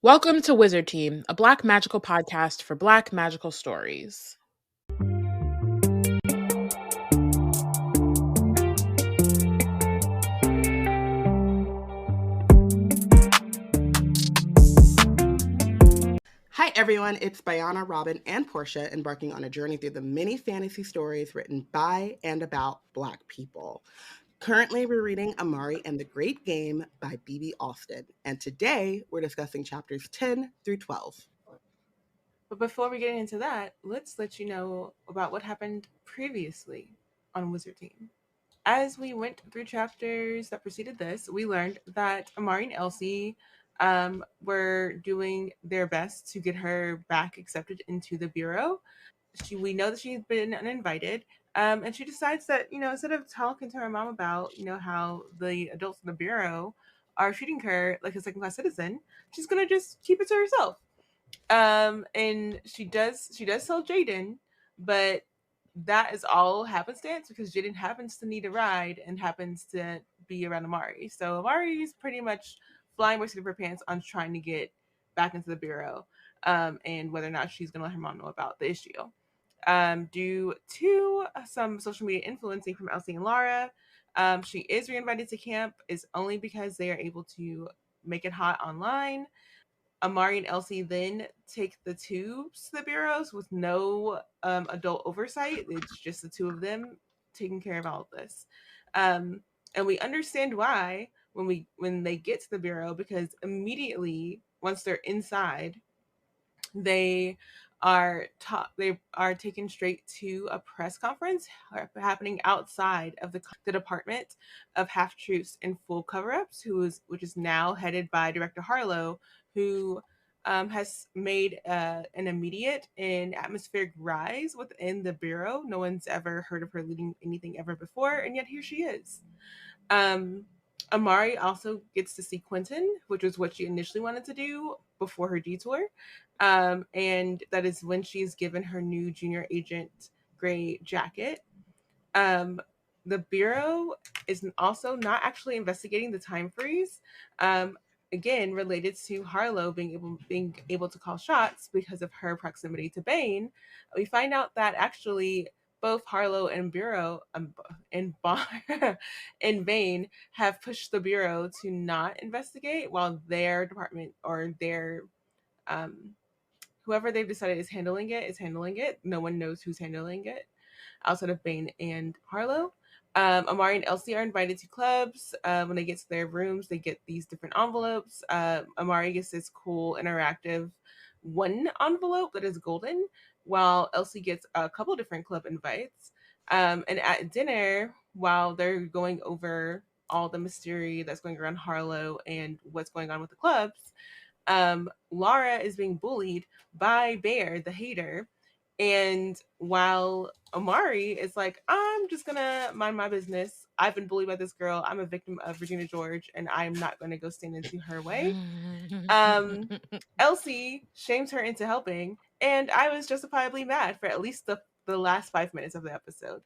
Welcome to Wizard Team, a Black magical podcast for Black magical stories. Hi everyone, it's Bayana, Robyn, and Porshèa embarking on a journey through the many fantasy stories written by and about Black people. Currently, we're reading Amari and the Great Game by B.B. Alston, and today we're discussing chapters 10 through 12. But before we get into that, let's let you know about what happened previously on Wizard Team. As we went through chapters that preceded this, we learned that Amari and Elsie were doing their best to get her back accepted into the Bureau. We know that she's been uninvited, and she decides that, instead of talking to her mom about, how the adults in the Bureau are treating her like a second-class citizen, she's going to just keep it to herself. And she does tell Jaden, but that is all happenstance because Jaden happens to need a ride and happens to be around Amari. So Amari is pretty much flying by seat of her pants on trying to get back into the Bureau, and whether or not she's going to let her mom know about the issue. Due to some social media influencing from Elsie and Laura, she is reinvited to camp, is only because they are able to make it hot online. Amari and Elsie then take the tubes to the bureaus with no adult oversight. It's just the two of them taking care of all of this. And we understand why when they get to the bureau, because immediately once they're inside, they are taken straight to a press conference happening outside of the Department of Half Truths and Full Cover-Ups, which is now headed by Director Harlow, who has made an immediate and atmospheric rise within the Bureau. No one's ever heard of her leading anything ever before, and yet here she is. Amari also gets to see Quentin, which was what she initially wanted to do before her detour. And that is when she's given her new junior agent gray jacket. The Bureau is also not actually investigating the time freeze. Again, related to Harlow being able to call shots because of her proximity to Bane. We find out that actually both Harlow and Bureau and Bane have pushed the Bureau to not investigate, while their department or their whoever they've decided is handling it. No one knows who's handling it outside of Bane and Harlow. Amari and Elsie are invited to clubs. When they get to their rooms, they get these different envelopes. Amari gets this cool interactive one envelope that is golden, while Elsie gets a couple different club invites. And at dinner, while they're going over all the mystery that's going around Harlow and what's going on with the clubs, Laura is being bullied by Bear, the hater. And while Amari is like, I'm just gonna mind my business. I've been bullied by this girl. I'm a victim of Regina George, and I'm not gonna go stand into her way. Elsie shames her into helping, and I was justifiably mad for at least the last 5 minutes of the episode.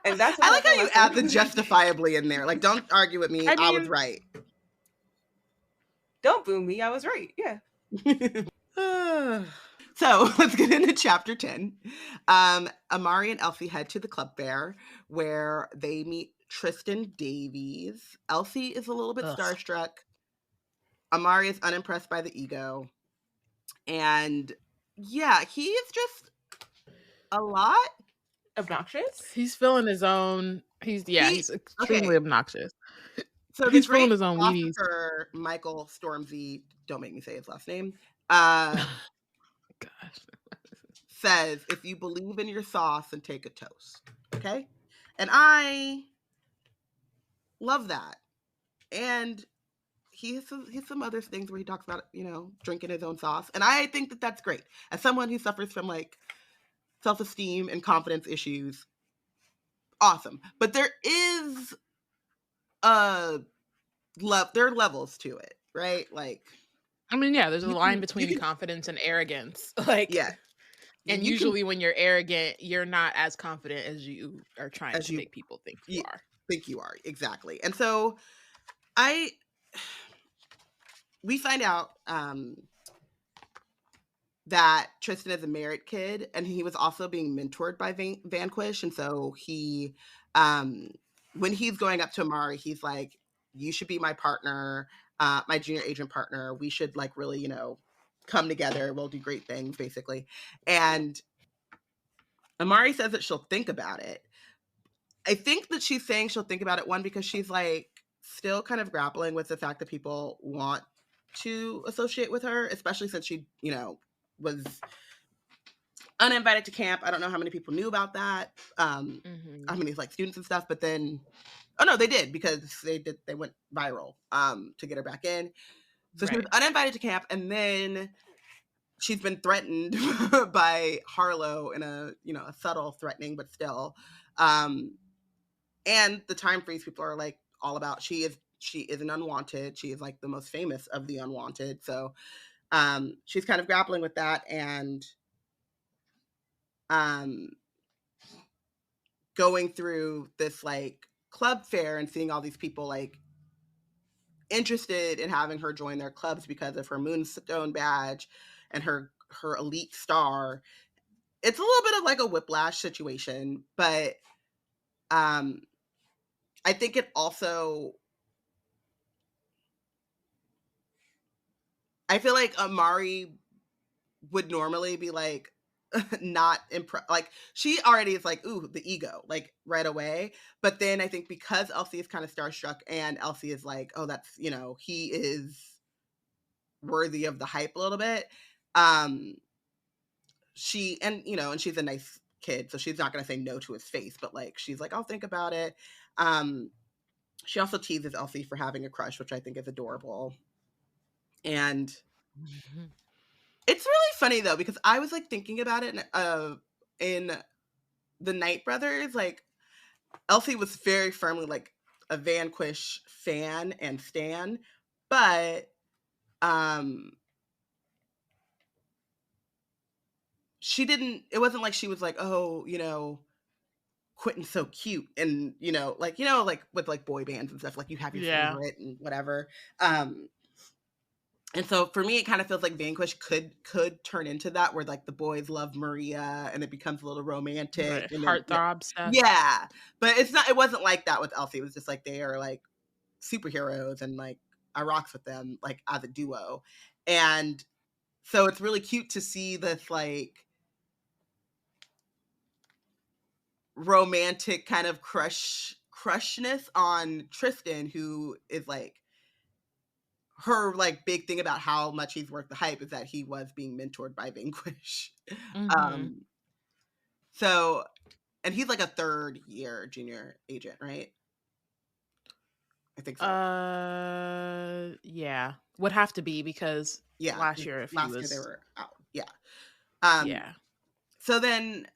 And that's I like how you add the justifiably in there. Like, don't argue with me. I was right. Don't boo me. I was right. Yeah. So let's get into chapter 10. Amari and Elsie head to the club fair where they meet Tristan Davies. Elsie is a little bit starstruck. Amari is unimpressed by the ego. And yeah, he is just a lot obnoxious. He's feeling his own. He's extremely obnoxious. So he's feeling his own philosopher, Michael Stormzy, don't make me say his last name, Gosh. says, if you believe in your sauce, then take a toast. Okay? And I love that. And he has some other things where he talks about, drinking his own sauce. And I think that that's great. As someone who suffers from, like, self-esteem and confidence issues, awesome. But there is there are levels to it, right? Like, I mean, yeah, there's a line between confidence and arrogance. Like, yeah. And usually when you're arrogant, you're not as confident as you are trying to make people think you are. Exactly. And so I we find out that Tristan is a married kid, and he was also being mentored by Vanquish, and so he, when he's going up to Amari, he's like, "You should be my partner, my junior agent partner. We should like really, you know, come together. We'll do great things, basically." And Amari says that she'll think about it. I think that she's saying she'll think about it, one, because she's like still kind of grappling with the fact that people want to associate with her, especially since she, you know, was uninvited to camp. I don't know how many people knew about that. How many like students and stuff, but then, oh no, they did, because they went viral to get her back in. So she was uninvited to camp, and then she's been threatened by Harlow in a, you know, a subtle threatening, but still. And the time freeze people are like all about. She is an unwanted. She is like the most famous of the unwanted. So she's kind of grappling with that, and going through this like club fair and seeing all these people like interested in having her join their clubs because of her Moonstone badge and her elite star. It's a little bit of like a whiplash situation, but I think it also, I feel like Amari would normally be like not impressed. Like she already is like, ooh, the ego, like right away. But then I think because Elsie is kind of starstruck, and Elsie is like, oh, that's, you know, he is worthy of the hype a little bit. She, and you know, and she's a nice kid, so she's not going to say no to his face, but like she's like, I'll think about it. She also teases Elsie for having a crush, which I think is adorable. And it's really funny though, because I was like thinking about it in the Night Brothers, like Elsie was very firmly like a Vanquish fan and stan, but she didn't, it wasn't like she was like, oh, you know, Quentin's so cute, and you know, like with like boy bands and stuff, like you have your favorite and whatever. And so for me, it kind of feels like Vanquish could turn into that, where like the boys love Maria and it becomes a little romantic, and heartthrob stuff. Yeah, but it's not. It wasn't like that with Elsie. It was just like they are like superheroes, and like I rocks with them like as a duo, and so it's really cute to see this like romantic kind of crushness on Tristan, who is like her like big thing about how much he's worth the hype is that he was being mentored by Vanquish. So, and he's like a 3rd year junior agent, right? I think so. Yeah, would have to be, because last year they were out. Yeah. So then,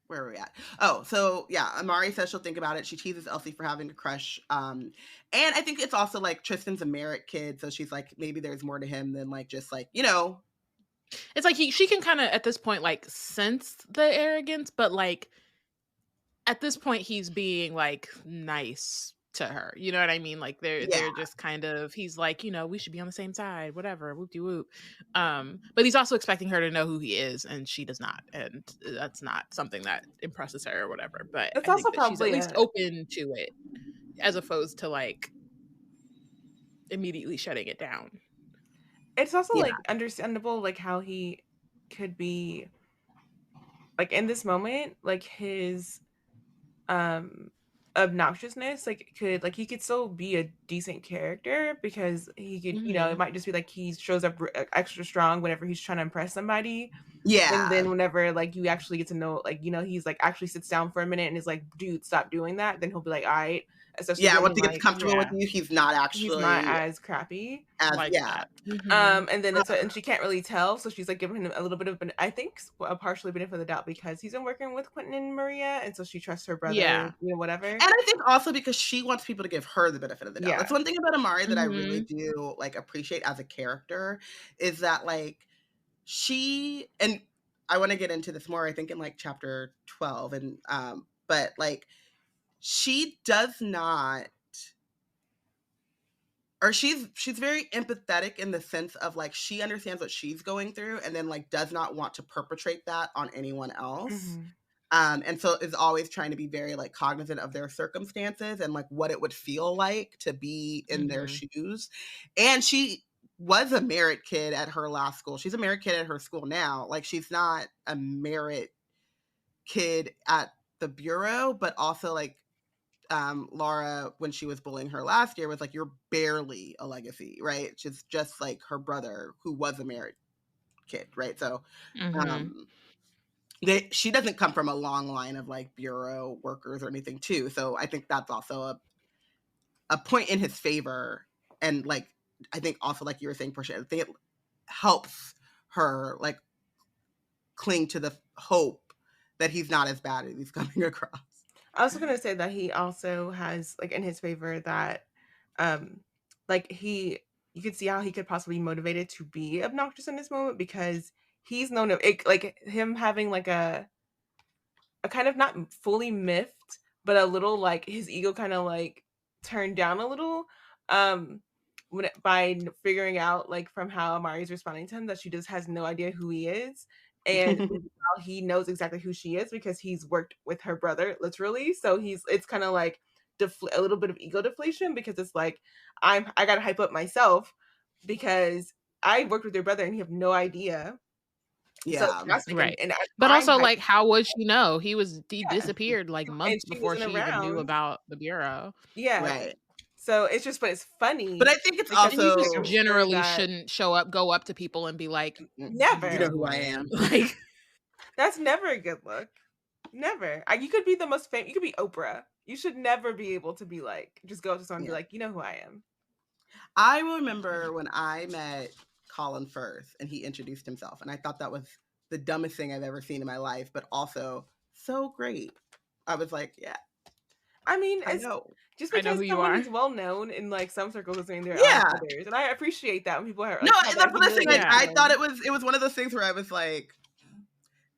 where are we at? Oh, so yeah, Amari says she'll think about it. She teases Elsie for having a crush. And I think it's also like Tristan's a merit kid, so she's like, maybe there's more to him than like just like, you know. It's like she can kind of at this point like sense the arrogance, but like at this point he's being like nice to her. You know what I mean? Like they're just kind of, he's like, you know, we should be on the same side, whatever, whoop-de-whoop. But he's also expecting her to know who he is, and she does not, and that's not something that impresses her or whatever. But it's I also think that she's at probably least open to it, as opposed to like immediately shutting it down. It's also like understandable like how he could be like in this moment, like his obnoxiousness like could like he could still be a decent character, because he could, you know, it might just be like he shows up extra strong whenever he's trying to impress somebody. And then whenever like you actually get to know, like, you know, he's like actually sits down for a minute and is like, dude, stop doing that, then he'll be like, all right. Especially once he gets comfortable with you, he's not as crappy as like that. And then it's and she can't really tell, so she's like giving him a little bit of I think a partially benefit of the doubt, because he's been working with Quentin and Maria, and so she trusts her brother, you know, whatever. And I think also because she wants people to give her the benefit of the doubt. That's one thing about Amari that I really do like appreciate as a character, is that like she, and I want to get into this more, I think in like chapter 12, and but like she does not or she's very empathetic in the sense of like she understands what she's going through and then like does not want to perpetrate that on anyone else. Mm-hmm. And so is always trying to be very like cognizant of their circumstances and like what it would feel like to be in their shoes. And she was a merit kid at her last school. She's a merit kid at her school now. Like she's not a merit kid at the bureau, but also like Laura, when she was bullying her last year, was like, you're barely a legacy, right? She's just like her brother who was a merit kid, right? So she doesn't come from a long line of like bureau workers or anything too. So I think that's also a point in his favor. And like, I think also like you were saying, Porshèa, I think it helps her like cling to the hope that he's not as bad as he's coming across. I was going to say that he also has like in his favor that like you could see how he could possibly be motivated to be obnoxious in this moment because he's known of it, like him having like a kind of not fully miffed, but a little like his ego kind of like turned down a little by figuring out like from how Amari's responding to him that she just has no idea who he is. And how he knows exactly who she is because he's worked with her brother literally. So it's kind of like a little bit of ego deflation because it's like I gotta hype up myself because I worked with your brother and you have no idea. Yeah, so that's right. But also, like, how would she know? He disappeared like months before she even knew about the bureau. Yeah, right. So it's just, but it's funny. But I think it's also you just generally shouldn't go up to people and be like, never. You know who I am. Like. That's never a good look. Never. You could be the most famous. You could be Oprah. You should never be able to be like, just go up to someone and be like, you know who I am. I remember when I met Colin first and he introduced himself. And I thought that was the dumbest thing I've ever seen in my life, but also so great. I was like, yeah. I mean, I know. Just because someone is well known in like some circles doesn't mean they're others. And I appreciate that when people are like, no, that's what I'm saying. I thought it was one of those things where I was like,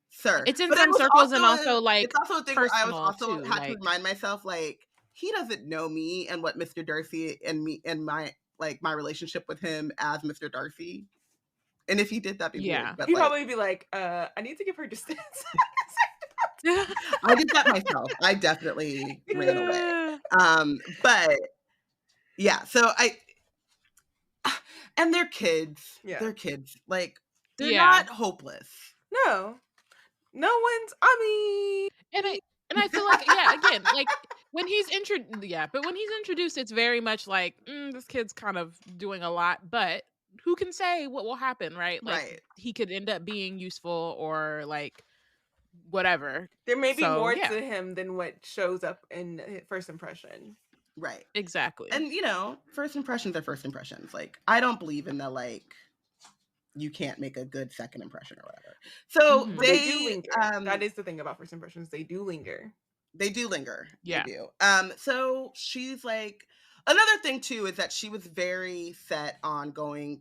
sir. It's in some circles and also like it's also a thing where I was also too, had to remind myself like he doesn't know me and what Mr. Darcy and me and my relationship with him as Mr. Darcy. And if he did, that'd be weird. But he'd probably be like, I need to give her distance. I did that myself. I definitely ran away. But yeah, so and they're kids. Yeah. They're kids. Like they're not hopeless. No one's. I mean, and I feel like again, like when he's introduced, it's very much like this kid's kind of doing a lot, but who can say what will happen, right? Like he could end up being useful or like whatever. There may be more to him than what shows up in first impression. Right. Exactly. And first impressions are first impressions. Like I don't believe in the like you can't make a good second impression or whatever. So they do linger. That is the thing about first impressions. They do linger. They do linger. Yeah. They do. So she's like, another thing too is that she was very set on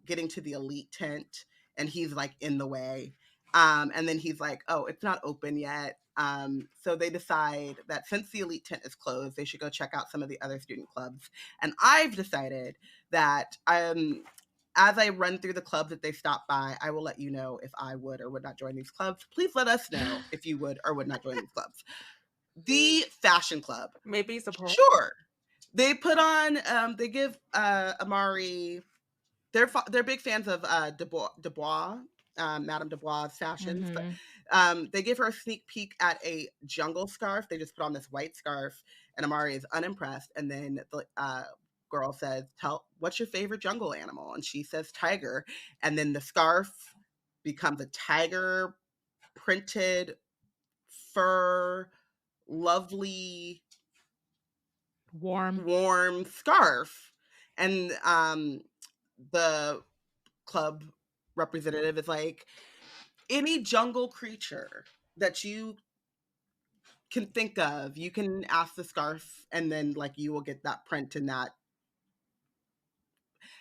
getting to the elite tent, and he's like in the way. And then he's like, oh, it's not open yet. So they decide that since the elite tent is closed, they should go check out some of the other student clubs. And I've decided that as I run through the clubs that they stop by, I will let you know if I would or would not join these clubs. Please let us know if you would or would not join these clubs. The fashion club. Maybe support. Sure. They put on, they give Amari, they're big fans of Dubois, Madame Dubois' fashions. Mm-hmm. But they give her a sneak peek at a jungle scarf. They just put on this white scarf, and Amari is unimpressed. And then the girl says, what's your favorite jungle animal? And she says tiger. And then the scarf becomes a tiger printed fur, lovely, warm scarf. And the club representative is like, any jungle creature that you can think of, you can ask the scarf, and then like you will get that print in that.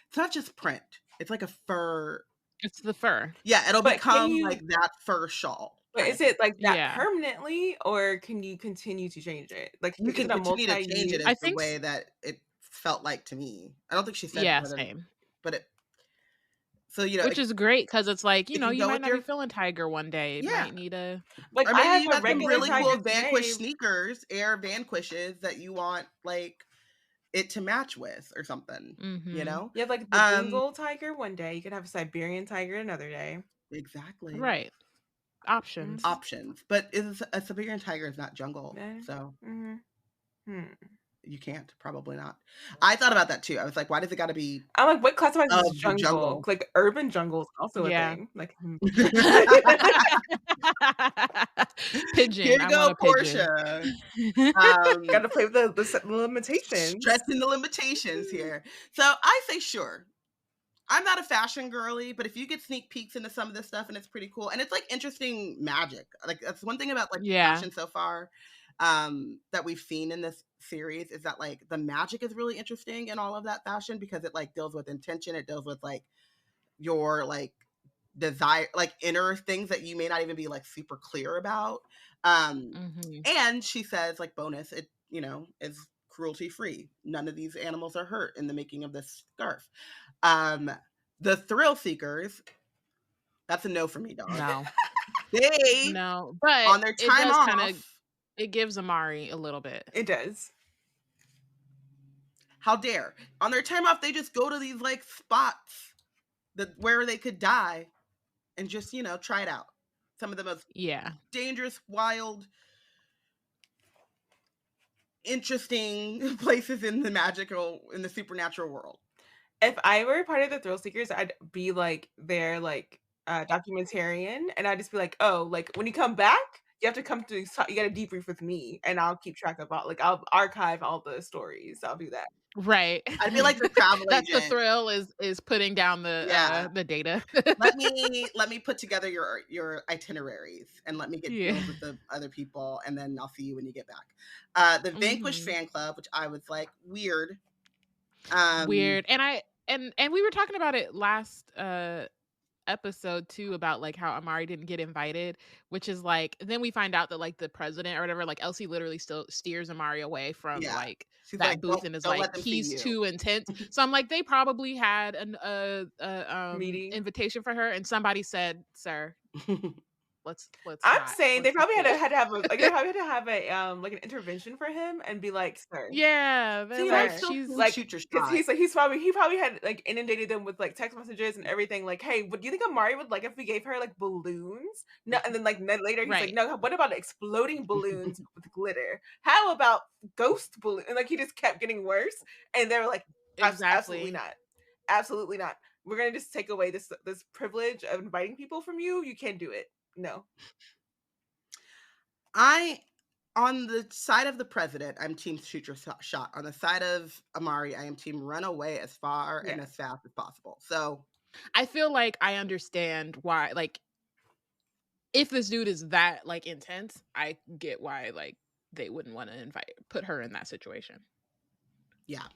It's not just print. It's like a fur. It's the fur. Yeah, it'll become like that fur shawl. But is it like that permanently, or can you continue to change it? Like you can continue to change it. I think the way that it's felt like to me. I don't think she said Yeah, more than, same. but it. So Which is great because it's like, if you you go might with not be your feeling tiger one day. It yeah, might need a Like or I maybe have you a got some regular really tiger cool Vanquish today. sneakers, Air Vanquishes that you want like it to match with or something. You know, You have like the Bengal tiger one day. You could have a Siberian tiger another day. exactly. right options. Options, but is a Siberian tiger is not jungle, so you can't, probably not. I thought about that too. I was like, why does it got to be I'm like, what classifies as of the jungle? jungle? Like urban jungle is also a Yeah. thing. Like Pigeon. Here you I go, want a pigeon. Porshèa. gotta play with the limitations. Stressing the limitations here. So I say sure. I'm not a fashion girly, but if you get sneak peeks into some of this stuff and it's pretty cool, and it's like interesting magic. Like that's one thing about like Yeah. fashion so far that we've seen in this series is that like the magic is really interesting in all of that fashion because it like deals with intention, it deals with like your like desire, like inner things that you may not even be like super clear about. And she says like bonus, it is cruelty free. None of these animals are hurt in the making of this scarf. The thrill seekers, that's a no for me, dog. No. They No, but on their time it does off, it gives Amari a little bit. It does. How dare on their time off they just go to these like spots that where they could die and just try it out. Some of the most dangerous, wild, interesting places in the supernatural world. If I were part of the thrill seekers, I'd be like their like documentarian, and I'd just be like, oh, like when you come back, you have to come to, you got to debrief with me, and I'll keep track of all, like I'll archive all the stories. I'll do that. Right. I'd be like the travel That's agent. the thrill is putting down the data. let me put together your itineraries and let me get deals with the other people, and then I'll see you when you get back. The Vanquish fan club, which I was like weird. Weird. And we were talking about it last episode too about like how Amari didn't get invited, which is like then we find out that like the president or whatever, like Elsie literally still steers Amari away from like she's that like, booth and is like he's too intense. So I'm like they probably had an meeting invitation for her and somebody said, sir, let's I'm saying they probably had to have a like they probably had to have a like an intervention for him and be like, sir. Yeah, like she's like he probably had like inundated them with like text messages and everything. Like, hey, what do you think Amari would like if we gave her like balloons? No, and then like later he's like, no, what about exploding balloons with glitter? How about ghost balloon? And like he just kept getting worse, and they were like, absolutely not, absolutely not. We're gonna just take away this privilege of inviting people from you. You can't do it. No. On the side of the president, I'm team shoot your shot. On the side of Amari, I am team run away as far and as fast as possible. So I feel like I understand why, like, if this dude is that like intense, I get why like they wouldn't want to put her in that situation. Yeah.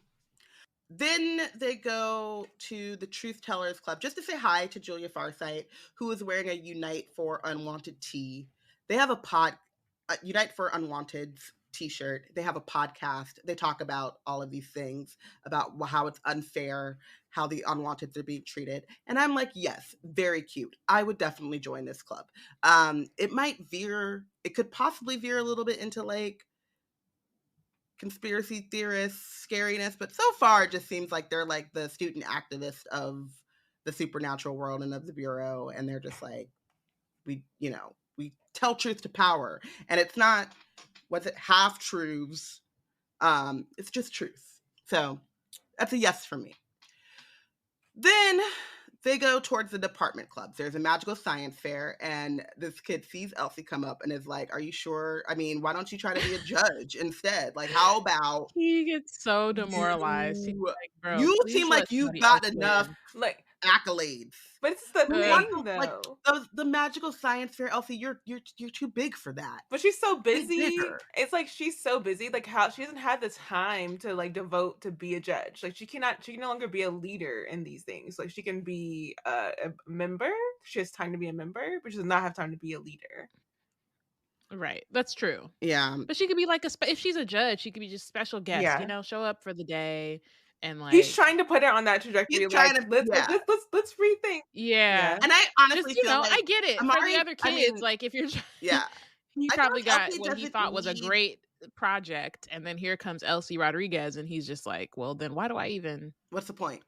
Then they go to the Truth Tellers Club just to say hi to Julia Farsight, who is wearing a Unite for Unwanted tee. They have a Unite for Unwanted t-shirt. They have a podcast. They talk about all of these things, about how it's unfair, how the unwanteds are being treated. And I'm like, yes, very cute. I would definitely join this club. It could possibly veer a little bit into like conspiracy theorists, scariness, but so far it just seems like they're like the student activists of the supernatural world and of the Bureau, and they're just like, we tell truth to power, and it's not half truths, it's just truth. So that's a yes for me. Then they go towards the department clubs. There's a magical science fair, and this kid sees Elsie come up and is like, are you sure? I mean, why don't you try to be a judge instead? Like, how about he gets so demoralized. He's like, bro, you seem like you've got enough like accolades. But it's the thing, though. Like, the magical science fair, Elsie, you're too big for that. But she's so busy. It's like she's so busy. Like how she doesn't have the time to like devote to be a judge. Like she can no longer be a leader in these things. Like she can be a member. She has time to be a member, but she does not have time to be a leader. Right. That's true. Yeah. But she could be like if she's a judge, she could be just special guest, Yeah. show up for the day and He's like trying to put her on that He's trajectory. trying Like, to, let's yeah. let's rethink. yeah. Yeah. And I Just, honestly feel like I get it. For the Amari, other kids, like if you're yeah. he I feel probably like got Elsie what he doesn't thought was a need, great project, and then here comes Elsie Rodriguez, and he's just like, well, then why do I even? what's the point?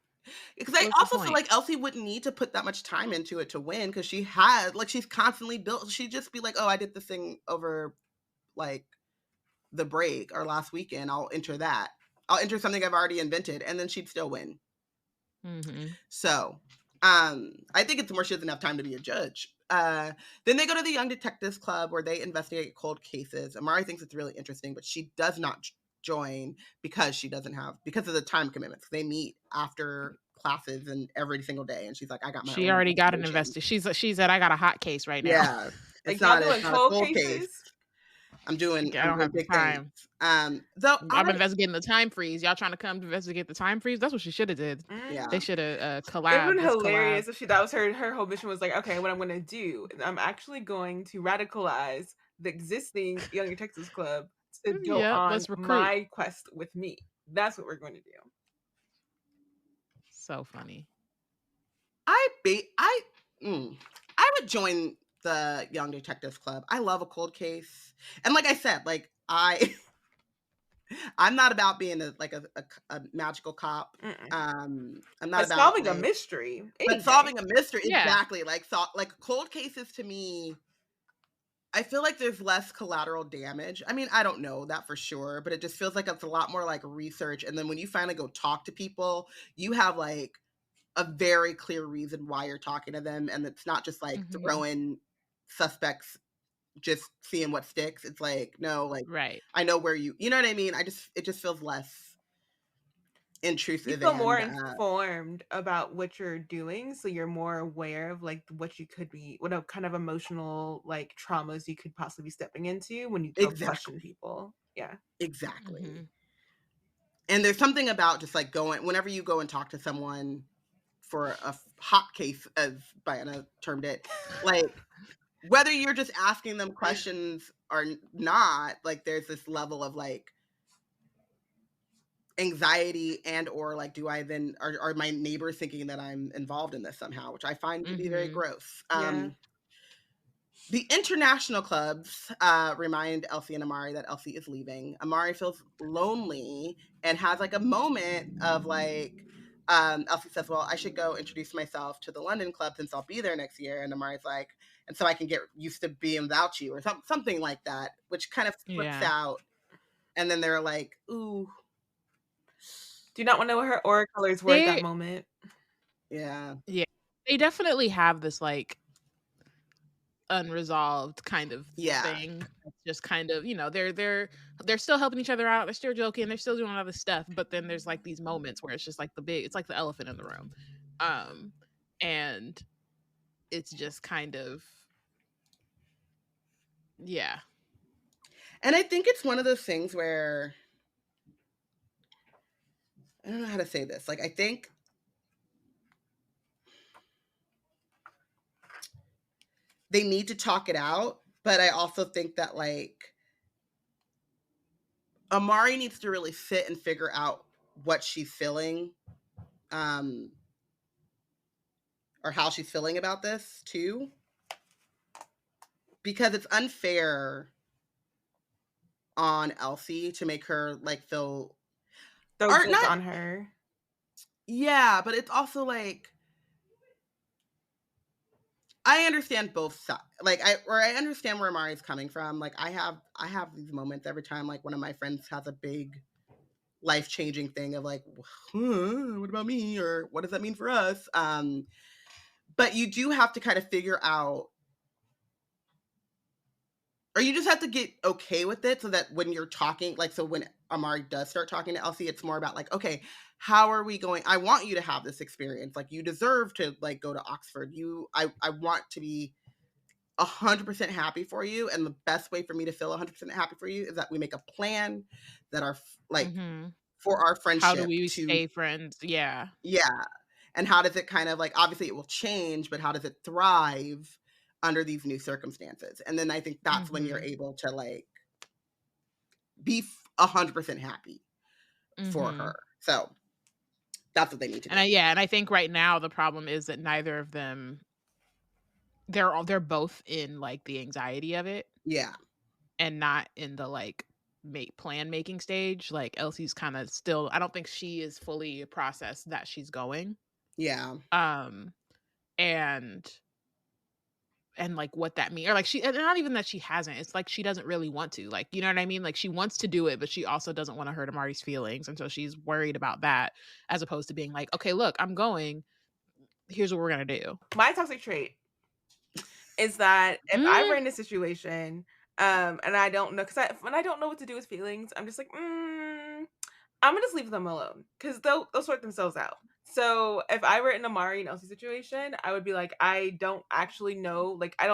Because I What's the also feel point? like Elsie wouldn't need to put that much time into it to win, because she has, like, she's constantly built. She'd just be like, oh, I did this thing over like the break or last weekend. I'll enter that. I'll enter something I've already invented, and then she'd still win. Mm-hmm. So I think it's more she doesn't have time to be a judge. Then they go to the Young Detectives Club where they investigate cold cases. Amari thinks it's really interesting, but she does not join because because of the time commitments. They meet after classes and every single day, and she's like, I got my She own already got an investigation. She said, I got a hot case right now. Yeah. Like, It's y'all not doing a cold cold cases? case. I'm doing have the big time. things. Though I'm investigating the time freeze. Y'all trying to come to investigate the time freeze? That's what she should have did. Yeah. They should have It would collabed. have been hilarious collab. if that was her whole mission was like, okay, what I'm going to do is I'm actually going to radicalize the existing Young Detectives Club to go on let's recruit. my quest with me. That's what we're going to do. So funny. I would join the Young Detectives Club. I love a cold case, and like I said, like I'm not about being a magical cop. I'm not about solving a mystery. But solving a mystery, Yeah. exactly. Like cold cases to me, I feel like there's less collateral damage. I mean, I don't know that for sure, but it just feels like it's a lot more like research. And then when you finally go talk to people, you have like a very clear reason why you're talking to them, and it's not just like throwing suspects, just seeing what sticks. It's like, no, like, right. I know where you know what I mean? It just feels less intrusive. You feel more informed about what you're doing, so you're more aware of like what you could be, what kind of emotional like traumas you could possibly be stepping into when you go question people. Yeah, exactly. And there's something about just like whenever you go and talk to someone for a hot case, as Bayana termed it, like whether you're just asking them questions or not, like there's this level of like anxiety and or like, do I then are my neighbors thinking that I'm involved in this somehow, which I find to be very gross. The international clubs remind Elsie and Amari that Elsie is leaving. Amari feels lonely and has like a moment of like, Elsie says, well, I should go introduce myself to the London club since I'll be there next year. And Amari's like, and so I can get used to being without you, or something like that, which kind of flips out. And then they're like, ooh. Do not want to know what her aura colors were at that moment. Yeah. Yeah. They definitely have this like unresolved kind of thing. It's just kind of, they're still helping each other out, they're still joking, they're still doing all this stuff, but then there's like these moments where it's just like it's like the elephant in the room. And it's just kind of and I think it's one of those things where I don't know how to say this. Like, I think they need to talk it out, but I also think that like Amari needs to really sit and figure out what she's feeling, or how she's feeling about this too, because it's unfair on Elsie to make her like feel on her. Yeah, but it's also like, I understand both sides. Like I understand where Amari's coming from. Like I have these moments every time like one of my friends has a big life-changing thing of like, what about me? Or what does that mean for us? But you do have to kind of figure out, or you just have to get okay with it, so that when you're talking, like, so when Amari does start talking to Elsie, it's more about like, okay, how are we going? I want you to have this experience. Like, you deserve to like go to Oxford. I want to be 100% happy for you. And the best way for me to feel 100% happy for you is that we make a plan that are like for our friendship. How do we stay friends? Yeah. Yeah. And how does it kind of like, obviously it will change, but how does it thrive? under these new circumstances. And then I think that's when you're able to like be 100% happy for her. So that's what they need to do. And I think right now the problem is that neither of them, they're both in like the anxiety of it. Yeah. And not in the like plan making stage. Like Elsie's kind of still, I don't think she is fully processed that she's going. Yeah. And like what that means, or like and not even that she hasn't, it's like she doesn't really want to, like, you know what I mean, like she wants to do it, but she also doesn't want to hurt Amari's feelings, and so she's worried about that, as opposed to being like, okay, look, I'm going, here's what we're gonna do. My toxic trait is that if I were in a situation and I don't know, because when I don't know what to do with feelings, I'm just like, I'm gonna just leave them alone, because they'll sort themselves out. So if I were in Amari and Elsie's situation, I would be like, I don't actually know, like if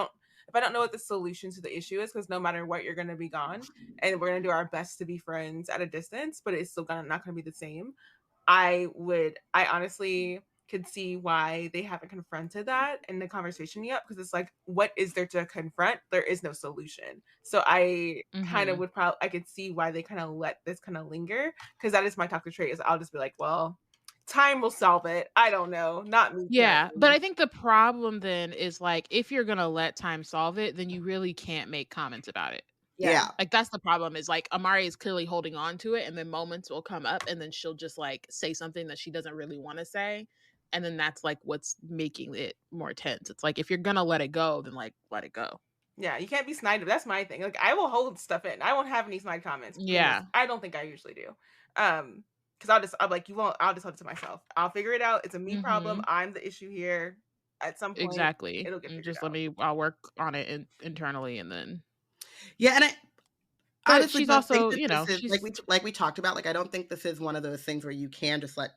I don't know what the solution to the issue is, because no matter what, you're gonna be gone, and we're gonna do our best to be friends at a distance, but it's still not gonna be the same. I honestly could see why they haven't confronted that in the conversation yet, because it's like, what is there to confront? There is no solution. So I kind of I could see why they kind of let this kind of linger, because that is my toxic trait, is I'll just be like, well, time will solve it. I don't know. Not me. Yeah, but I think the problem then is like, if you're gonna let time solve it, then you really can't make comments about it. Yeah. Like that's the problem, is like Amari is clearly holding on to it, and then moments will come up and then she'll just like say something that she doesn't really want to say. And then that's like what's making it more tense. It's like, if you're gonna let it go, then like let it go. Yeah, you can't be snide. That's my thing. Like I will hold stuff in. I won't have any snide comments. Yeah. I don't think I usually do. Because I'm like, I'll just hold it to myself. I'll figure it out. It's a me problem. I'm the issue here. At some point, exactly. It'll get figured just out. I'll work on it internally, and then. Yeah, and But honestly, she's also, you know, she's like we talked about. Like, I don't think this is one of those things where you can just let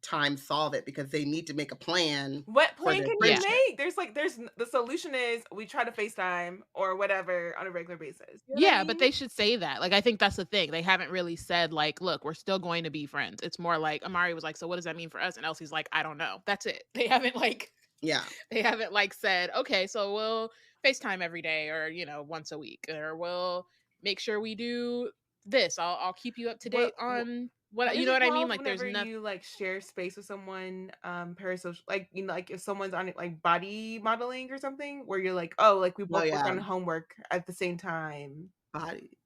time solve it, because they need to make a plan. What plan can you make? There's the solution is we try to FaceTime or whatever on a regular basis. You know what I mean? But they should say that. Like, I think that's the thing. They haven't really said like, look, we're still going to be friends. It's more like Amari was like, so what does that mean for us? And Elsie's like, I don't know. That's it. They haven't like, they haven't like said, okay, so we'll FaceTime every day, or, you know, once a week, or we'll make sure we do this. I'll keep you up to date on what, you know what I mean? Like, there's nothing. You like share space with someone, parasocial, like, you know, like if someone's on it, like body modeling or something, where you're like, oh, like we both work on homework at the same time. Body.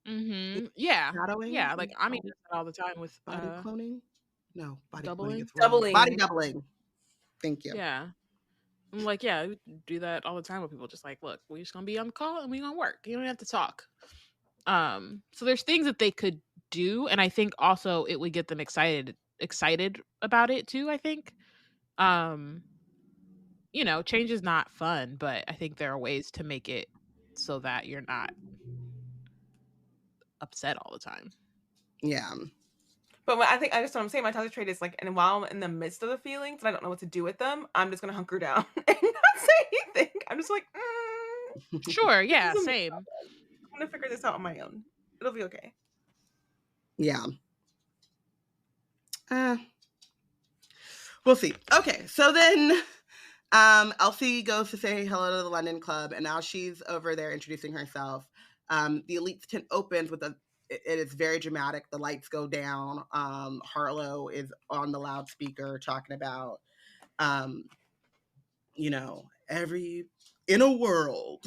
Yeah. Shadowing? Yeah. Like, I mean, all the time with body cloning. No, body doubling. Body doubling. Thank you. Yeah. I'm like, yeah, we do that all the time with people. Just like, look, we're just gonna be on the call and we're gonna work. You don't have to talk. So there's things that they could do, and I think also it would get them excited about it too. I think, you know, change is not fun, but I think there are ways to make it so that you're not upset all the time. Yeah. But I think what I'm saying, my toxic trait is like, and while I'm in the midst of the feelings and I don't know what to do with them, I'm just gonna hunker down and not say anything. I'm just like, sure, yeah, same. I'm gonna figure this out on my own. It'll be okay. Yeah. We'll see. Okay, so then Elsie goes to say hello to the London Club, and now she's over there introducing herself. The Elite tent opens with it is very dramatic. The lights go down. Harlow is on the loudspeaker talking about, you know, in a world.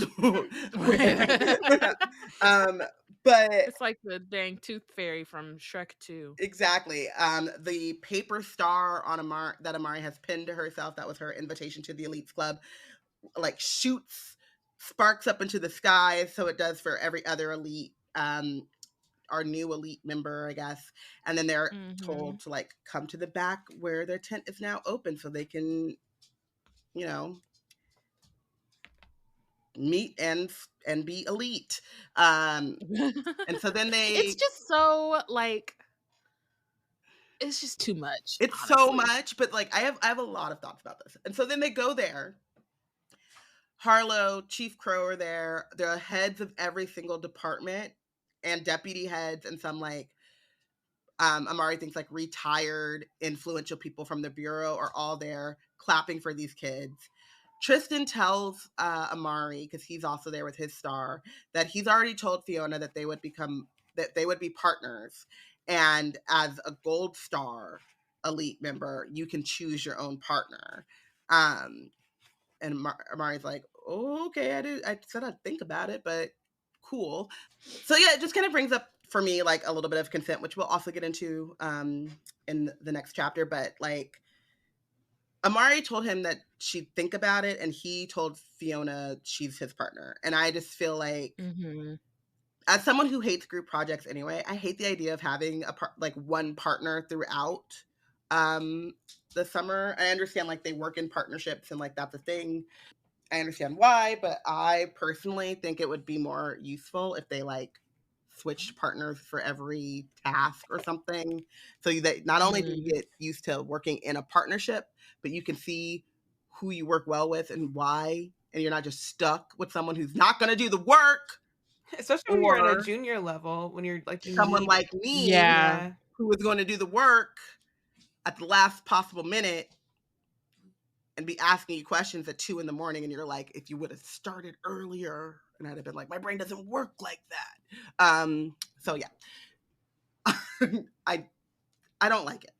But it's like the dang tooth fairy from Shrek 2. Exactly. The paper star on that Amari has pinned to herself, that was her invitation to the Elites Club, like sparks up into the sky. So it does for every other elite, our new elite member, I guess. And then they're told to like come to the back where their tent is now open so they can, you know, meet and be elite. And so then it's just so like, it's just too much. It's honestly so much, but like I have a lot of thoughts about this. And so then they go there. Harlow, Chief Crow are there. The heads of every single department and deputy heads and some like Amari thinks like retired influential people from the bureau are all there clapping for these kids. Tristan tells Amari, because he's also there with his star, that he's already told Fiona that they would be partners, and as a gold star elite member, you can choose your own partner. And Amari's like, oh, okay, I said I'd think about it, but cool. So yeah, it just kind of brings up for me like a little bit of consent, which we'll also get into in the next chapter. But like, Amari told him that she'd think about it, and he told Fiona she's his partner. And I just feel like, as someone who hates group projects anyway, I hate the idea of having one partner throughout the summer. I understand like they work in partnerships and like that's a thing. I understand why, but I personally think it would be more useful if they like switched partners for every task or something, so that not only do you get used to working in a partnership, but you can see who you work well with and why, and you're not just stuck with someone who's not going to do the work. Especially when you're at a junior level, when you're like someone like me, who is going to do the work at the last possible minute and be asking you questions at 2 a.m, and you're like, if you would have started earlier, and I'd have been like, my brain doesn't work like that. So yeah, I don't like it.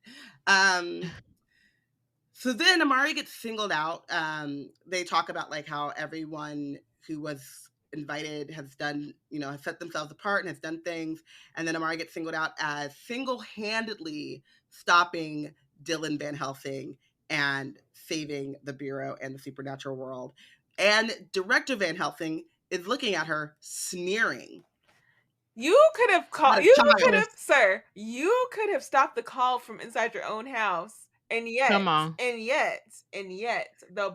So then Amari gets singled out. They talk about like how everyone who was invited has done, has set themselves apart and has done things. And then Amari gets singled out as single-handedly stopping Dylan Van Helsing and saving the Bureau and the supernatural world. And Director Van Helsing is looking at her, sneering. You could have called. Sir, you could have stopped the call from inside your own house. And yet, the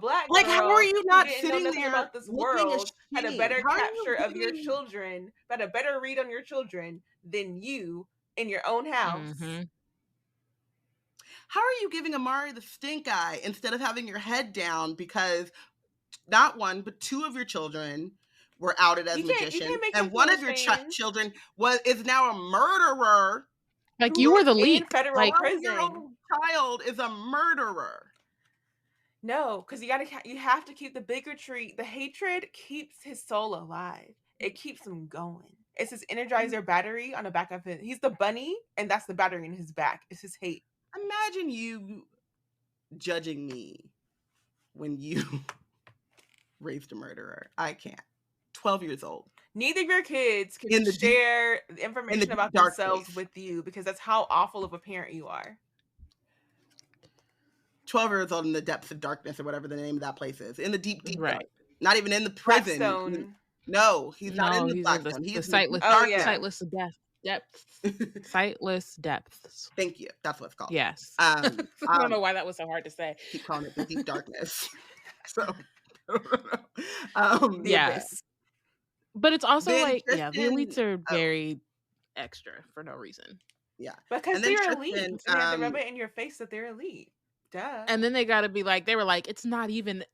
black girl, how are you not sitting there about this world, had a better capture of your children, had a better read on your children than you in your own house. How are you giving Amari the stink eye instead of having your head down because not one but 2 of your children were outed as magicians, and one of your children is now a murderer? Like, you were the lead. Federal prison. Your child is a murderer. No, because you have to keep the bigotry. The hatred keeps his soul alive. It keeps him going. It's his energizer battery on the back of his. He's the bunny, and that's the battery in his back. It's his hate. Imagine you judging me when you raised a murderer. I can't. 12 years old. Neither of your kids can share the information about themselves with you, because that's how awful of a parent you are. 12 years old in the depths of darkness, or whatever the name of that place is. In the deep dark. Not even in the prison. Blackstone. No, he's not in the Blackstone. He's sightless, sightless depths. Sightless depths. Thank you. That's what it's called. Yes. I don't know why that was so hard to say. Keep calling it the deep darkness. So, yes. But it's also like, the elites are very extra for no reason. Yeah. Because they're elite. You have to rub it in your face that they're elite. Duh. And then they got to be like, they were like, it's not even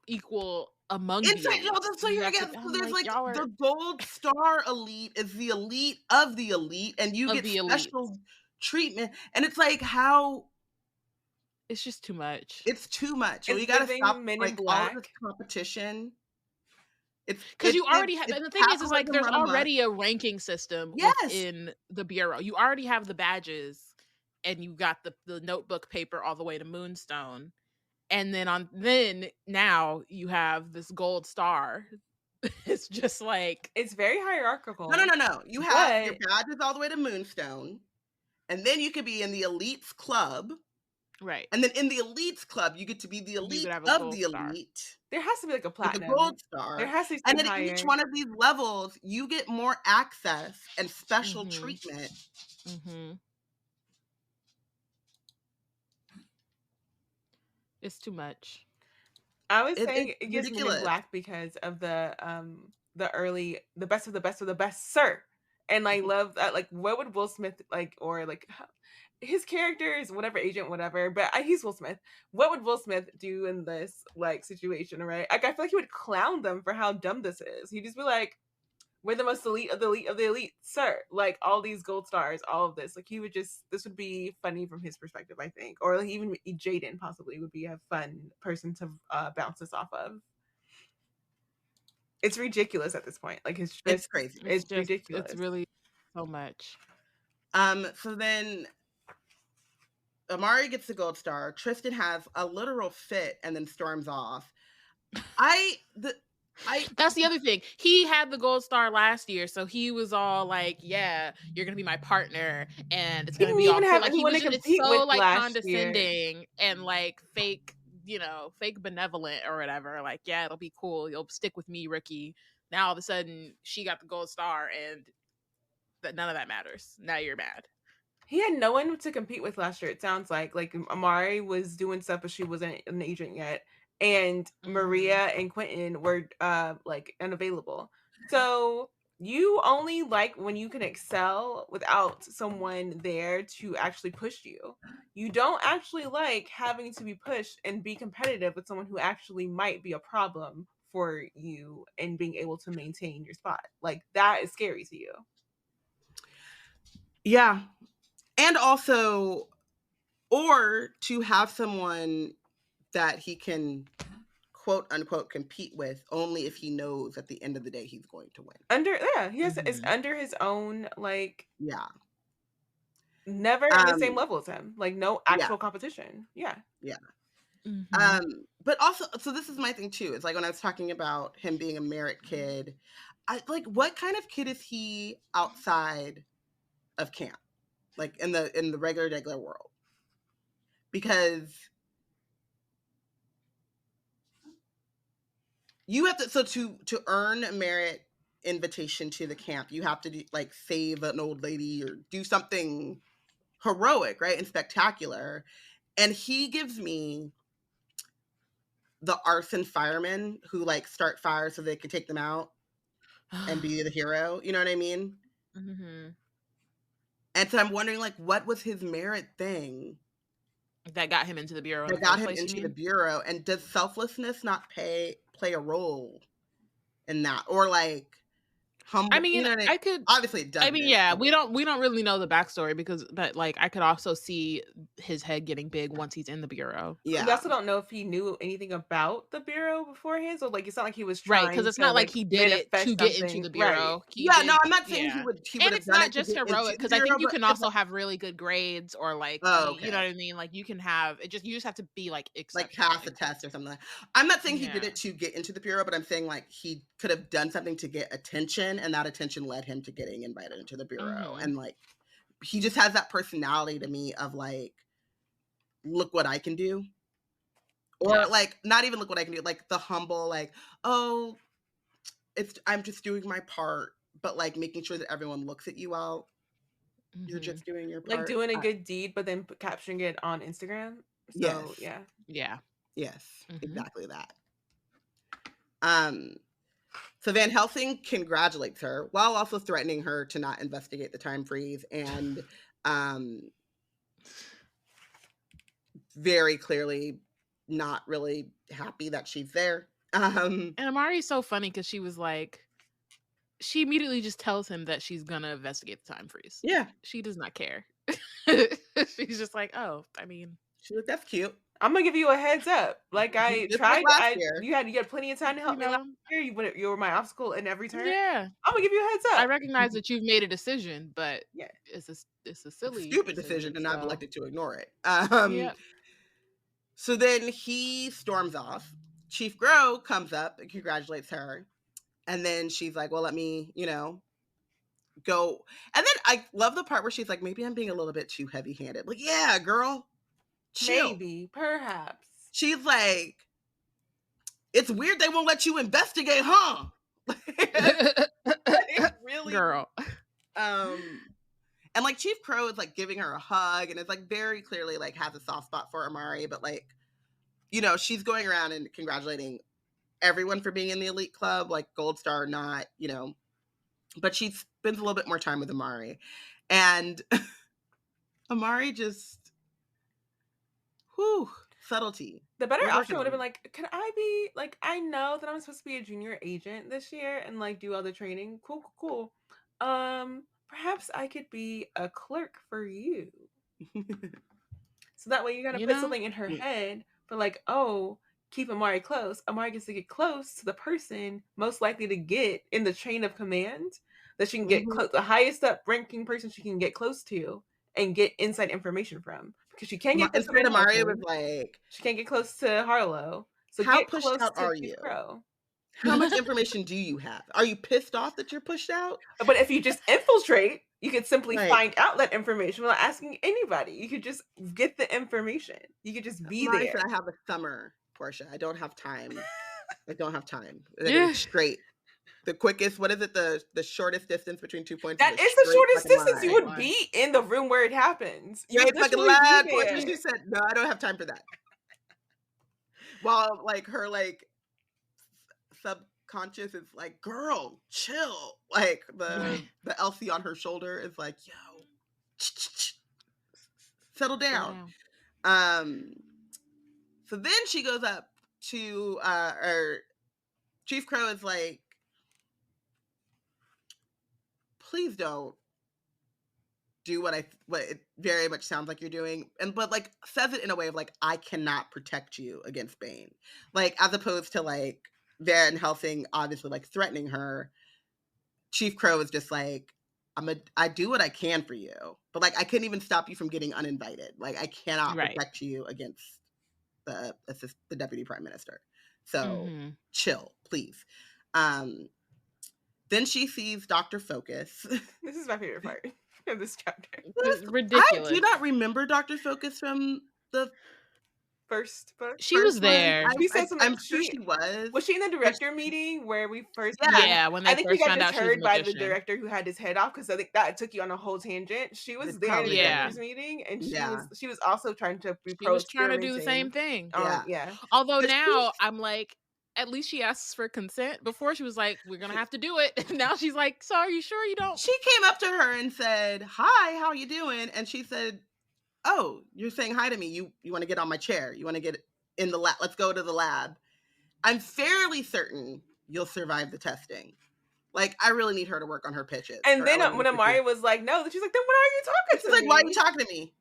equal among you. So there's like the gold star elite is the elite of the elite, and you get special treatment. And it's like, how? It's just too much. It's too much. You got to stop like all this competition. Because you already have, and the thing is like there's already a ranking system within the Bureau. You already have the badges, and you got the notebook paper all the way to Moonstone, and then now you have this gold star. It's just like, it's very hierarchical. No. You have your badges all the way to Moonstone, and then you could be in the elites club. Right. And then in the elites club, you get to be the elite of the elite. There has to be like a platinum. The gold star. There has to be and then each one of these levels, you get more access and special treatment. It's too much. I was saying it gives Men in Black because of the best of the best of the best, sir. And I love that. Like, what would Will Smith like, or like his character is whatever agent, whatever, but he's Will Smith. What would Will Smith do in this like situation, right? Like, I feel like he would clown them for how dumb this is. He'd just be like, we're the most elite of the elite of the elite, sir. Like all these gold stars, all of this. Like he would just, this would be funny from his perspective, I think. Or like even Jaden possibly would be a fun person to bounce this off of. It's ridiculous at this point. Like it's crazy. It's ridiculous. It's really so much. So then Amari gets the gold star. Tristan has a literal fit and then storms off. That's the other thing. He had the gold star last year, so he was all like, "Yeah, you're gonna be my partner, and it's gonna be all cool." Like he was, it's so like condescending and like fake, fake benevolent or whatever. Like, yeah, it'll be cool. You'll stick with me, rookie. Now all of a sudden, she got the gold star, and none of that matters. Now you're mad. He had no one to compete with last year. It sounds like Amari was doing stuff, but she wasn't an agent yet. And Maria and Quentin were like unavailable. So you only like when you can excel without someone there to actually push you. You don't actually like having to be pushed and be competitive with someone who actually might be a problem for you and being able to maintain your spot. Like that is scary to you. Yeah. And also, or to have someone that he can quote unquote compete with only if he knows at the end of the day he's going to win. It's under his own, like, never on the same level as him, like no actual competition. But also, so this is my thing too. It's like when I was talking about him being a merit kid, I like, what kind of kid is he outside of camp, like in the regular world? Because you have to, so to earn a merit invitation to the camp, you have to do, like, save an old lady or do something heroic, right, and spectacular. And he gives me the arson firemen who like start fires so they can take them out and be the hero. You know what I mean? Mm-hmm. And so I'm wondering, like, what was his merit thing that got him into the bureau? That got him into the bureau, and does selflessness not play a role in that, or like humble? I mean, I could obviously it doesn't. I mean, yeah, we don't really know the backstory but like I could also see his head getting big once he's in the bureau. Yeah, we also don't know if he knew anything about the bureau beforehand. So like, it's not like he was trying, right? Because it's not like he did it to get into the bureau. Right. No, I'm not saying he would. And it's not just heroic, because I think you can also have really good grades, or like, you know what I mean. Like you can have it. You just have to be like pass the test or something. I'm not saying he did it to get into the bureau, but I'm saying like he could have done something to get attention, and that attention led him to getting invited into the bureau. And like, he just has that personality to me of like, look what I can do. Or like, not even look what I can do, like the humble, like, oh, I'm just doing my part, but like making sure that everyone looks at you while you're just doing your part. Like doing a good deed, but then capturing it on Instagram. So yes, exactly that. So Van Helsing congratulates her while also threatening her to not investigate the time freeze, and very clearly not really happy that she's there. And Amari's so funny because she was like, she immediately just tells him that she's gonna investigate the time freeze. Yeah, she does not care. She's just like, oh, I mean, she's like, that's cute. I'm gonna give you a heads up. Like I tried. You had plenty of time to help me last year. You were my obstacle in every turn. Yeah, I'm gonna give you a heads up. I recognize that you've made a decision, but it's a silly, stupid decision, and I've elected to ignore it. So then he storms off. Chief Grow comes up and congratulates her, and then she's like, "Well, let me, go." And then I love the part where she's like, "Maybe I'm being a little bit too heavy-handed." Like, yeah, girl. Chill. Maybe, perhaps. She's like, it's weird they won't let you investigate, huh? Really, girl. And like Chief Crow is like giving her a hug, and it's like very clearly like has a soft spot for Amari, but like, she's going around and congratulating everyone for being in the elite club, like gold star or not, but she spends a little bit more time with Amari, and Amari just, subtlety. The better We're option working would have on been like, can I be like, I know that I'm supposed to be a junior agent this year and like do all the training. Cool. Perhaps I could be a clerk for you. So that way you gotta put something in her head for like, oh, keep Amari close. Amari gets to get close to the person most likely to get in the chain of command that she can get close, the highest up ranking person she can get close to and get inside information from. Because she can't get close Instead to Amari was like, she can't get close to Harlow. So how get pushed close out to are Chief you? Crow. How much information do you have? Are you pissed off that you're pushed out? But if you just infiltrate, you could simply find out that information without asking anybody. You could just get the information. You could just be Amari there. said, I have a summer, Porshèa. I don't have time. I don't have time. They're straight. The quickest, what is it? The shortest distance between 2 points. That is the shortest distance. You would be in the room where it happens. You would fucking literally lad. be there. She said, no, I don't have time for that. While like her like subconscious is like, girl, chill. Like the Elsie on her shoulder is like, yo, settle down. So then she goes up to or Chief Crow is like, please don't do what it very much sounds like you're doing, but like says it in a way of like, I cannot protect you against Bane, like as opposed to like Van Helsing obviously like threatening her. Chief Crow is just like, I do what I can for you, but like I couldn't even stop you from getting uninvited. Like I cannot protect you against the deputy prime minister. So chill, please. Then she sees Dr. Focus. This is my favorite part of this chapter. Ridiculous. I do not remember Dr. Focus from the first book. She was there. She said something. I'm sure she was. Was she in the director meeting where we first? Yeah, when they I think we first got found out she was deterred a by the magician. director who had his head off because I think that took you on a whole tangent. She was there in the director's meeting, and she was also trying to be She was trying to do the same thing. Yeah. Although now I'm like, at least she asks for consent. Before she was like, we're gonna have to do it. Now she's like, so are you sure you don't? She came up to her and said, hi, how you doing? And she said, oh, you're saying hi to me. You want to get on my chair. You want to get in the lab. Let's go to the lab. I'm fairly certain you'll survive the testing. Like, I really need her to work on her pitches. And then when Amari was like, no, she's like, then what are you talking to me? She's like, why are you talking to me?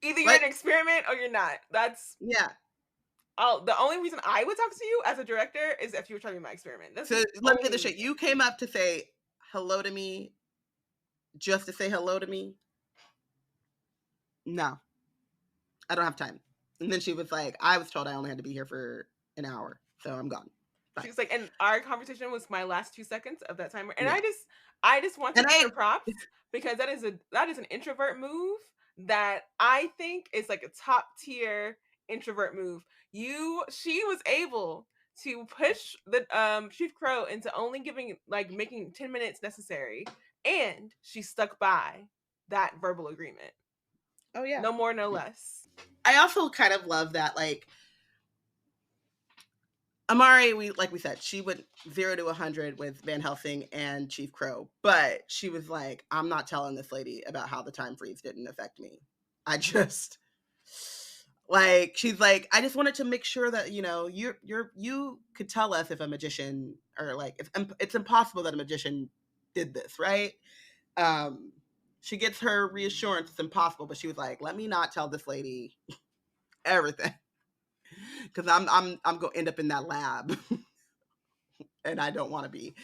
Either you're an experiment or you're not. That's the only reason I would talk to you as a director is if you were trying to be my experiment. So let me get this straight. You came up to say hello to me just to say hello to me? No. I don't have time. And then she was like, I was told I only had to be here for an hour, so I'm gone. Bye. She was like, and our conversation was my last 2 seconds of that timer. And I just want to give her props because that is an introvert move that I think is like a top tier introvert move. She was able to push the Chief Crow into only making 10 minutes necessary, and she stuck by that verbal agreement. Oh yeah. No more, no less. I also kind of love that, like, Amari, like we said, she went 0 to 100 with Van Helsing and Chief Crow, but she was like, I'm not telling this lady about how the time freeze didn't affect me. I just like, she's like, I just wanted to make sure that, you know, you could tell us if a magician, or like, it's impossible that a magician did this, right? She gets her reassurance it's impossible, but she was like, let me not tell this lady everything, because I'm going to end up in that lab and I don't want to be.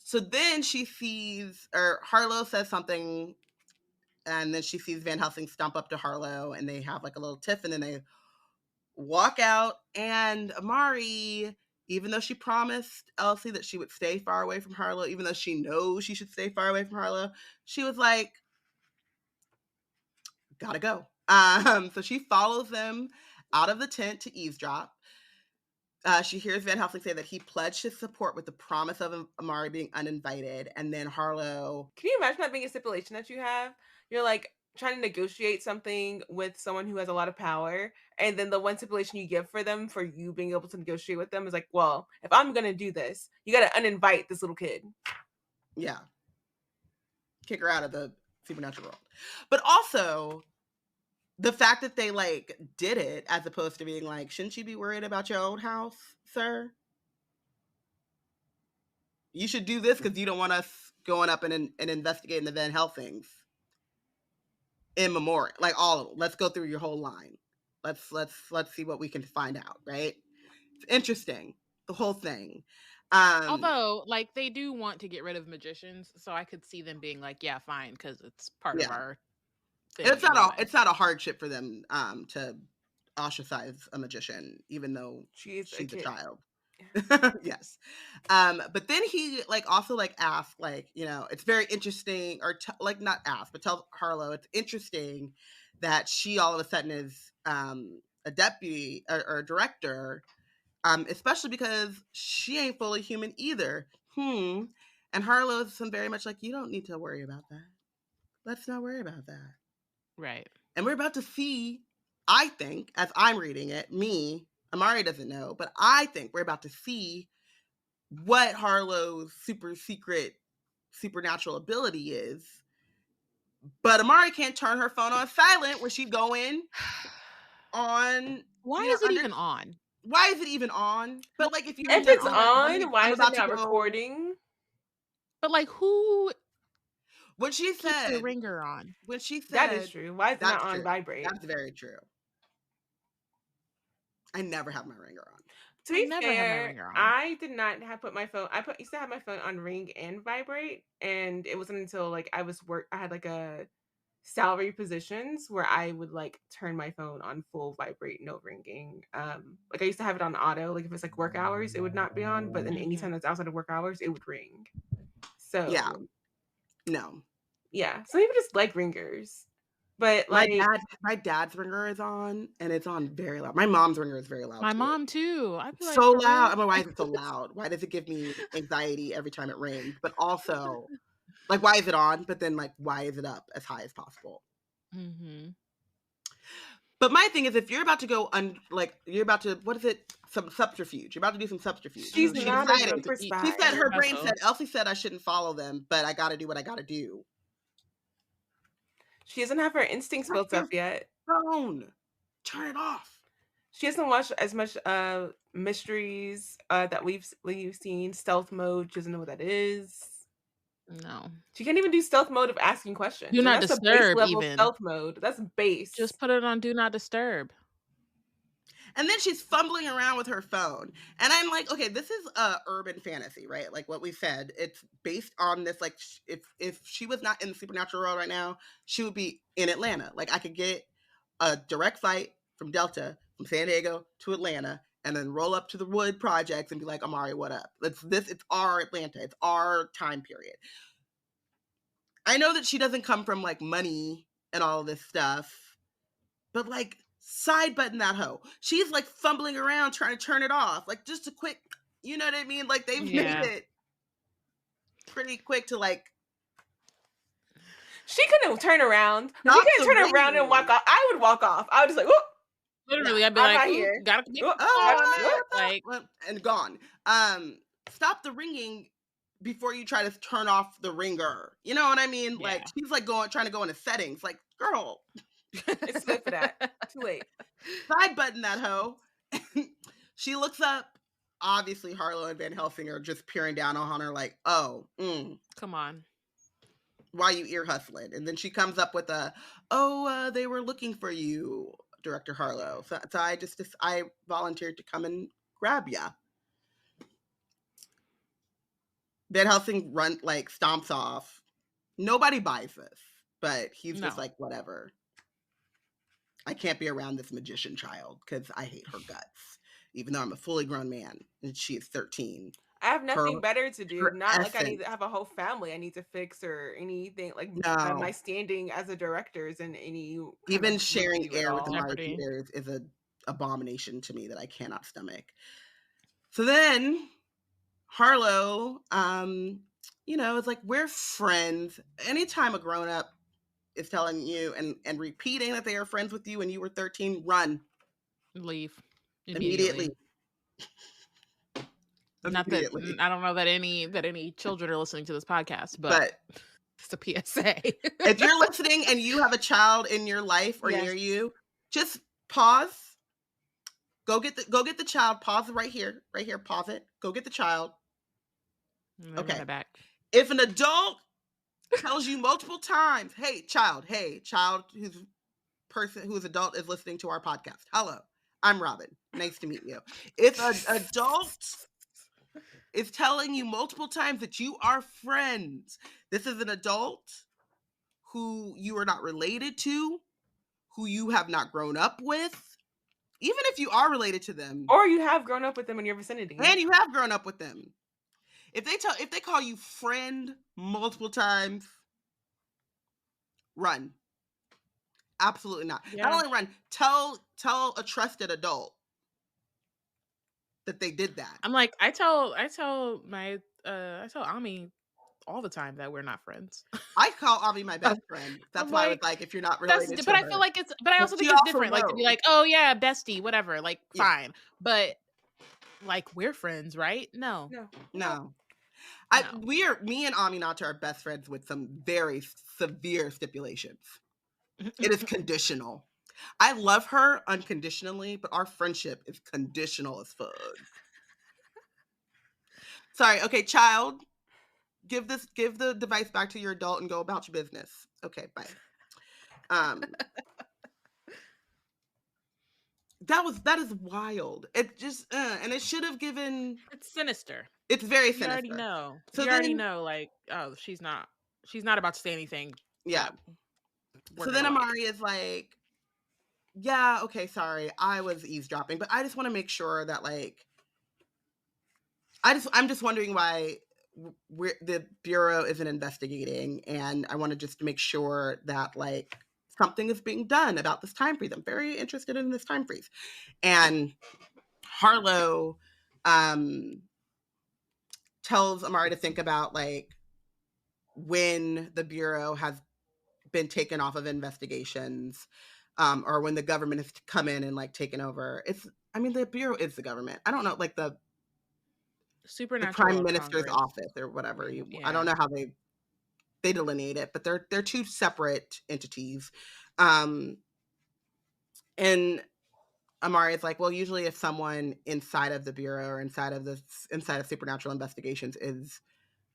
So then she sees, or Harlow says something, and then she sees Van Helsing stomp up to Harlow, and they have like a little tiff, and then they walk out, and Amari, even though she promised Elsie that she would stay far away from Harlow, even though she knows she should stay far away from Harlow, she was like, gotta go. So she follows them out of the tent to eavesdrop. She hears Van Helsing say that he pledged his support with the promise of Amari being uninvited, and then Harlow... Can you imagine that being a stipulation that you have? You're like trying to negotiate something with someone who has a lot of power, and then the one stipulation you give for them for you being able to negotiate with them is like, well, if I'm gonna do this, you gotta uninvite this little kid. Yeah. Kick her out of the supernatural world. But also, the fact that they like did it as opposed to being like, shouldn't you be worried about your own house, sir? You should do this because you don't want us going up and investigating the Van Helsings in memoriam, like all of them. Let's go through your whole line. Let's see what we can find out, right? It's interesting, the whole thing. Although, like, they do want to get rid of magicians, so I could see them being like, yeah, fine, because it's part of our thing. It's not a hardship for them to ostracize a magician, even though she's a child. Yes. But then he like also like asked, like, you know, it's very interesting, or like not ask, but tell Harlow it's interesting that she all of a sudden is a deputy or a director, especially because she ain't fully human either. And Harlow is very much like, you don't need to worry about that. Let's not worry about that. Right. And we're about to see, I think, as I'm reading it, Amari doesn't know, but I think we're about to see what Harlow's super secret supernatural ability is. But Amari can't turn her phone on silent when she go in on. Why is it even on? Why is it even on? But like, if it's on, why is it not recording? But like, who? When she said the ringer on, when she said that is true. Why is it not on true. vibrate? That's very true. I never have my ringer on. To be fair, I did not put my phone. Used to have my phone on ring and vibrate, and it wasn't until like I had like a salary positions where I would like turn my phone on full vibrate, no ringing. Like I used to have it on auto. Like if it's like work hours, it would not be on. But then anytime that's outside of work hours, it would ring. So yeah. Some people just like ringers. But like my dad's ringer is on, and it's on very loud. My mom's ringer is very loud. My mom too. I'd be like, so loud. I mean, why is it so loud? Why does it give me anxiety every time it rings? But also, like, why is it on? But then, like, why is it up as high as possible? But my thing is, if you're about to go you're about to, what is it? Some subterfuge. You're about to do some subterfuge. She's not a super spy. She said her brain said, Elsie said I shouldn't follow them, but I got to do what I got to do. She doesn't have her instincts built up yet. Phone. Turn it off. She hasn't watched as much mysteries that we've seen. Stealth mode. She doesn't know what that is. No. She can't even do stealth mode of asking questions. Do not disturb level even. Stealth mode. That's base. Just put it on do not disturb. And then she's fumbling around with her phone. And I'm like, okay, this is urban fantasy, right? Like what we said, it's based on this, like, if she was not in the supernatural world right now, she would be in Atlanta. Like I could get a direct flight from Delta, from San Diego to Atlanta, and then roll up to the Wood Projects and be like, Amari, what up? It's our Atlanta. It's our time period. I know that she doesn't come from like money and all this stuff, but like, side button that hoe. She's like fumbling around trying to turn it off. Like just a quick, you know what I mean? Like they've made it pretty quick to like. She couldn't turn around. She couldn't turn around and walk off. I would walk off. I would just like, whoop. Literally, I'd be like, gotta like, and gone. Stop the ringing before you try to turn off the ringer. You know what I mean? Like she's like trying to go into settings. Like, girl. It's good for that. Too late. Side button that hoe. She looks up. Obviously, Harlow and Van Helsing are just peering down on her like, oh, come on. Why you ear hustling? And then she comes up with they were looking for you, Director Harlow. So I volunteered to come and grab ya. Van Helsing stomps off. Nobody buys this, but he's just like, whatever. I can't be around this magician child because I hate her guts, even though I'm a fully grown man and she is 13. I have nothing better to do. Not like I need to have a whole family I need to fix or anything. Like my standing as a director is in any. Even sharing air with Amari Peters is an abomination to me that I cannot stomach. So then Harlow, it's like, we're friends. Anytime a grown up is telling you and repeating that they are friends with you when you were 13, run. Leave. Immediately. Not that I don't know that any children are listening to this podcast, but It's a PSA. If you're listening and you have a child in your life or near you, just pause. Go get the child. Pause right here. Pause it. Go get the child. Okay. Back. If an adult tells you multiple times, hey child who's adult is listening to our podcast. Hello, I'm Robyn. Nice to meet you. If an adult is telling you multiple times that you are friends, this is an adult who you are not related to, who you have not grown up with, even if you are related to them. Or you have grown up with them in your vicinity. And you have grown up with them. If they call you friend multiple times, run. Absolutely not. Yeah. Not only run, tell a trusted adult that they did that. I'm like, I tell Ami all the time that we're not friends. I call Ami my best friend. That's why I was like, if you're not related to but her. I feel like but I also think it's different. Like to be like, oh yeah, bestie, whatever. Like, fine. But like, we're friends, right? No. Me and Aminata are best friends with some very severe stipulations. It is conditional. I love her unconditionally, but our friendship is conditional as fuck. Sorry. Okay, child, give the device back to your adult and go about your business. Okay, bye. That is wild. It just and it should have given. It's sinister. It's very sinister. You already know. So you already know, like, oh, she's not about to say anything. Yeah. So then Amari is like, yeah, okay, sorry, I was eavesdropping, but I just want to make sure that, like, I'm just wondering why the Bureau isn't investigating, and I want to just make sure that, like, something is being done about this time freeze. I'm very interested in this time freeze. And Harlow tells Amari to think about, like, when the Bureau has been taken off of investigations, or when the government has come in and, like, taken over. The Bureau is the government. I don't know, like the Prime Minister's office or whatever. I don't know how they delineate it, but they're two separate entities. And Amari is like, well, usually if someone inside of the Bureau or inside of Supernatural Investigations is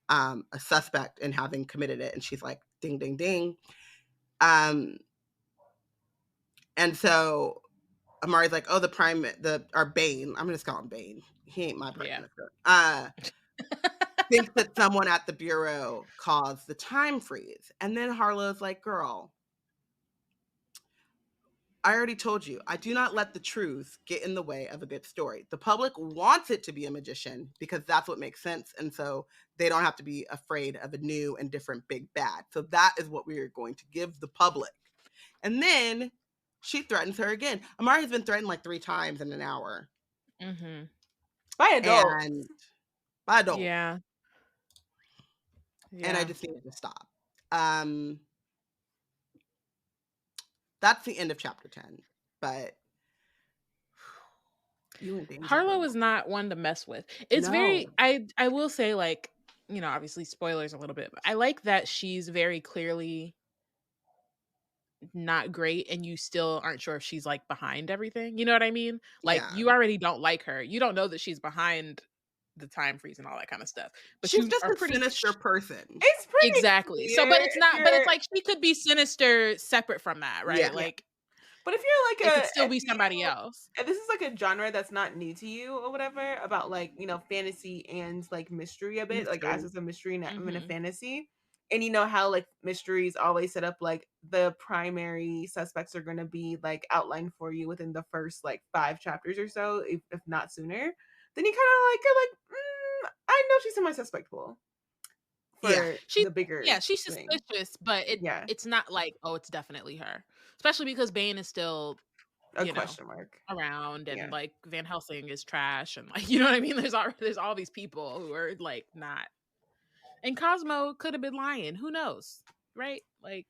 a suspect in having committed it, and she's like, ding, ding, ding. And so Amari's like, oh, our Bane, I'm just calling him Bane. He ain't my prime minister. Thinks that someone at the Bureau caused the time freeze. And then Harlow's like, girl, I already told you, I do not let the truth get in the way of a good story. The public wants it to be a magician because that's what makes sense. And so they don't have to be afraid of a new and different big bad. So that is what we are going to give the public. And then she threatens her again. Amari has been threatened like 3 times in an hour. Mm-hmm. By adults. Yeah. And I just needed to stop. That's the end of chapter 10. But Harlow is not one to mess with. It's very, I will say, like, obviously spoilers a little bit, but I like that she's very clearly not great and you still aren't sure if she's, like, behind everything. You know what I mean? Like, you already don't like her. You don't know that she's behind the time freeze and all that kind of stuff. But she's just a sinister person. It's pretty exactly. So, but it's not. But it's like she could be sinister separate from that, right? Yeah. Like, but if you're like it could still be somebody else. And this is like a genre that's not new to you or whatever, about like fantasy and like mystery a bit, like as it's a mystery, not even a fantasy. And you know how like mysteries always set up like the primary suspects are going to be like outlined for you within the first like 5 chapters or so, if not sooner. Then you kind of like you're like, I know she's in my suspect pool. She's the bigger. Yeah, she's suspicious, but it's not like, oh, it's definitely her. Especially because Bane is still a question mark around, and like Van Helsing is trash, and like, you know what I mean. There's all these people who are like not. And Cosmo could have been lying. Who knows, right? Like,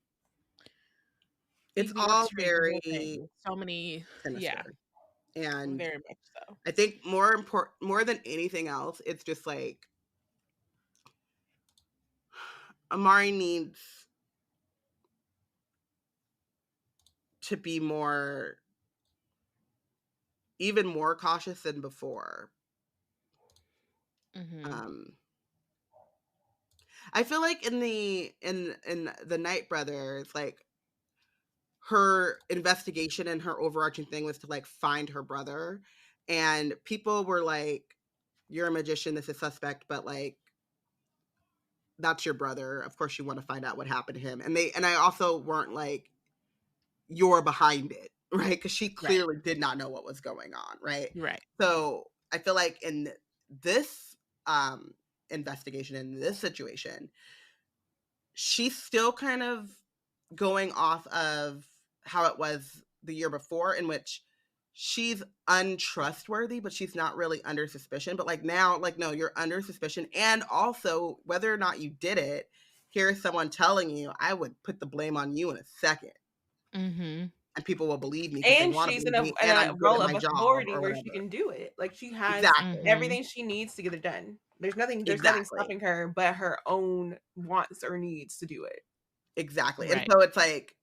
it's all very so many sinister. And very much so. I think more than anything else, it's just like Amari needs to be even more cautious than before. I feel like in the Night Brothers, like, her investigation and her overarching thing was to like find her brother, and people were like, you're a magician, this is suspect, but like, that's your brother, of course you want to find out what happened to him. And I also weren't like, you're behind it, right? Because she clearly did not know what was going on, right? So I feel like in this investigation, in this situation, she's still kind of going off of how it was the year before, in which she's untrustworthy, but she's not really under suspicion. But like now, like, no, you're under suspicion. And also, whether or not you did it, here's someone telling you, I would put the blame on you in a second. And people will believe me. And she's in a role of authority where she can do it. Like, she has everything she needs to get it done. There's nothing stopping her but her own wants or needs to do it. Exactly. And so it's like,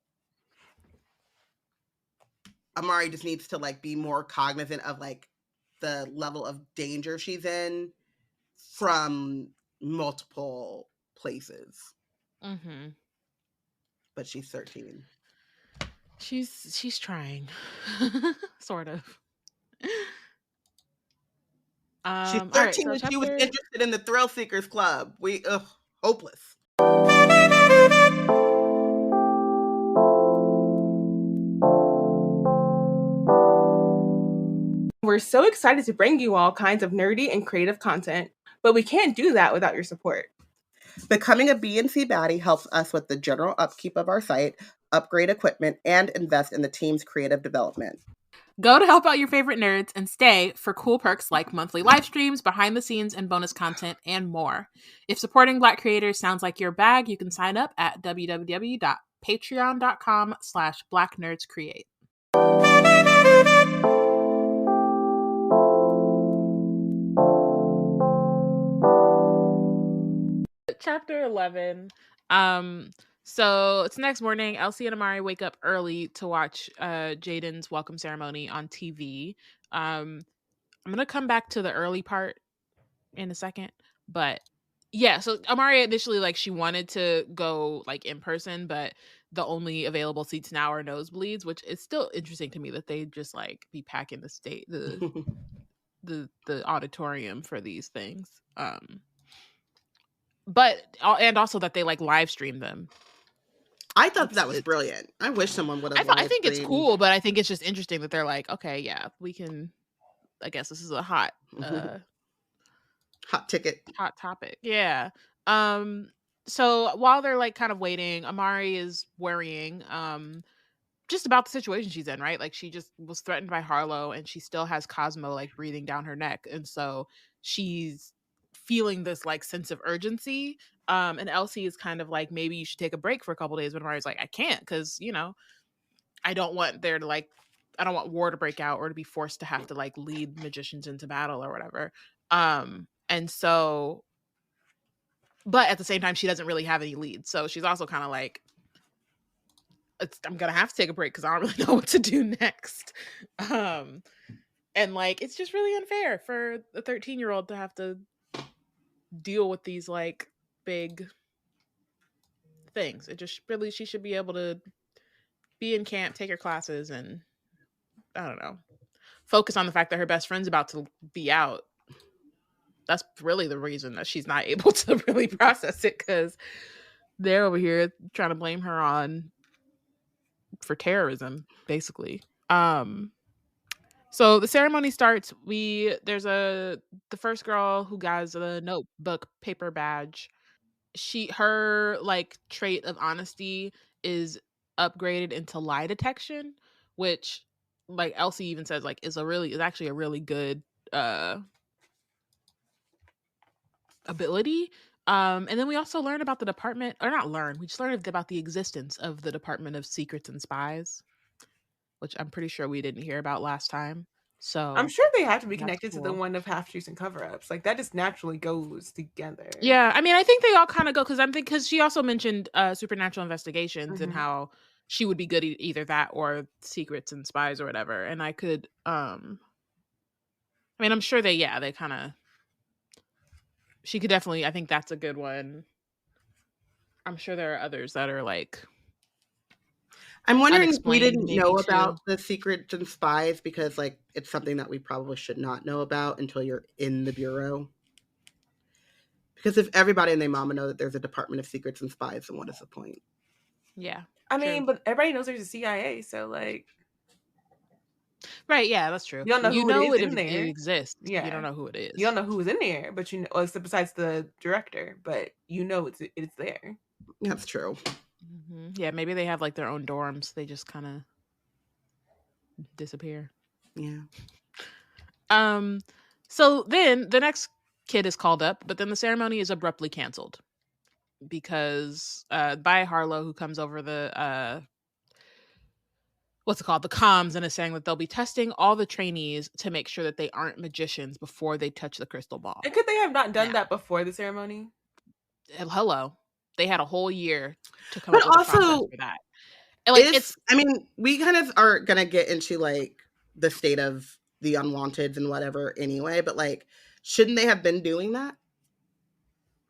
Amari just needs to like be more cognizant of like the level of danger she's in from multiple places. But she's 13. She's trying. Sort of. She's 13 and she was interested in the Thrill Seekers Club. Hopeless. We're so excited to bring you all kinds of nerdy and creative content, but we can't do that without your support. Becoming a B&C baddie helps us with the general upkeep of our site, upgrade equipment, and invest in the team's creative development. Go to help out your favorite nerds and stay for cool perks like monthly live streams, behind the scenes, and bonus content, and more. If supporting Black creators sounds like your bag, you can sign up at www.patreon.com/blacknerdscreate. Chapter 11. So it's the next morning. Elsie and Amari wake up early to watch Jaden's welcome ceremony on TV. I'm gonna come back to the early part in a second, but yeah. So Amari initially, like, she wanted to go like in person, but the only available seats now are nosebleeds, which is still interesting to me that they just like be packing the auditorium for these things. But and also that they like live stream them. I thought that was brilliant. I wish someone would have. I think it's cool, but I think it's just interesting that they're like, okay, yeah, we can. I guess this is a hot topic. Yeah. So while they're like kind of waiting, Amari is worrying just about the situation she's in, right? Like, she just was threatened by Harlow, and she still has Cosmo like breathing down her neck, and so she's feeling this like sense of urgency. And Elsie is kind of like, maybe you should take a break for a couple days, but Amari's like, I can't, because I don't want war to break out or to be forced to have to like lead magicians into battle or whatever. And so, but at the same time, she doesn't really have any leads, so she's also kind of like, I'm gonna have to take a break because I don't really know what to do next. And like, it's just really unfair for a 13-year-old to have to deal with these like big things. It just really, she should be able to be in camp, take her classes, and I don't know, focus on the fact that her best friend's about to be out. That's really the reason that she's not able to really process it, because they're over here trying to blame her for terrorism, basically. So the ceremony starts. There's the first girl who has a notebook paper badge. Her like trait of honesty is upgraded into lie detection, which like Elsie even says like is actually a really good ability. And then we also learn about the department, or not learn, we just learned about the existence of the Department of Secrets and Spies, which I'm pretty sure we didn't hear about last time. So I'm sure they have to be that's connected to the cool. one of half-truths and cover-ups. Like, that just naturally goes together. Yeah, I mean, I think they all kind of go, because she also mentioned supernatural investigations and how she would be good at either that or secrets and spies or whatever. And I could, I mean, I'm sure they kind of, she could definitely, I think that's a good one. I'm sure there are others that are like, I'm wondering if we unexplained, didn't maybe know too. about the secrets and spies because, like, it's something that we probably should not know about until you're in the bureau. Because if everybody and their mama know that there's a Department of Secrets and Spies, then what is the point? Yeah. I true. mean, but everybody knows there's a CIA, so like, Right, yeah, that's true. you don't know You who it know is it, in there. it exists. You Yeah. don't know who it is. You don't know who was in there, but you know, well, besides the director, but you know it's there. That's true. Yeah, maybe they have like their own dorms. They just kind of disappear. Yeah. So then the next kid is called up, but then the ceremony is abruptly canceled because by Harlow, who comes over the what's it called, the comms, and is saying that they'll be testing all the trainees to make sure that they aren't magicians before they touch the crystal ball. And could they have not done that before the ceremony? Hello, they had a whole year to come But up with also, a process for that. And like, it's I mean, we kind of are gonna get into like the state of the unwanteds and whatever anyway, but like, shouldn't they have been doing that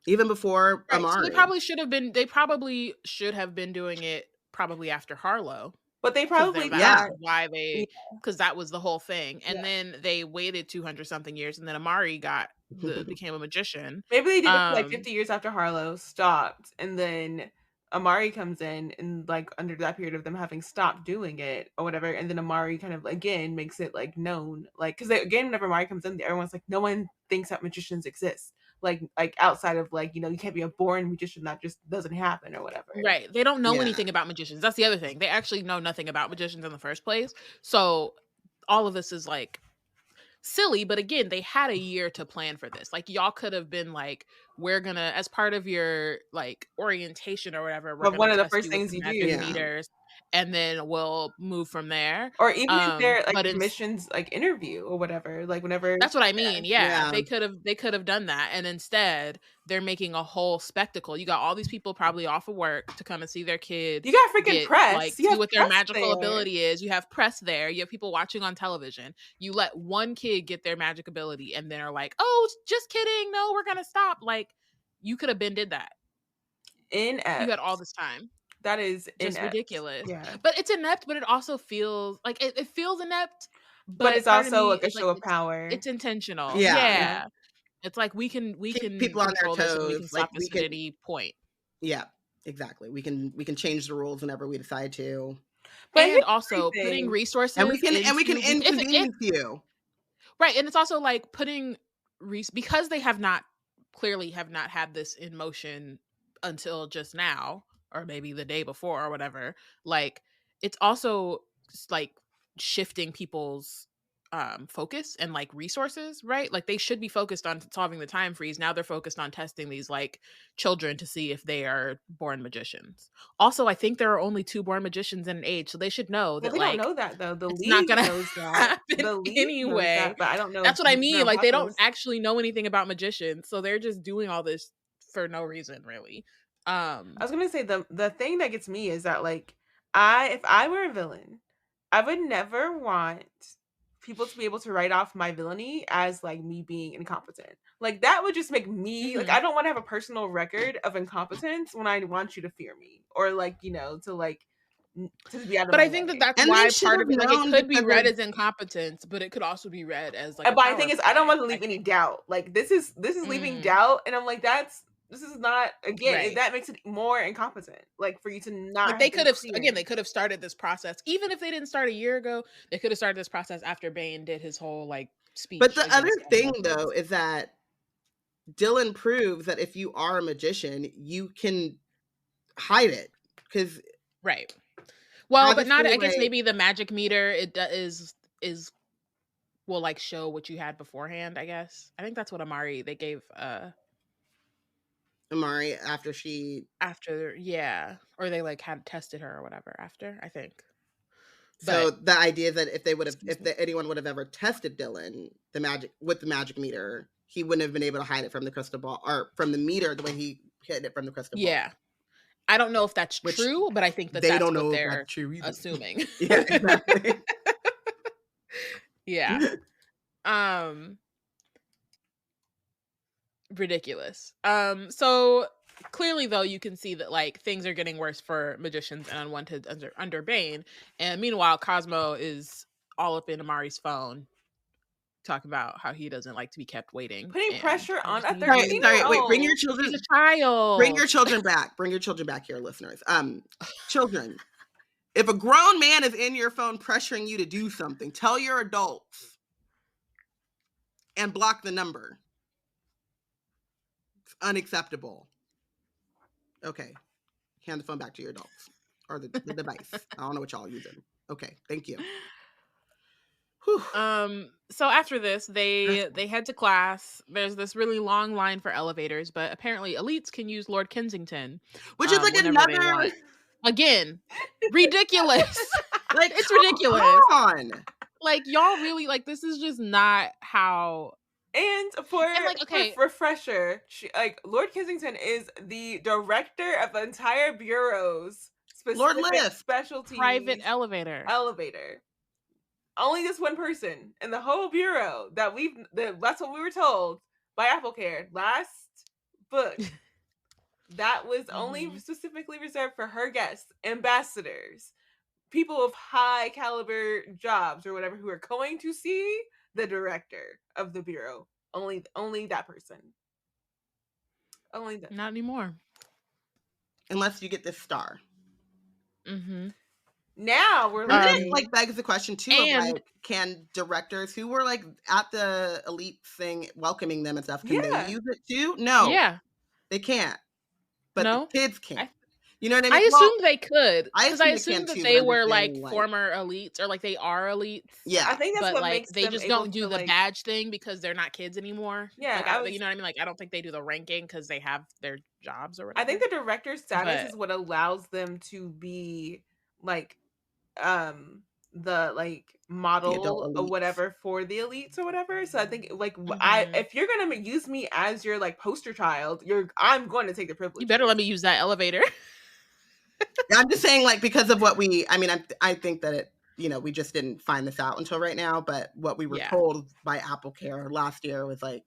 even before right, Amari? so they probably should have been. They probably should have been doing it probably after Harlow. But they probably why they, because that was the whole thing, and then they waited 200 something years, and then Amari became a magician. Maybe they did it for like 50 years after Harlow stopped, and then Amari comes in and like under that period of them having stopped doing it or whatever, and then Amari kind of again makes it like known, like because again whenever Amari comes in, everyone's like, no one thinks that magicians exist. Like outside of like, you know, you can't be a born magician, that just doesn't happen or whatever. Right. They don't know anything about magicians. That's the other thing. They actually know nothing about magicians in the first place. So all of this is like silly, but again, they had a year to plan for this. Like, y'all could have been like, we're gonna, as part of your like orientation or whatever, we're But one gonna of the test first you with things the you magic do, meters, and then we'll move from there. or even if they're like but admissions like interview or whatever, like whenever. That's what I mean. Yeah. They could have done that, and instead they're making a whole spectacle. You got all these people probably off of work to come and see their kid. You got freaking press. Like, you see what their magical there. ability is. You have press there. You have people watching on television. You let one kid get their magic ability, and then are like, "Oh, just kidding. No, we're gonna stop." Like, you could have been did that. You had all this time. That is just inept. ridiculous. Yeah. But it's inept, but it also feels like it feels inept. But it's also like a show of power. It's intentional. Yeah. Yeah. It's like we can keep people on their toes. We can stop this at any point. Yeah, exactly. We can change the rules whenever we decide to. But and also putting resources, and we can inconvenience you. Right, and it's also like putting because they have not had this in motion until just now, or maybe the day before or whatever. Like, it's also like shifting people's focus and like resources, right? Like, they should be focused on solving the time freeze. Now they're focused on testing these like children to see if they are born magicians. Also, I think there are only 2 born magicians in an age, so they should know that. They like, don't know that though. The it's league not gonna knows that. The league anyway. Knows that, but I don't know. That's what I mean. Like, they don't actually know anything about magicians, so they're just doing all this for no reason, really. I was gonna say the thing that gets me is that like if I were a villain, I would never want people to be able to write off my villainy as like me being incompetent. Like, that would just make me like, I don't want to have a personal record of incompetence when I want you to fear me, or like, you know, to like to be out of. But I think that's why part of it, like, it could be read as incompetence, but it could also be read as like. But I think I don't want to leave any doubt. Like, this is leaving doubt, and I'm like, this is not, again, right. That makes it more incompetent. Like, for you to not. Like, they could have they could have started this process, even if they didn't start a year ago. They could have started this process after Bane did his whole like speech. But the other thing though is that Dylan proves that if you are a magician, you can hide it, because right. Well, but not. I guess maybe the magic meter is will like show what you had beforehand. I guess I think that's what Amari they gave. Amari after yeah, or they like had tested her or whatever after, I think. So the idea that anyone would have ever tested Dylan with the magic meter, he wouldn't have been able to hide it from the crystal ball or from the meter the way he hid it from the crystal ball. Yeah. I don't know if that's true, but I think that that's what they're assuming. Yeah, exactly. Yeah. Ridiculous. So clearly though you can see that like things are getting worse for magicians and unwanted under Bane, and meanwhile Cosmo is all up in Amari's phone talking about how he doesn't like to be kept waiting, putting pressure on a 13-year-old. Sorry, wait, bring your children. He's a child. Bring your children back. Bring your children back here, listeners. Children, if a grown man is in your phone pressuring you to do something, tell your adults and block the number. It's unacceptable. Okay. Hand the phone back to your adults or the device. I don't know what y'all using. Okay, thank you. Whew. So after this, they head to class. There's this really long line for elevators, but apparently elites can use Lord Kensington, which is like another again ridiculous. Like it's ridiculous. Come on. Like y'all really like this is just not how. And for refresher, Lord Kensington is the director of the entire bureau's specific specialty private elevator. Only this one person in the whole bureau that's what we were told by AppleCare last book. That was only specifically reserved for her guests, ambassadors, people of high caliber jobs or whatever who are going to see the director of the bureau. Only that person. Only that. Not anymore. Unless you get this star. Now we're like begs the question too of like, can directors who were like at the elite thing welcoming them and stuff, can they use it too? No. Yeah. They can't. But the kids can't. You know what I mean? I assumed they could. Because I assumed that they were like former elites or like they are elites. Yeah. I think that's but what like makes they them just able don't do the badge thing because they're not kids anymore. Yeah. Like, you know what I mean? Like I don't think they do the ranking because they have their jobs or whatever. I think the director's status is what allows them to be like the like model or whatever for the elites or whatever. So I think like if you're gonna use me as your like poster child, I'm going to take the privilege. You better let me use that elevator. I'm just saying like because of what I think that it, you know, we just didn't find this out until right now, but what we were told by AppleCare last year was like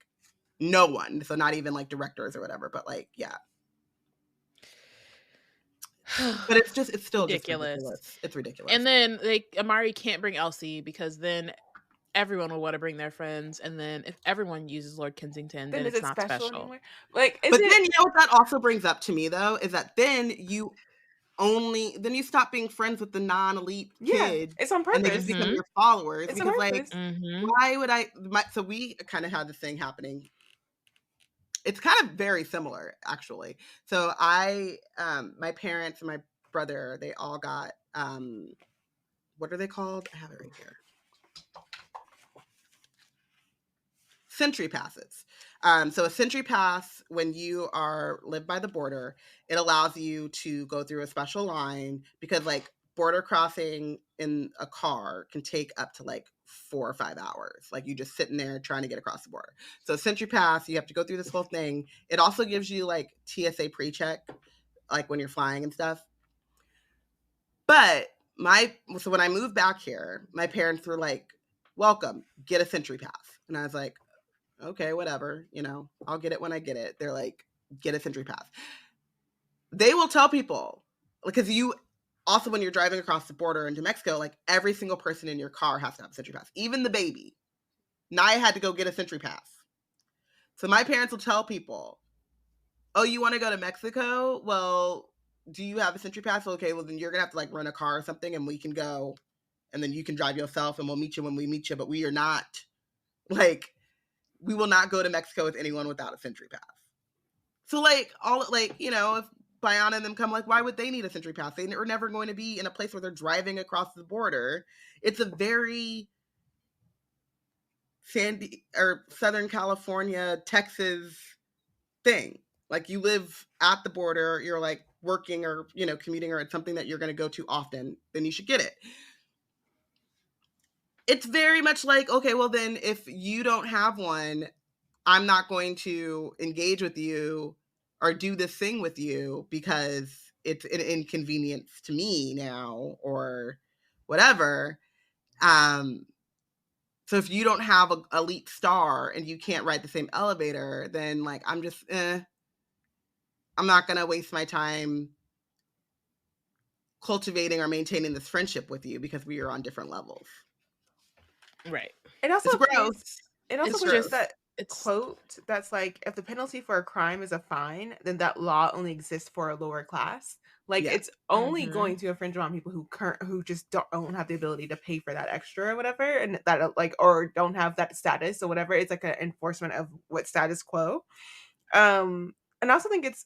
no one, so not even like directors or whatever, but like but it's still ridiculous. It's ridiculous. And then Amari can't bring Elsie because then everyone will want to bring their friends, and then if everyone uses Lord Kensington, then it's not special. Like, then you know what that also brings up to me though is that then you stop being friends with the non-elite kids. It's on purpose. And they just become your followers. It's because like, why would so we kind of had this thing happening. It's kind of very similar, actually. So my parents and my brother, they all got, what are they called? I have it right here. Sentry passes. So a sentry pass, when you live by the border, it allows you to go through a special line because like border crossing in a car can take up to like 4 or 5 hours. Like you just sitting there trying to get across the border. So sentry pass, you have to go through this whole thing. It also gives you like TSA pre-check, like when you're flying and stuff. But so when I moved back here, my parents were like, welcome, get a sentry pass. And I was like, okay, whatever, you know, I'll get it when I get it. They're like, get a sentry pass. They will tell people, because also when you're driving across the border into Mexico, like every single person in your car has to have a sentry pass, even the baby. Naya had to go get a sentry pass. So my parents will tell people, oh, you want to go to Mexico? Well, do you have a sentry pass? Okay, well then you're going to have to like rent a car or something and we can go and then you can drive yourself and we'll meet you when we meet you. But we are not like, we will not go to Mexico with anyone without a sentry pass. So like you know, if Bayana and them come, like, why would they need a sentry pass? They are never going to be in a place where they're driving across the border. It's a very Southern California, Texas thing. Like you live at the border, you're like working or, you know, commuting or it's something that you're going to go to often, then you should get it. it's very much like, okay, well then if you don't have one, I'm not going to engage with you or do this thing with you because it's an inconvenience to me now or whatever. So if you don't have an elite star and you can't ride the same elevator, then like, I'm just, I'm not going to waste my time cultivating or maintaining this friendship with you because we are on different levels. Right. It also It's gross. It also It's puts just- that It's quote that's like, if the penalty for a crime is a fine, then that law only exists for a lower class. Like, Yeah. it's only Mhm. going to infringe on people who just don't have the ability to pay for that extra or whatever, and that like, or don't have that status or whatever. It's like an enforcement of what status quo. And I also think it's,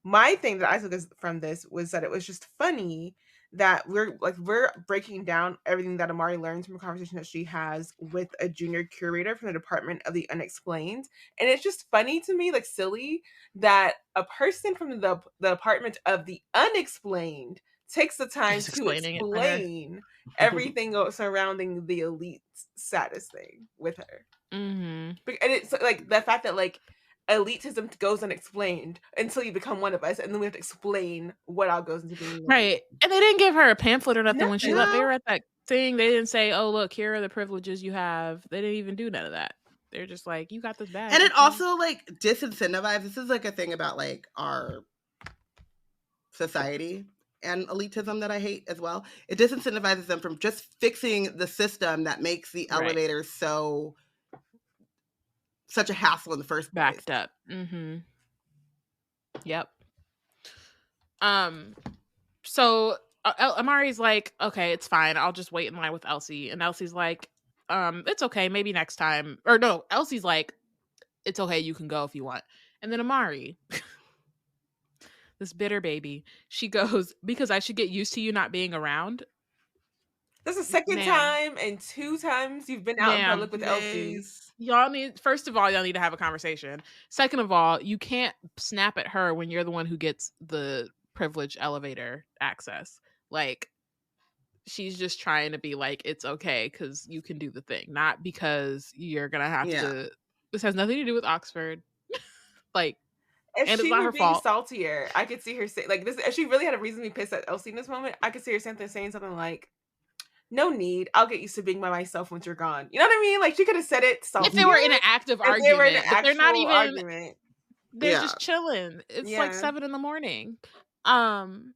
my thing that I took from this was that it was just funny that we're breaking down everything that Amari learns from a conversation that she has with a junior curator from the Department of the Unexplained. And it's just funny to me, like silly, that a person from the Department of the Unexplained takes the time Is to explaining it to her. explain everything surrounding the elite status thing with her. Mhm. And it's like the fact that like elitism goes unexplained until you become one of us, and then we have to explain what all goes into being Right. And they didn't give her a pamphlet or nothing when she Nothing. left. They No. were at that thing. They didn't say, "Oh, look, here are the privileges you have." They didn't even do none of that. They're just like, "You got this badge." And it you can-" also like disincentivizes. This is like a thing about like our society and elitism that I hate as well. It disincentivizes them from just fixing the system that makes the Right. elevator such a hassle in the first place. backed up. Mhm. Yep. So Amari's like, "Okay, it's fine. I'll just wait in line with Elsie." And Elsie's like, "It's okay. Maybe next time." Or no, Elsie's like, "It's okay. You can go if you want." And then Amari, this bitter baby, she goes, "Because I should get used to you not being around." That's the second Ma'am. time and 2 times you've been out in Ma'am. public with Elsie. Nice. Y'all need, first of all, y'all need to have a conversation. Second of all, you can't snap at her when you're the one who gets the privileged elevator access. Like, she's just trying to be like, it's okay because you can do the thing, not because you're gonna have Yeah. to. This has nothing to do with Oxford. Like, If and it's she not were her being fault. saltier, I could see her say like this. If she really had a reason to be pissed at Elsie in this moment, I could see her saying something like, "No need. I'll get used to being by myself once you're gone." You know what I mean? Like, she could have said it saltier. If they were in an active If they were in argument, an but they're not actual even. argument. They're Yeah. just chilling. It's like Yeah. 7 a.m.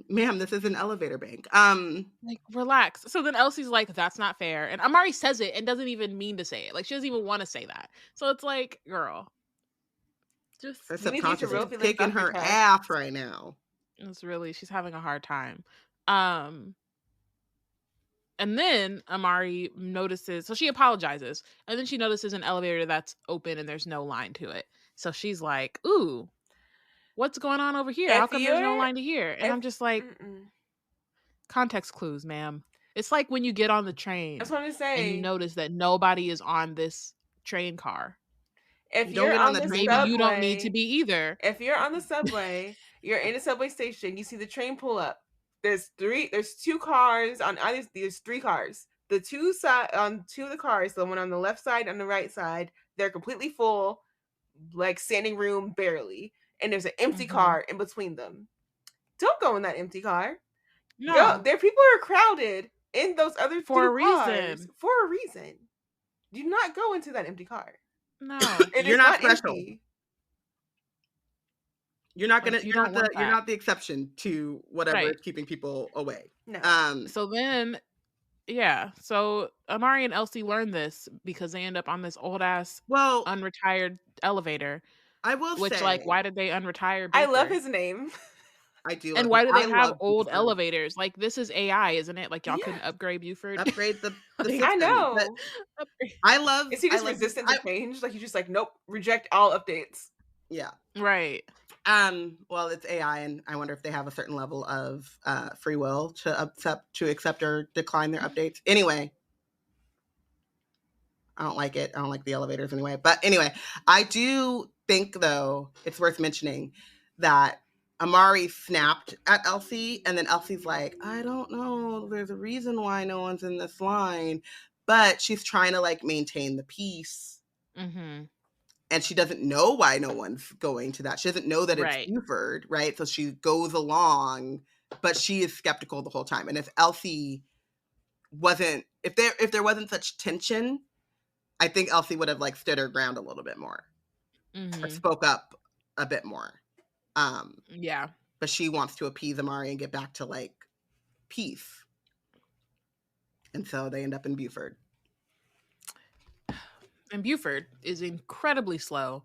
Ma'am, this is an elevator bank. Like, relax. So then Elsie's like, "That's not fair." And Amari says it and doesn't even mean to say it. Like, she doesn't even want to say that. So it's like, girl, just, Her We need you to subconscious real is feelings kicking off your her chest. ass right now. it's really, she's having a hard time. And then Amari notices, so she apologizes, and then she notices an elevator that's open and there's no line to it. So she's like, "Ooh, what's going on over here? How If come there's no you're- line to here?" And if- I'm just like, context clues, ma'am. It's like when you get on the train I just want to and say, you notice that nobody is on this train car. if You don't you're get on on the the train. Maybe you don't need subway, to be either. if you're on the subway, you're in a subway station, you see the train pull up. There's 2 cars on either. There's 3 cars. The 2 on 2 of the cars, the one on the left side and the right side, they're completely full, like standing room barely, and there's an empty Mhm. car in between them. Don't go in that empty car. No, Go. There, people are crowded in those other For 2 a cars reason. for a reason. Do not go into that empty car. no. It You're is not special. empty. You're not gonna. Like, you You're don't not want the. You're that. not the exception to whatever Right. is keeping people away. No. So then, yeah. So Amari and Elsie learn this because they end up on this old ass Well, unretired elevator. I will Which, say, like, why did they unretire I love Baker? his name. I do. And love why it. do they I have love old Buford. elevators? Like, this is AI, isn't it? Like, y'all Yeah. couldn't upgrade Buford. Upgrade the Like, system. I know. But I love. Is he just I love this- resistant to change? Like, he's just like, nope, reject all updates. Yeah. Right. Well, it's AI, and I wonder if they have a certain level of free will to accept or decline their updates. Anyway, I don't like it. I don't like the elevators anyway. But anyway, I do think, though, it's worth mentioning that Amari snapped at Elsie, and then Elsie's like, "I don't know. There's a reason why no one's in this line." but she's trying to like maintain the peace. Mm-hmm. And she doesn't know why no one's going to that. She doesn't know that it's Buford, right? So she goes along, but she is skeptical the whole time. And if Elsie wasn't, if there wasn't such tension, I think Elsie would have like stood her ground a little bit more, or spoke up a bit more. Yeah. But she wants to appease Amari and get back to like peace. And so they end up in Buford. And Buford is incredibly slow,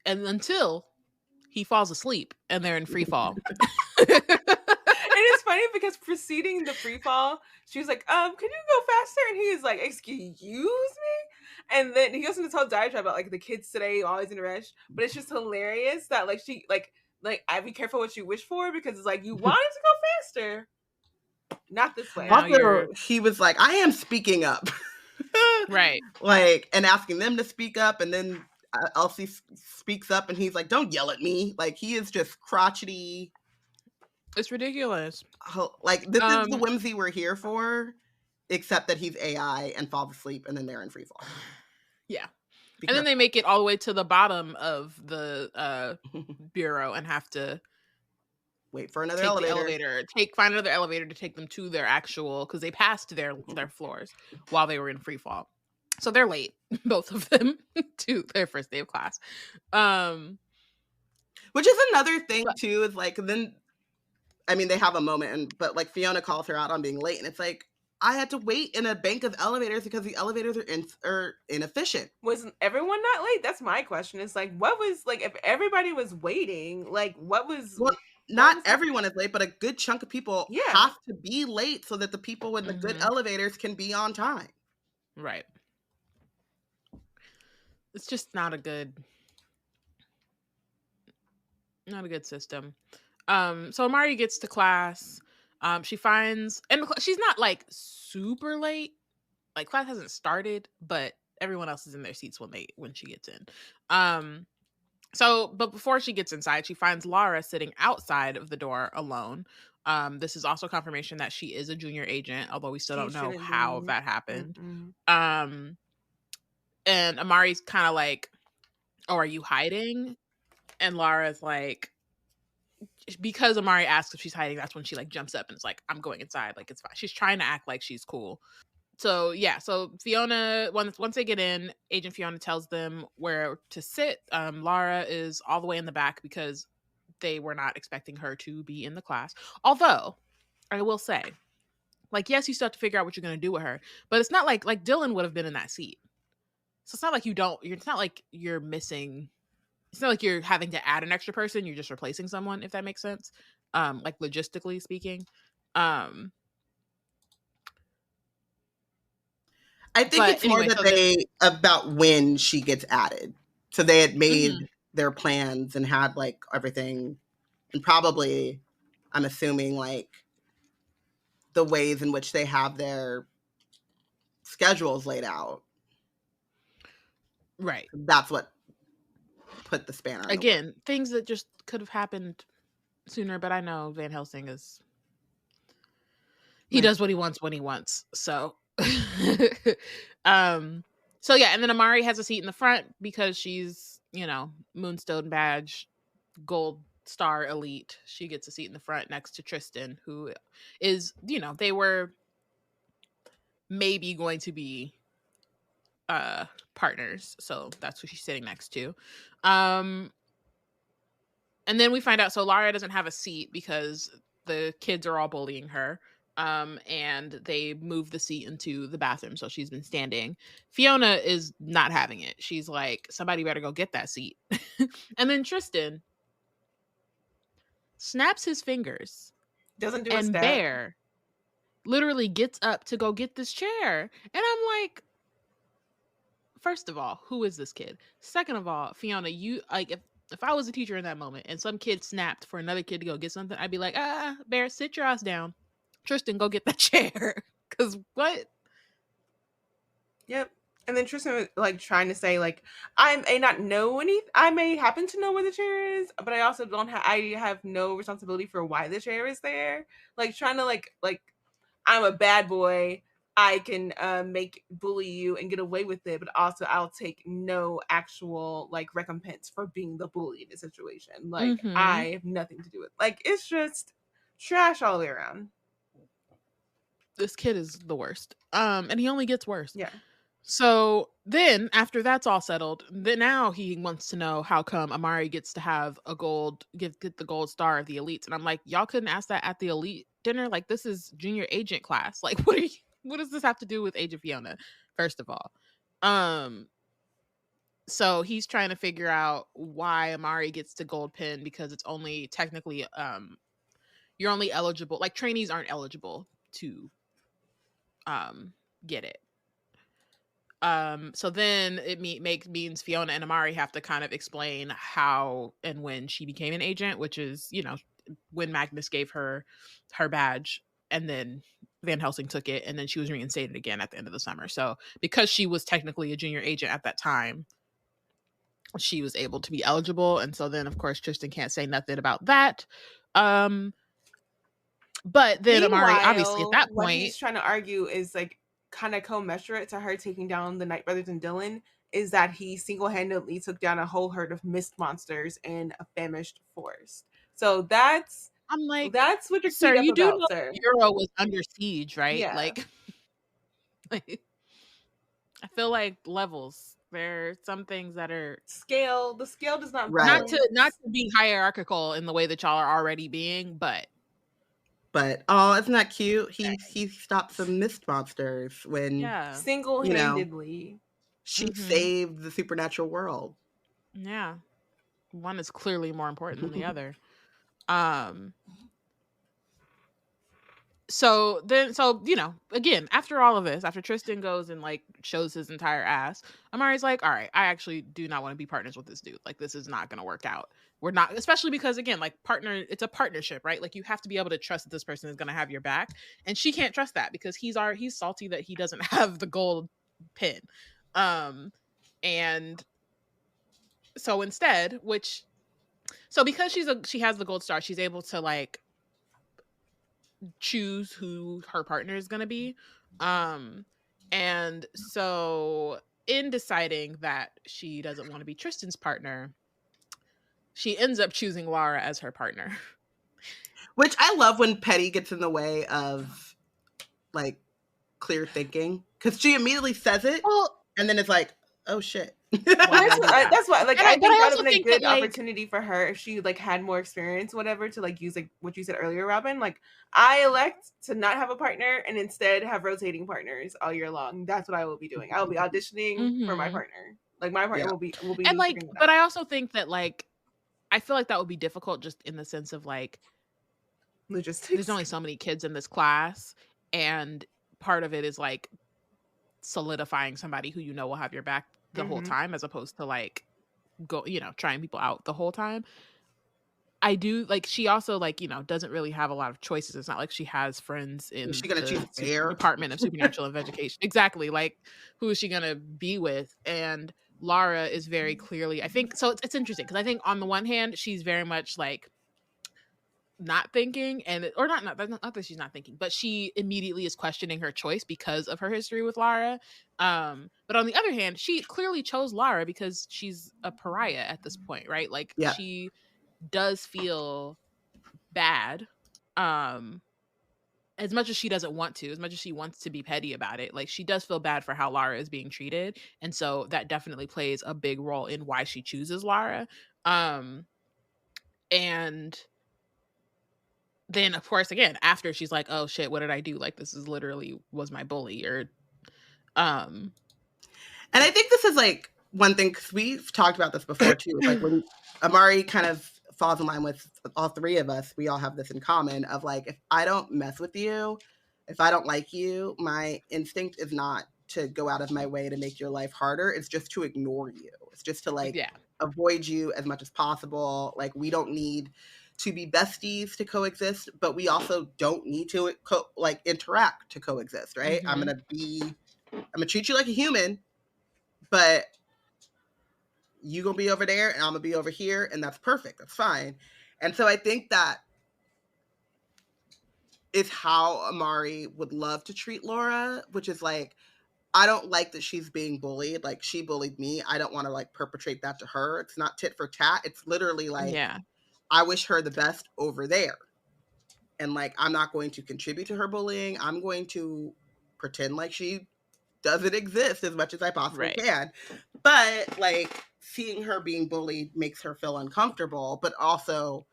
and until he falls asleep and they're in free fall. And it's funny because preceding the free fall, she was like, can you go faster? And he is like, excuse me? And then he goes into this whole diatribe about like the kids today always in a rush. But it's just hilarious that like she like I be careful what you wish for, because it's like you wanted to go faster. Not this way. Also, he was like, I am speaking up. Right. Like, and asking them to speak up, and then Elsie speaks up and he's like, don't yell at me. Like, he is just crotchety. It's ridiculous. Like, this is the whimsy we're here for, except that he's AI and falls asleep and then they're in free fall. Yeah. And then they make it all the way to the bottom of the bureau and have to wait for another elevator. Find another elevator to take them to their actual, because they passed their floors while they were in free fall. So they're late, both of them, to their first day of class. Which is another thing too, is like, then, I mean, they have a moment, but like Fiona calls her out on being late, and it's like, I had to wait in a bank of elevators because the elevators are inefficient. Wasn't everyone not late? That's my question. It's like, what was, like, if everybody was waiting, like, what was... Well, not everyone is late, but a good chunk of people have to be late so that the people with the good elevators can be on time. Right. It's just not a good system. So Amari gets to class. She finds, and she's not like super late. Like, class hasn't started, but everyone else is in their seats when she gets in. But before she gets inside, she finds Laura sitting outside of the door alone. This is also confirmation that she is a junior agent, although we still don't know how that happened. And Amari's kind of like, oh, are you hiding? And Laura's like, because Amari asks if she's hiding, that's when she like jumps up and is like, I'm going inside. Like, it's fine. She's trying to act like she's cool. So yeah, so Fiona, once they get in, Agent Fiona tells them where to sit. Laura is all the way in the back because they were not expecting her to be in the class. Although, I will say, like, yes, you still have to figure out what you're going to do with her, but it's not like Dylan would have been in that seat. So it's not like it's not like you're missing, it's not like you're having to add an extra person, you're just replacing someone, if that makes sense. Like, logistically speaking. I think it's more that about when she gets added. So they had made their plans and had like everything, and probably, I'm assuming, like the ways in which they have their schedules laid out. Right. That's what put the spanner. Again, things that just could have happened sooner, but I know Van Helsing is, he does what he wants when he wants. So so yeah, and then Amari has a seat in the front because she's, Moonstone badge, gold star elite. She gets a seat in the front next to Tristan, who is, they were maybe going to be partners, so that's who she's sitting next to. And then we find out, so Lara doesn't have a seat because the kids are all bullying her. And they move the seat into the bathroom, so she's been standing. Fiona is not having it. She's like, somebody better go get that seat. And then Tristan snaps his fingers. Doesn't do and Bear literally gets up to go get this chair. And I'm like, first of all, who is this kid? Second of all, Fiona, you, like, if I was a teacher in that moment and some kid snapped for another kid to go get something, I'd be like, Bear, sit your ass down. Tristan, go get that chair. Because what? Yep. And then Tristan was like trying to say, like, I may not know anything. I may happen to know where the chair is, but I also I have no responsibility for why the chair is there. Like, trying to like I'm a bad boy. I can bully you and get away with it, but also I'll take no actual like recompense for being the bully in the situation. Like I have nothing to do with. Like it's just trash all the way around. This kid is the worst. And he only gets worse. Yeah. So then after that's all settled, then now he wants to know how come Amari gets to have a get the gold star of the elites. And I'm like, y'all couldn't ask that at the elite dinner? Like this is junior agent class. Like what does this have to do with Agent Fiona, first of all? So he's trying to figure out why Amari gets the gold pin, because it's only technically you're only eligible, like trainees aren't eligible to get it. So then it means Fiona and Amari have to kind of explain how and when she became an agent, which is, you know, when Magnus gave her badge, and then Van Helsing took it, and then she was reinstated again at the end of the summer. So because she was technically a junior agent at that time, she was able to be eligible. And so then of course Tristan can't say nothing about that. But then Amari, obviously at that point, what he's trying to argue is like kind of commensurate to her taking down the Night Brothers and Dylan, is that he single-handedly took down a whole herd of mist monsters in a famished forest. So that's what you're sir, you do know sir. Euro was under siege, right? Yeah. Like I feel like levels. There are some things that are scale. The scale does not not to be hierarchical in the way that y'all are already being, but oh, isn't that cute? He stopped some mist monsters when single-handedly, you know, she saved the supernatural world. Yeah, one is clearly more important than the other. So you know, again, after all of this, after Tristan goes and like shows his entire ass, Amari's like, all right, I actually do not want to be partners with this dude. Like this is not going to work out. We're not, especially because again, like it's a partnership, right? Like you have to be able to trust that this person is going to have your back, and she can't trust that because he's salty that he doesn't have the gold pin. And so instead, because she has the gold star, she's able to like choose who her partner is going to be. And so in deciding that she doesn't want to be Tristan's partner, she ends up choosing Lara as her partner. Which I love when petty gets in the way of like clear thinking, because she immediately says it, and then it's like, oh shit. That's why like I think that would have been a good opportunity for her if she like had more experience, whatever, to like use like what you said earlier, Robyn. Like I elect to not have a partner and instead have rotating partners all year long. That's what I will be doing. I will be auditioning for my partner. Like my partner will be and like, but I also think that like I feel like that would be difficult just in the sense of like logistics. There's only so many kids in this class, and part of it is like solidifying somebody who you know will have your back the whole time, as opposed to like trying people out the whole time. I do like, she also like, doesn't really have a lot of choices. It's not like she has friends in the Department of Supernatural Education. Exactly. Like, who is she going to be with? And Lara is very clearly, I think, so it's interesting because I think on the one hand, she's very much like not thinking, or not that she's not thinking, but she immediately is questioning her choice because of her history with Lara. But on the other hand, she clearly chose Lara because she's a pariah at this point, right? Like she does feel bad, as much as she doesn't want to, as much as she wants to be petty about it. Like she does feel bad for how Lara is being treated, and so that definitely plays a big role in why she chooses Lara. And then of course, again, after she's like, oh shit, what did I do? Like this is literally was my bully. Or and I think this is like one thing, because we've talked about this before too, like when Amari kind of falls in line with all three of us, we all have this in common of like, if I don't mess with you, if I don't like you, my instinct is not to go out of my way to make your life harder. It's just to ignore you. It's just to like avoid you as much as possible. Like we don't need to be besties to coexist, but we also don't need to interact to coexist, right? I'm gonna treat you like a human, but you gonna be over there and I'm gonna be over here, and that's perfect. That's fine. And so I think that is how Amari would love to treat Laura, which is like, I don't like that she's being bullied. Like, she bullied me. I don't want to like perpetrate that to her. It's not tit for tat. It's literally like, I wish her the best over there. And like, I'm not going to contribute to her bullying. I'm going to pretend like she doesn't exist as much as I possibly can. But like, seeing her being bullied makes her feel uncomfortable, but also,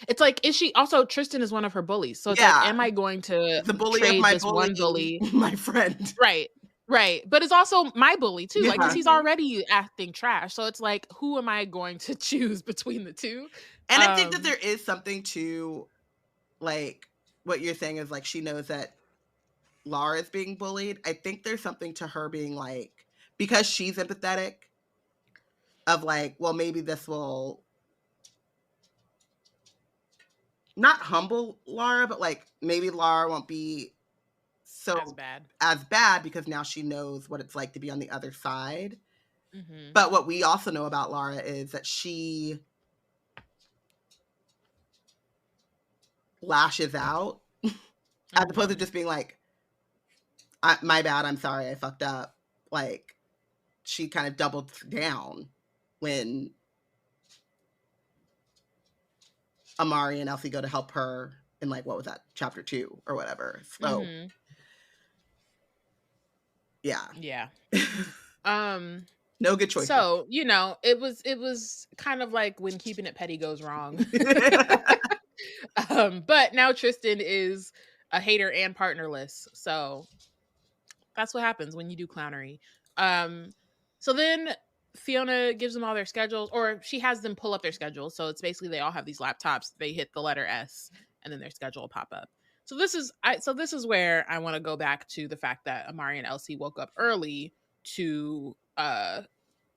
it's like, is she also, Tristan is one of her bullies. So it's like, am I going to the bully trade of my this one bully, my friend? Right. But it's also my bully too. Like, because he's already acting trash. So it's like, who am I going to choose between the two? And I think that there is something to, like, what you're saying is like, she knows that Laura is being bullied. I think there's something to her being like, because she's empathetic, of like, well, maybe this will not humble Laura, but like, maybe Laura won't be so as bad because now she knows what it's like to be on the other side. Mm-hmm. But what we also know about Laura is that she lashes out as opposed to just being like, my bad, I'm sorry, I fucked up. Like, she kind of doubled down when Amari and Elsie go to help her in, like, what was that, chapter 2 or whatever. So, yeah. No good choice. So, you know, it was kind of like when keeping it petty goes wrong. But now Tristan is a hater and partnerless. So that's what happens when you do clownery. So then Fiona gives them all their schedules, or she has them pull up their schedules. So it's basically, they all have these laptops. They hit the letter S and then their schedule will pop up. So this is where I want to go back to the fact that Amari and Elsie woke up early to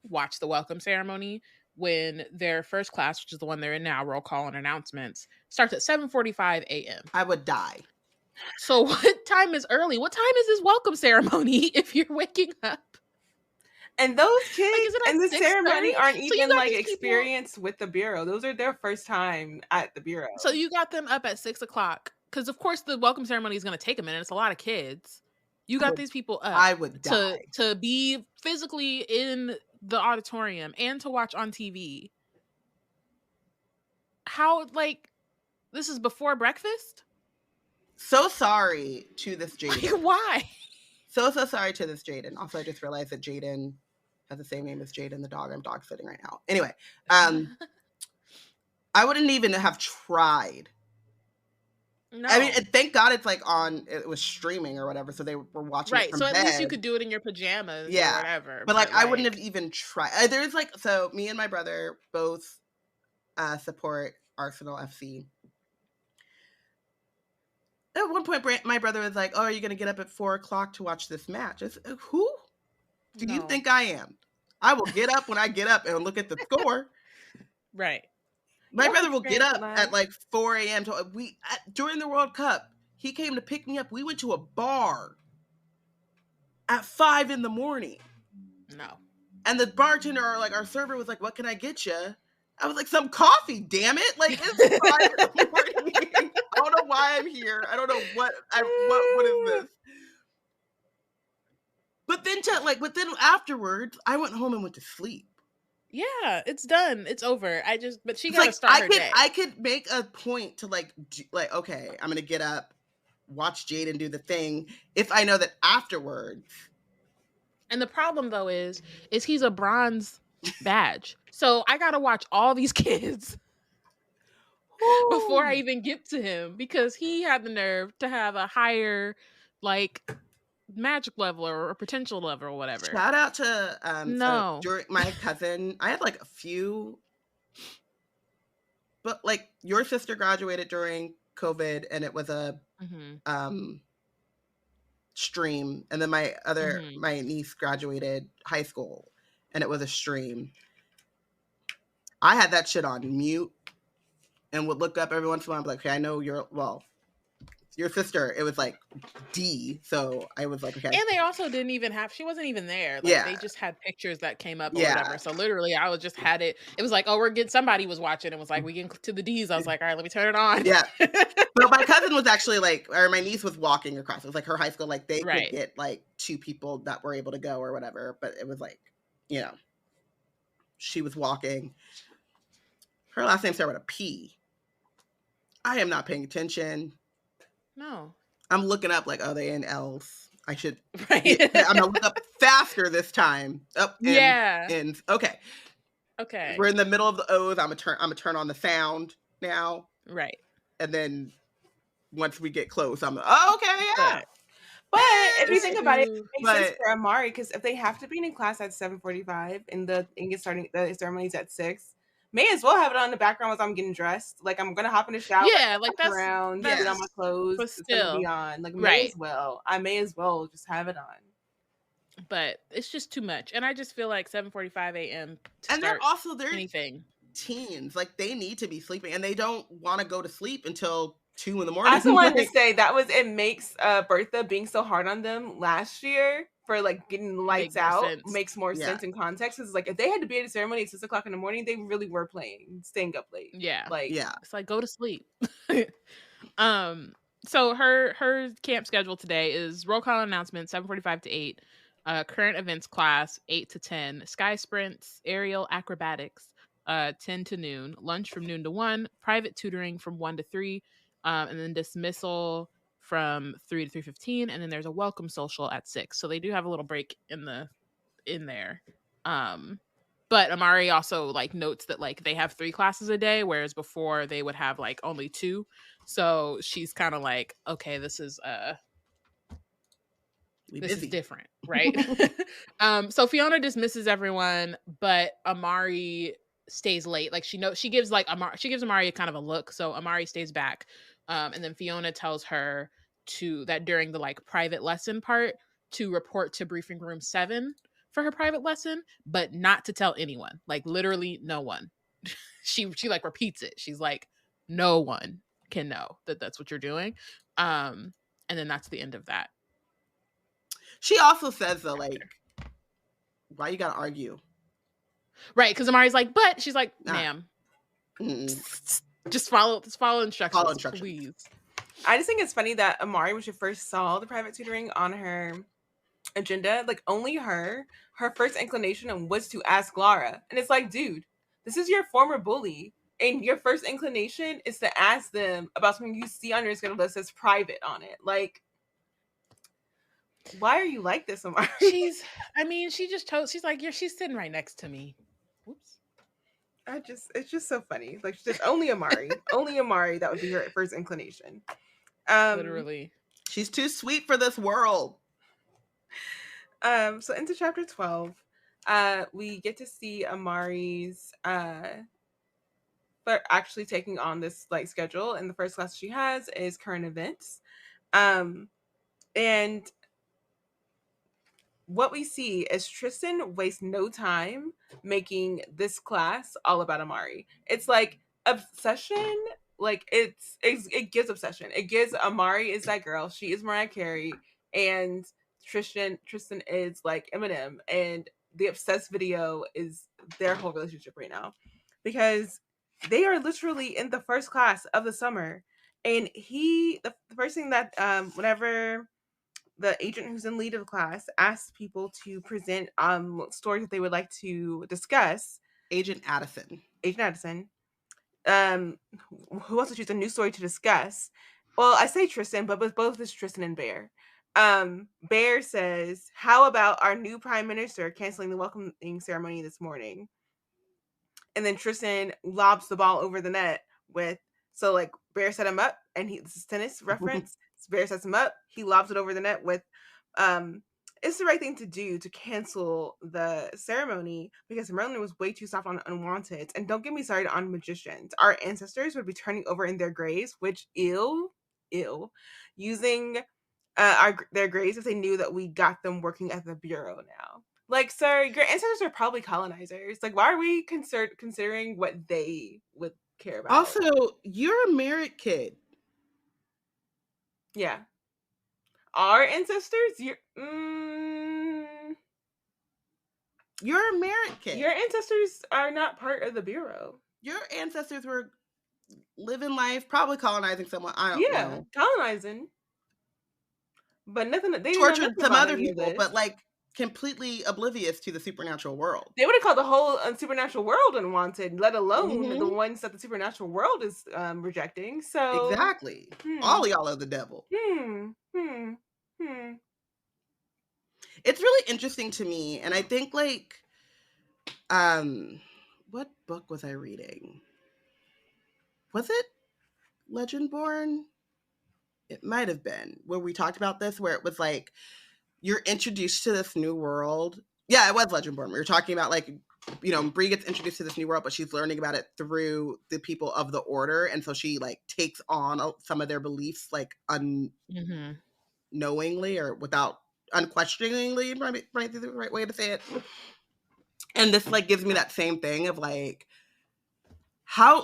watch the welcome ceremony, when their first class, which is the one they're in now, roll call and announcements, starts at 7:45 a.m. I would die. So what time is early? What time is this welcome ceremony if you're waking up? And those kids in the ceremony aren't even like experienced with the Bureau. Those are their first time at the Bureau. So you got them up at 6 o'clock. Because of course the welcome ceremony is going to take a minute. It's a lot of kids. You got these people up. I would die. To be physically in the auditorium and to watch on TV. How, like, this is before breakfast? So sorry to this Jaden. Like, why? So sorry to this Jaden. Also, I just realized that Jaden has the same name as Jaden, the dog I'm dog sitting right now. Anyway, I wouldn't even have tried. No. I mean, thank God it's like it was streaming or whatever, so they were watching it from so at bed. least you could do it in your pajamas or whatever. But like, I wouldn't have even tried. There's like, so me and my brother both support Arsenal FC. At one point, my brother was like, "Oh, are you going to get up at 4 o'clock to watch this match?" I said, "Who do you think I am? I will get up when I get up and look at the score." Right. My brother will get up at like 4 a.m. During the World Cup, he came to pick me up. We went to a bar at 5 a.m. No. And the bartender, our server was like, "What can I get you?" I was like, "Some coffee, damn it." Like, it's 5 a.m. I don't know why I'm here. I don't know what is this. But then afterwards, I went home and went to sleep. Yeah, it's done. It's over. But she got to start her day. I could make a point to okay, I'm going to get up, watch Jaden do the thing, if I know that afterwards. And the problem though is he's a bronze badge. So I got to watch all these kids before I even get to him, because he had the nerve to have a higher magic level or potential level or whatever. Shout out to so during my cousin, I had like a few, but like your sister graduated during COVID and it was a stream, and then my niece graduated high school and it was a stream. I had that shit on mute and would look up every once in a while and be like, "Okay, I know your sister, it was like D. So I was like, okay. And they also didn't even have, she wasn't even there. Like they just had pictures that came up or whatever. So literally I was just had it. It was like, oh, somebody was watching. It was like, we getting to the D's. I was like, all right, let me turn it on. Yeah. But my cousin was actually like, or my niece was walking across. It was like her high school, like they could get like 2 people that were able to go or whatever. But it was like, you know, she was walking. Her last name started with a P. I am not paying attention. No. I'm looking up like, oh, they in L's. I should. Right. I'm gonna look up faster this time. Okay. Okay. We're in the middle of the O's. I'm gonna turn on the sound now. Right. And then once we get close, I'm like, oh, okay, yeah. But if you think about it, it makes sense for Amari, because if they have to be in class at 7:45 and the ceremony's at 6, may as well have it on the background as I'm getting dressed. Like I'm gonna hop in the shower, like that's around, get on my clothes, but still, it's gonna be on. Like may as well. I may as well just have it on. But it's just too much, and I just feel like 7:45 a.m. And they're anything. Teens, like they need to be sleeping, and they don't want to go to sleep until 2 a.m. I also wanted to say it makes Bertha being so hard on them last year for like getting the lights out makes more sense in context. Because like if they had to be at a ceremony at 6 o'clock in the morning, they really were staying up late. It's like go to sleep. So her camp schedule today is roll call announcement 7:45 to 8, current events class 8 to 10, sky sprints, aerial acrobatics 10 to noon, lunch from noon to 1, private tutoring from 1 to 3, and then dismissal from 3 to 3:15, and then there's a welcome social at 6. So they do have a little break in there. But Amari also like notes that like they have 3 classes a day, whereas before they would have like only 2. So she's kind of like, okay, this is different, right? So Fiona dismisses everyone, but Amari stays late. Like she gives Amari a kind of a look. So Amari stays back. And then Fiona tells her that during the like private lesson part to report to briefing room 7 for her private lesson, but not to tell anyone. Like literally no one. she like repeats it. She's like, no one can know that that's what you're doing. And then that's the end of that. She also says though, like, why you gotta argue? Right, because Amari's like, but she's like, ma'am, just follow instructions, please. I just think it's funny that Amari, when she first saw the private tutoring on her agenda, like only her first inclination was to ask Laura, and it's like, dude, this is your former bully, and your first inclination is to ask them about something you see on your schedule that says private on it, like. Why are you like this, Amari? She just told. She's like, she's sitting right next to me. Oops. It's just so funny. Like, just only Amari, that would be her first inclination. Literally, she's too sweet for this world. So into chapter 12, we get to see Amari's but actually taking on this like schedule, and the first class she has is current events, and what we see is Tristan wastes no time making this class all about Amari. It's like obsession. Like it gives obsession. It gives Amari is that girl. She is Mariah Carey, and Tristan is like Eminem. And the obsessed video is their whole relationship right now, because they are literally in the first class of the summer. And the first thing that whenever the agent who's in lead of the class asks people to present stories that they would like to discuss. Agent Addison. Who wants to choose a new story to discuss? Well, I say Tristan, but with both is Tristan and Bear. Bear says, how about our new prime minister canceling the welcoming ceremony this morning? And then Tristan lobs the ball over the net so like Bear set him up, and this is tennis reference. Bear sets him up, he lobs it over the net with it's the right thing to do to cancel the ceremony, because Merlin was way too soft on unwanted. And don't get me started on magicians. Our ancestors would be turning over in their graves, which using their graves if they knew that we got them working at the bureau now. Like, sir, your ancestors are probably colonizers. Like, why are we considering what they would care about? Also, you're a merit kid. Yeah. Our ancestors, you're a merit kid. Your ancestors are not part of the Bureau. Your ancestors were living life, probably colonizing someone. I don't know. Colonizing. But nothing. They tortured some other people, but like completely oblivious to the supernatural world. They would have called the whole supernatural world unwanted, let alone the ones that the supernatural world is rejecting. So exactly, all of y'all are the devil. It's really interesting to me, and I think like, what book was I reading? Was it Legendborn? It might have been, where we talked about this, where it was like you're introduced to this new world. Yeah, it was Legendborn. We were talking about like, you know, Bree gets introduced to this new world, but she's learning about it through the people of the Order, and so she like takes on some of their beliefs like unknowingly or without unquestioningly. Right, the right way to say it. And this like gives me that same thing of like,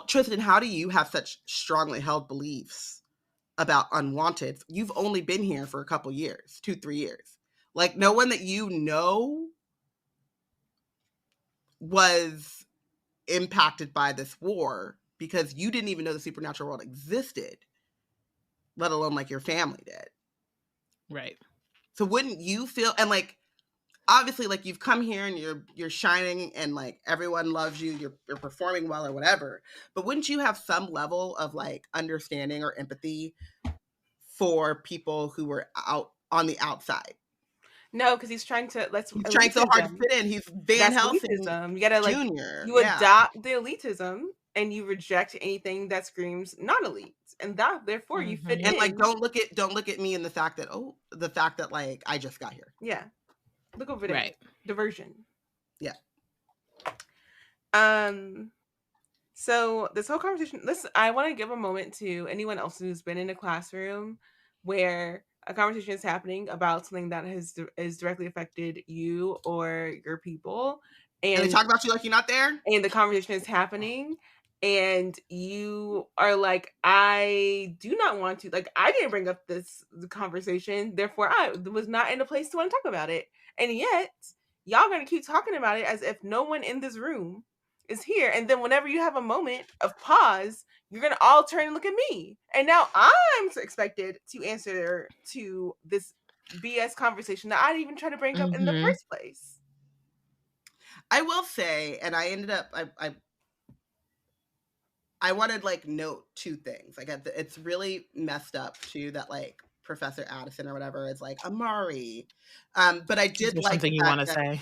Tristan, how do you have such strongly held beliefs about unwanted? You've only been here for a couple years, 2-3 years. Like, no one that you know was impacted by this war because you didn't even know the supernatural world existed, let alone like your family did. Right. So wouldn't you feel, and like, obviously like you've come here and you're shining and like everyone loves you, you're performing well or whatever, but wouldn't you have some level of like understanding or empathy for people who were out on the outside? No, because he's trying so hard to fit in. He's Van Helsing. You gotta like Junior. You adopt the elitism and you reject anything that screams non-elite, and that therefore you fit in. And like don't look at me in the fact that like I just got here. Yeah, look over there. Right. Diversion. Yeah. So this whole conversation. I want to give a moment to anyone else who's been in a classroom where a conversation is happening about something that is directly affected you or your people, and they talk about you like you're not there, and the conversation is happening, and you are like, I do not want to, like, I didn't bring up this conversation, therefore I was not in a place to want to talk about it, and yet y'all gonna keep talking about it as if no one in this room is here, and then whenever you have a moment of pause, you're gonna all turn and look at me, and now I'm expected to answer to this BS conversation that I didn't even try to bring up in the first place. I will say, and I ended up I wanted like note two things. Like it's really messed up too that like Professor Addison or whatever is like Amari, but I did like something you want to say.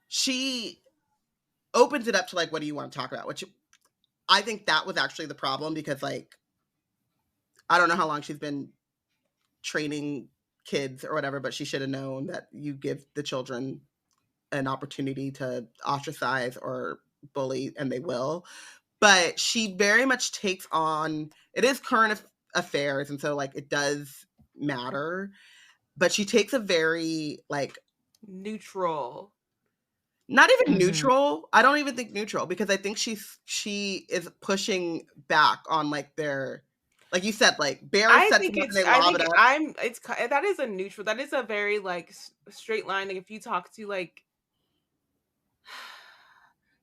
She opens it up to like, what do you want to talk about? Which I think that was actually the problem, because like, I don't know how long she's been training kids or whatever, but she should have known that you give the children an opportunity to ostracize or bully, and they will. But she very much takes on, it is current affairs, and so like it does matter, but she takes a very like neutral, not even neutral. I don't even think neutral, because I think she is pushing back on like their, like you said, like Barry said something, they lob it up. That is a neutral. That is a very like straight line. Like if you talk to like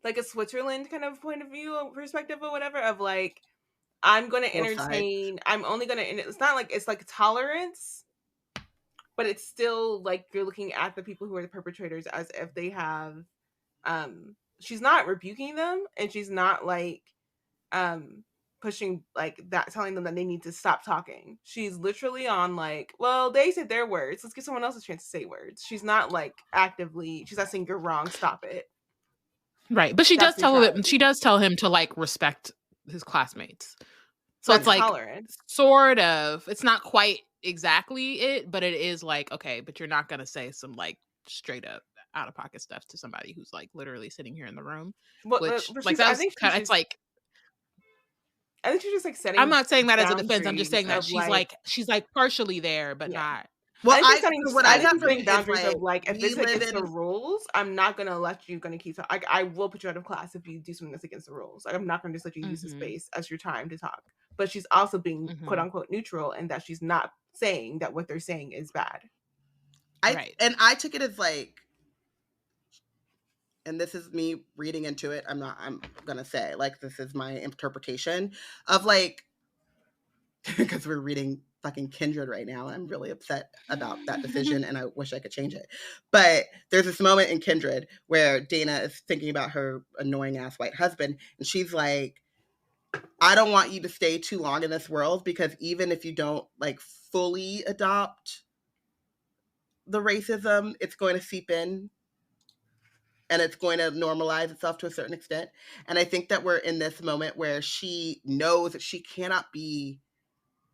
a Switzerland kind of point of view or perspective or whatever, of like, I'm going to entertain. I'm only going to. It's not like it's like tolerance, but it's still like you're looking at the people who are the perpetrators as if they have. She's not rebuking them, and she's not like pushing like that, telling them that they need to stop talking. She's literally on like, well, they said their words, let's give someone else a chance to say words. She's not like actively, she's not saying you're wrong, stop it. Right, but she does tell him to like respect his classmates. So that's, it's like tolerance. Sort of. It's not quite exactly it, but it is like, okay, but you're not gonna say some like straight up out of pocket stuff to somebody who's like literally sitting here in the room. But like that's kind of, it's like, I think she's just like setting. I'm not saying that as a defense. I'm just saying that she's like partially there, but not. Well, I think setting boundaries of like, if this is against the rules, I'm not gonna let you keep talking. I will put you out of class if you do something that's against the rules. Like, I'm not gonna just let you use the space as your time to talk. but she's also being quote unquote neutral, and that she's not saying that what they're saying is bad. And I took it as like, and this is me reading into it, I'm gonna say, like, this is my interpretation of, like, because we're reading fucking Kindred right now, and I'm really upset about that decision, and I wish I could change it. But there's this moment in Kindred where Dana is thinking about her annoying ass white husband, and she's like, I don't want you to stay too long in this world, because even if you don't, like, fully adopt the racism, it's going to seep in and it's going to normalize itself to a certain extent. And I think that we're in this moment where she knows that she cannot be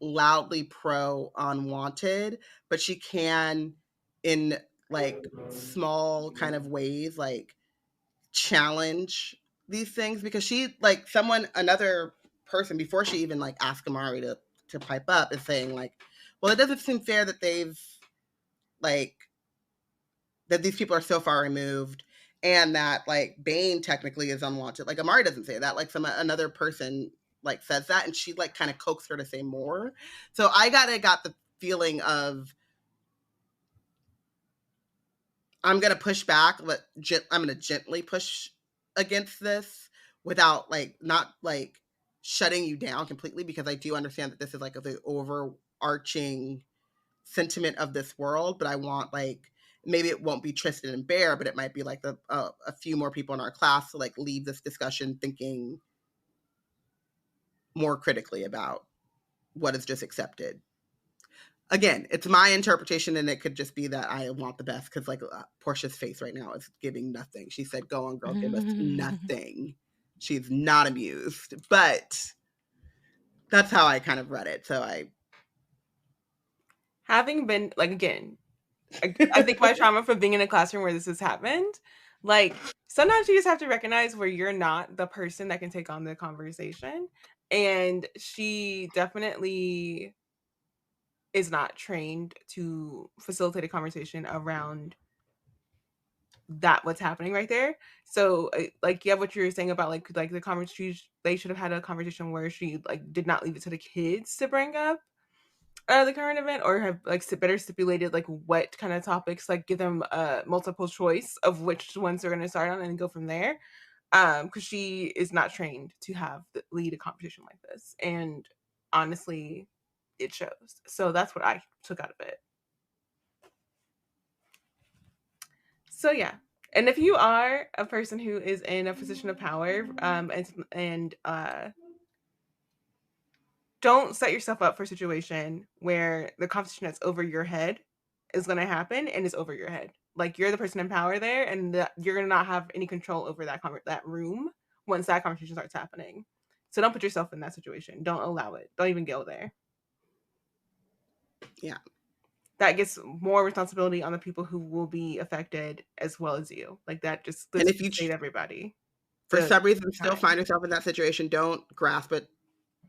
loudly pro unwanted, but she can, in like small kind of ways, like challenge these things, because she, like, another person before she even like asked Amari to pipe up is saying like, well, it doesn't seem fair that that these people are so far removed, and that like Bane technically is unwanted. Like, Amari doesn't say that, like another person like says that, and she like kind of coaxed her to say more. So I got the feeling of, I'm gonna push back, but I'm gonna gently push against this without like, not like shutting you down completely, because I do understand that this is like the overarching sentiment of this world, but I want, like, maybe it won't be Tristan and Bear, but it might be like a few more people in our class to like leave this discussion thinking more critically about what is just accepted. Again, it's my interpretation, and it could just be that I want the best, because like Portia's face right now is giving nothing. She said, "Go on, girl, give us nothing." She's not amused, but that's how I kind of read it. So having been, like, again, I think my trauma from being in a classroom where this has happened, like, sometimes you just have to recognize where you're not the person that can take on the conversation. And she definitely is not trained to facilitate a conversation around that, what's happening right there. So like, yeah, what you were saying about like the conversation, they should have had a conversation where she like did not leave it to the kids to bring up the current event, or have like better stipulated like what kind of topics, like give them a multiple choice of which ones they're going to start on and go from there. Because she is not trained to lead a conversation like this, and honestly, it shows. So that's what I took out of it. So yeah, and if you are a person who is in a position of power, and don't set yourself up for a situation where the conversation that's over your head is going to happen, and it's over your head. Like, you're the person in power there, and you're going to not have any control over that room once that conversation starts happening. So don't put yourself in that situation. Don't allow it. Don't even go there. Yeah. That gets more responsibility on the people who will be affected as well as you. Like, that just, and if you save everybody. For some reason still find yourself in that situation, don't grasp at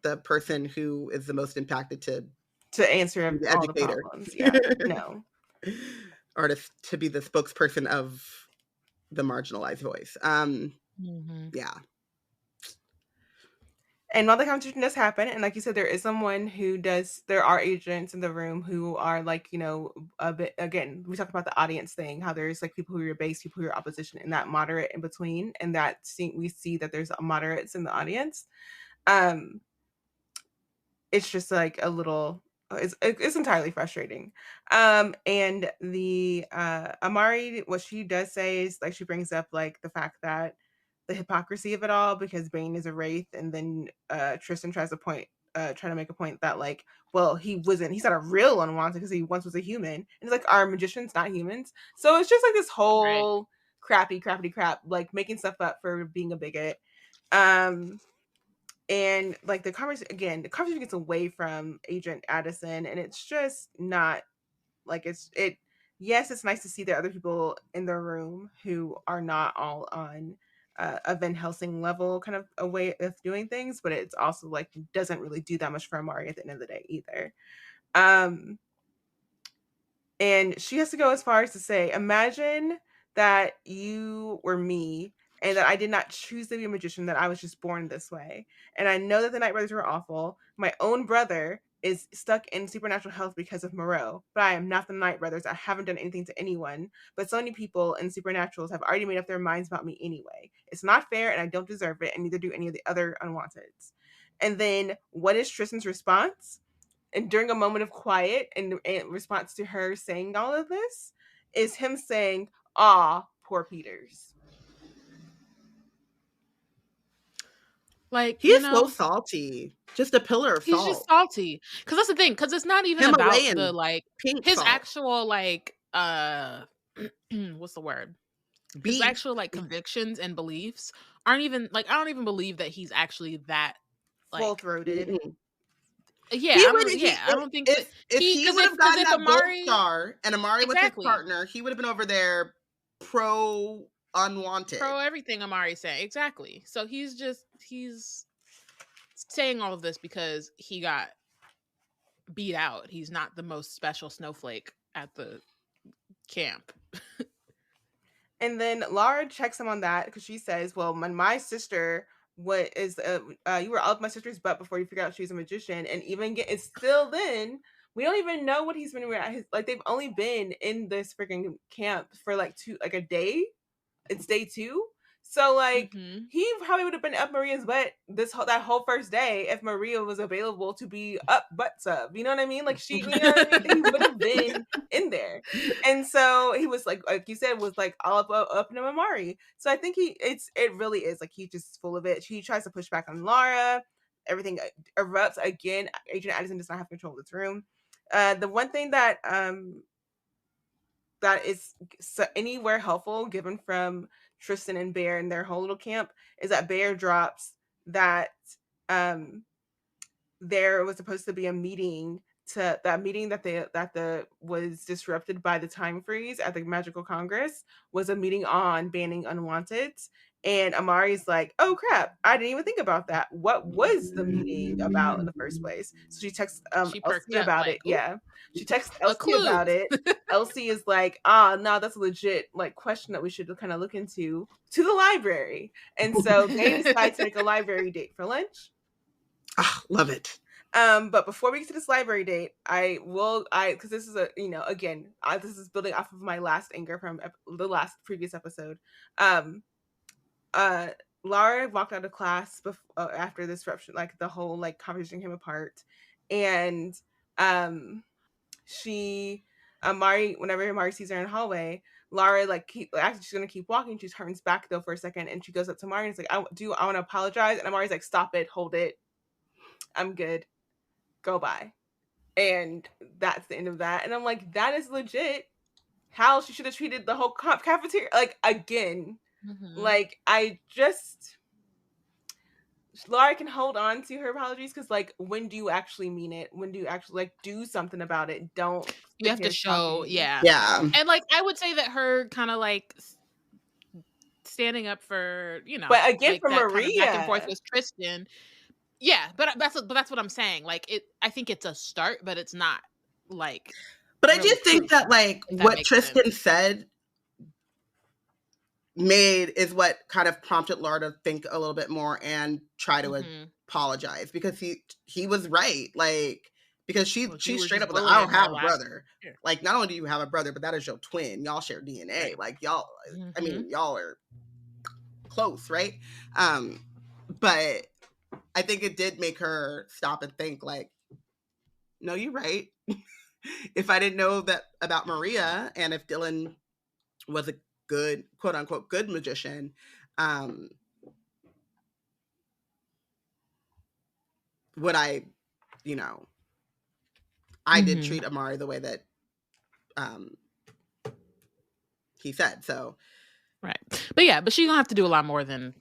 the person who is the most impacted to answer the all educator. The problems. Yeah, no. Or to be the spokesperson of the marginalized voice. Yeah. And while the conversation does happen, and like you said, there is someone there are agents in the room who are like, you know, a bit, again, we talked about the audience thing, how there's like people who are base, people who are opposition, and that moderate in between, and we see that there's moderates in the audience. It's just like a little, it's entirely frustrating. And the Amari, what she does say is like, she brings up like the fact that the hypocrisy of it all, because Bane is a wraith, and then Tristan tries to make a point that like, well, he's not a real unwanted because he once was a human, and it's like, are magicians not humans? So it's just like this whole crappy crap, like making stuff up for being a bigot. And like the conversation gets away from Agent Addison, and it's just not like yes, it's nice to see there are other people in the room who are not all on a Van Helsing level kind of a way of doing things, but it's also like doesn't really do that much for Amari at the end of the day either. And she has to go as far as to say, imagine that you were me and that I did not choose to be a magician, that I was just born this way. And I know that the Night Brothers were awful. My own brother is stuck in supernatural health because of Moreau, but I am not the Night Brothers. I haven't done anything to anyone, but so many people in supernaturals have already made up their minds about me anyway. It's not fair, and I don't deserve it, and neither do any of the other unwanteds. And then what is Tristan's response? And during a moment of quiet, in response to her saying all of this, is him saying, "Ah, poor Peters." Like, he is so salty, just a pillar of salt. He's just salty, because that's the thing, because it's not even Himalayan about the like his salt. Actual like what's the word? His actual like convictions and beliefs aren't even like, I don't even believe that he's actually that like full-throated. Mm-hmm. Yeah, I don't think if he would have gotten that Amari, gold star and Amari was his partner, he would have been over there pro unwanted, pro everything Amari's saying. Exactly. So he's saying all of this because he got beat out. He's not the most special snowflake at the camp. And then Laura checks him on that because she says, well, my sister, what is you were out with my sister's butt before you figured out she was a magician, and even it's still then we don't even know what he's been like. They've only been in this freaking camp for like a day. It's day 2, so like he probably would have been up Maria's butt that whole first day if Maria was available to be up butt sub. You know what I mean? Like she, you know what I mean? He would have been in there, and so he was like you said, was like all up in Amari. So I think it really is like he's just full of it. He tries to push back on Laura. Everything erupts again. Agent Addison does not have control of this room. The one thing that is anywhere helpful given from Tristan and Bear and their whole little camp is that Bear drops that there was supposed to be a meeting that was disrupted by the time freeze at the Magical Congress was a meeting on banning unwanteds. And Amari's like, oh crap, I didn't even think about that. What was the meeting about in the first place? So she texts Elsie about it. Yeah. She texts Elsie about it. Elsie is like, no, that's a legit like question that we should kind of look into to the library. And so they decide to make a library date for lunch. Love it. But before we get to this library date, because this is this is building off of my last anger from the previous episode. Laura walked out of class after this disruption, like the whole like conversation came apart, and Amari, whenever Amari sees her in the hallway, Laura actually she's gonna keep walking. She turns back though for a second, and she goes up to Amari and is like, I want to apologize, and Amari's like, stop it, hold it, I'm good, go by. And that's the end of that. And I'm like, that is legit how she should have treated the whole cafeteria. Like, again, like, Laura can hold on to her apologies because, like, when do you actually mean it? When do you actually, like, do something about it? Don't. You have to show, yeah. And, like, I would say that her kind of, like, standing up for, But again, like, for Maria. Kind of back and forth with Tristan. Yeah, but that's what I'm saying. Like, I think it's a start, but it's not like. But really I do think that like what Tristan said is what kind of prompted Laura to think a little bit more and try to apologize, because he was right. Like, because she's straight up like, I don't have a brother. Yeah. Like, not only do you have a brother, but that is your twin. Y'all share DNA. Right. Like, y'all. I mean, y'all are close, right? But I think it did make her stop and think, like, no, you're right. If I didn't know that about Maria, and if Dylan was a good, quote unquote, good magician, would I, I did treat Amari the way that he said. So, right. But she's gonna have to do a lot more than.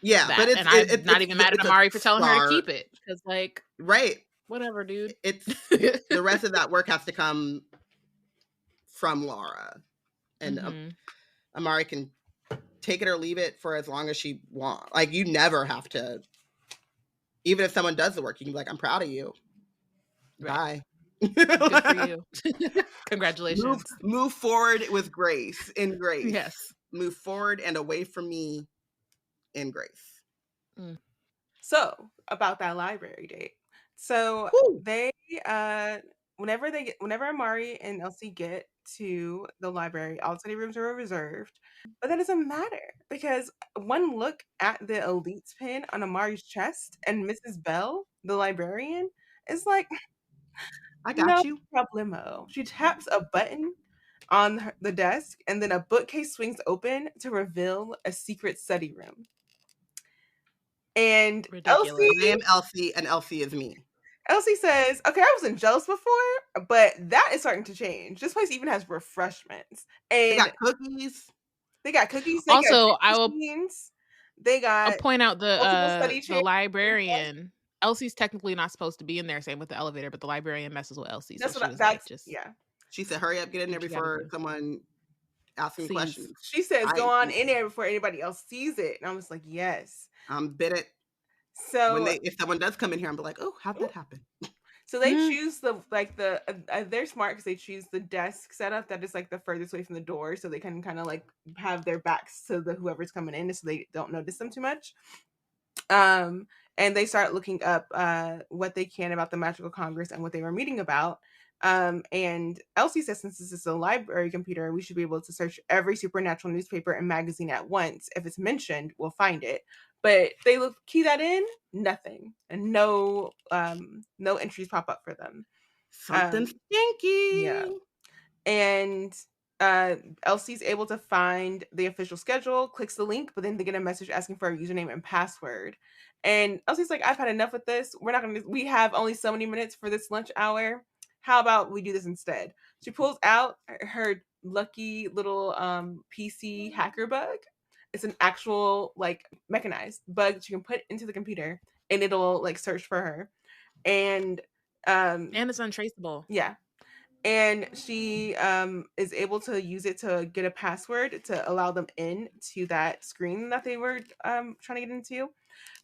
Yeah, that. But I'm not even mad at Amari for telling her to keep it, because, like, right, whatever, dude. It's the rest of that work has to come from Laura, and Amari can take it or leave it for as long as she wants. Like, you never have to. Even if someone does the work, you can be like, "I'm proud of you." Right. Bye. Good for you. Congratulations. Move forward with grace. In grace. Yes. move forward and away from me in grace. So about that library date. So Woo. they whenever Amari and Elsie get to the library, all study rooms are reserved. But that doesn't matter because one look at the Elite's pin on Amari's chest and Mrs. Bell, the librarian, is like, I no got you. problemo. She taps a button on the desk and then a bookcase swings open to reveal a secret study room. And Ridiculous. I am Elsie, and Elsie is me. Elsie says, okay, I wasn't jealous before, but that is starting to change. This place even has refreshments. And They got cookies. They got cookies. They Also, got I will machines. They got I'll point out the chairs. librarian. Elsie's technically not supposed to be in there, same with the elevator, but the librarian messes with Elsie. That's so what she was that's like, just yeah. She said, hurry up, get in there before someone asks me questions. She says, go on in there before anybody else sees it. And I was like, yes. Bid it. So if someone does come in here, I'm like, oh, how'd that happen? So they choose they're smart because they choose the desk setup that is like the furthest away from the door, so they can kind of like have their backs to the whoever's coming in, so they don't notice them too much. And they start looking up what they can about the Magical Congress and what they were meeting about. And Elsie says, since this is a library computer, we should be able to search every supernatural newspaper and magazine at once. If it's mentioned, we'll find it. But they key that in, nothing, and no entries pop up for them. Something stinky. Yeah. And Elsie's able to find the official schedule, clicks the link, but then they get a message asking for a username and password. And Elsie's like, I've had enough with this. We have only so many minutes for this lunch hour. How about we do this instead? She pulls out her lucky little PC hacker bug. It's an actual like mechanized bug that you can put into the computer and it'll like search for her. And it's untraceable. Yeah. And she is able to use it to get a password to allow them in to that screen that they were trying to get into.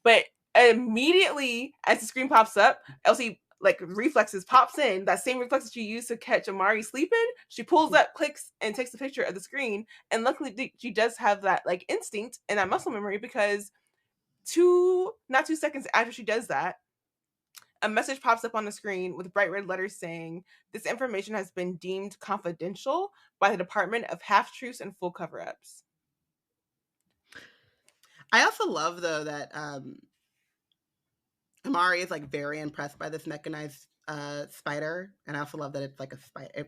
But immediately as the screen pops up, Elsie like reflexes pops in, that same reflex that she used to catch Amari sleeping. She pulls up, clicks, and takes a picture of the screen. And luckily she does have that like instinct and that muscle memory, because not 2 seconds after she does that, a message pops up on the screen with bright red letters saying, this information has been deemed confidential by the Department of Half-Truths and Full Cover-Ups. I also love, though, that Amari is like very impressed by this mechanized spider. And I also love that it's like a spider,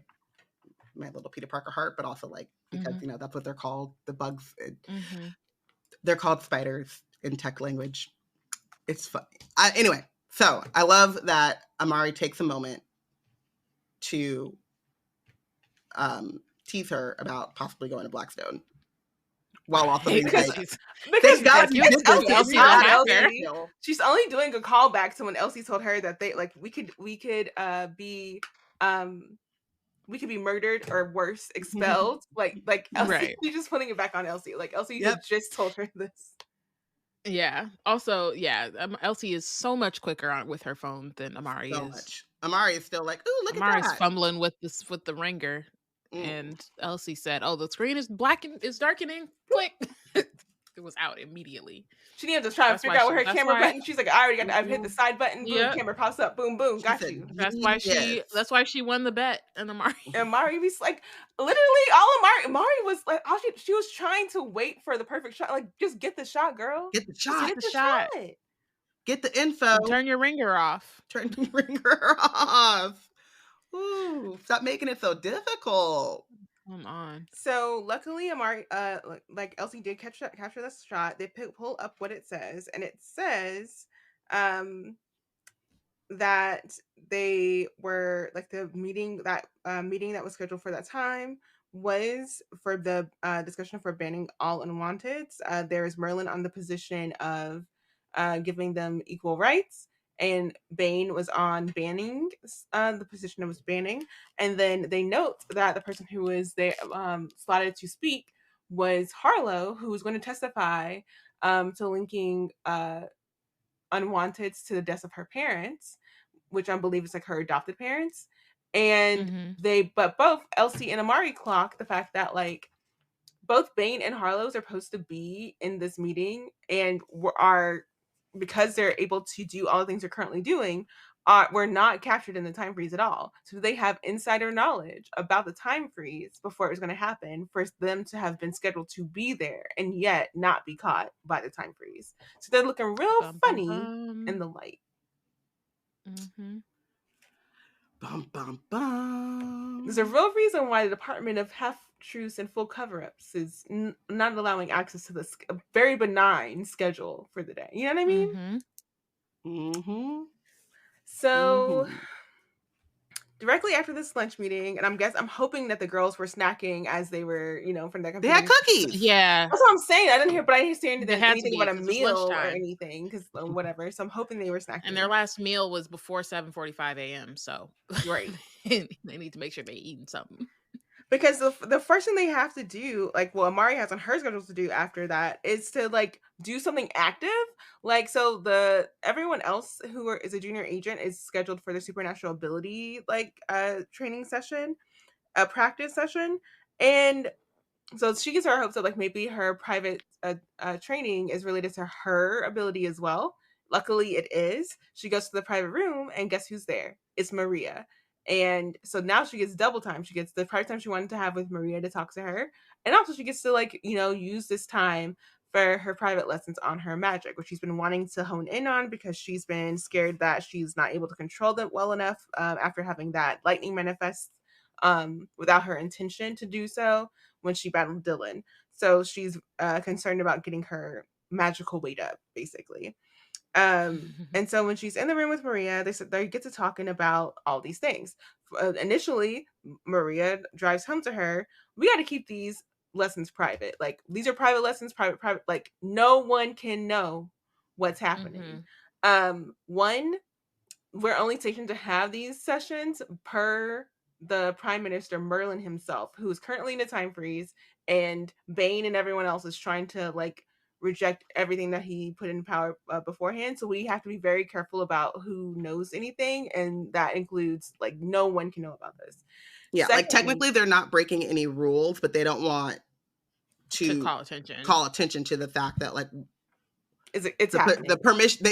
my little Peter Parker heart, but also like, because, you know, that's what they're called, the bugs. They're called spiders in tech language. It's fun. Anyway. So I love that Amari takes a moment to tease her about possibly going to Blackstone, while also being like, because she's only doing a callback to when Elsie told her that they like we could be murdered or worse, expelled. like Elsie, right. She's just putting it back on Elsie. Like Elsie just told her this. Yeah. Also, Elsie is so much quicker with her phone than Amari is. Much. Amari is still like, ooh, look Amari's at that. Fumbling with the ringer, and Elsie said, "Oh, the screen is darkening. Quick!" It was out immediately. She needed to try to figure out where her camera button. She's like, I already got. I've hit the side button. Boom, camera pops up. Boom, boom, got you. That's why she won the bet. And Amari was like, literally, all Amari was like, she was trying to wait for the perfect shot. Like, just get the shot, girl. Get the shot. Get the shot. Get the info. And turn your ringer off. Turn your ringer off. Ooh, stop making it so difficult. Come on. So luckily, Amari, like Elsie did capture this shot. They pull up what it says, and it says, that they were like the meeting that was scheduled for that time was for the discussion for banning all unwanteds. There is Merlin on the position of giving them equal rights. And Bane was on banning, the position of banning. And then they note that the person who was there slotted to speak was Harlow, who was going to testify to linking unwanteds to the deaths of her parents, which I believe is like her adopted parents. And but both Elsie and Amari clock the fact that like both Bane and Harlow are supposed to be in this meeting and are, because they're able to do all the things they're currently doing, were not captured in the time freeze at all. So they have insider knowledge about the time freeze before it was going to happen for them to have been scheduled to be there and yet not be caught by the time freeze. So they're looking real funny in the light. Mm-hmm. Bum, bum, bum. There's a real reason why the Department of Half-Truths and Full Cover-Ups is not allowing access to this very benign schedule for the day. You know what I mean? Mm-hmm. Mm-hmm. So directly after this lunch meeting, and I'm hoping that the girls were snacking as they were, from their computer. They had cookies. Yeah, that's what I'm saying. I didn't hear anything about a be, meal or anything, because whatever. So I'm hoping they were snacking. And their last meal was before 7:45 a.m. So right, they need to make sure they're eating something. Because the first thing they have to do, Amari has on her schedule to do after that, is to do something active. So everyone else who is a junior agent is scheduled for the supernatural ability training session, a practice session, and so she gets her hopes that maybe her private training is related to her ability as well. Luckily, it is. She goes to the private room, and guess who's there? It's Maria. And so now she gets double time. She gets the private time she wanted to have with Maria to talk to her, and also she gets to use this time for her private lessons on her magic, which she's been wanting to hone in on because she's been scared that she's not able to control them well enough after having that lightning manifest without her intention to do so when she battled Dylan. So she's concerned about getting her magical weight up, basically. And so when she's in the room with Maria, they get to talking about all these things. Initially, Maria drives home to her, we got to keep these lessons private. These are private lessons, private. No one can know what's happening. One, we're only stationed to have these sessions per the Prime Minister Merlin himself, who is currently in a time freeze, and Bane and everyone else is trying to reject everything that he put in power beforehand. So we have to be very careful about who knows anything, and that includes no one can know about this. Yeah, secondly, technically they're not breaking any rules, but they don't want to call attention to the fact that it's happening. The permission,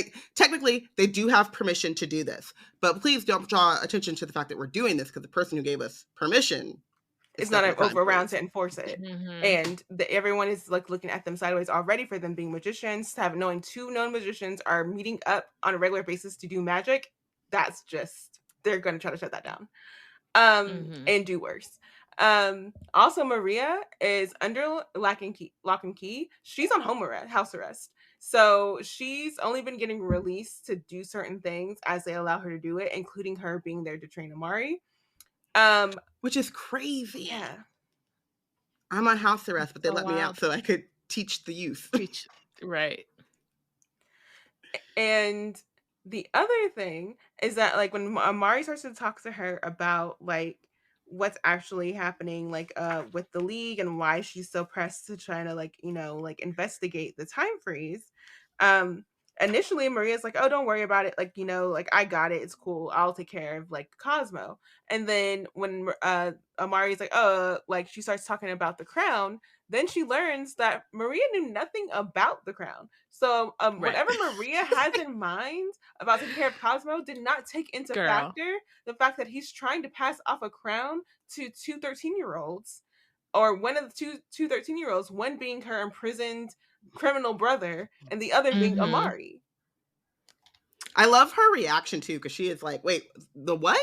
they do have permission to do this, but please don't draw attention to the fact that we're doing this because the person who gave us permission is not around to enforce it. And everyone is looking at them sideways already for them being magicians. Knowing two known magicians are meeting up on a regular basis to do magic, that's just, they're going to try to shut that down and do worse. Also, Maria is under lock and key. She's on house arrest. So she's only been getting released to do certain things as they allow her to do it, including her being there to train Amari. Which is crazy. Yeah. I'm on house arrest, but they let me out so I could teach the youth. Right. And the other thing is that when Amari starts to talk to her about what's actually happening with the league and why she's so pressed to try to investigate the time freeze, initially Maria's oh, don't worry about it, I got it, it's cool, I'll take care of Cosmo. And then when Amari's she starts talking about the crown, then she learns that Maria knew nothing about the crown. So whatever Maria has in mind about taking care of Cosmo did not take into factor the fact that he's trying to pass off a crown to two 13-year-olds, or one of the two 13-year-olds, one being her imprisoned criminal brother and the other being Amari. I love her reaction too, because she is wait, the what?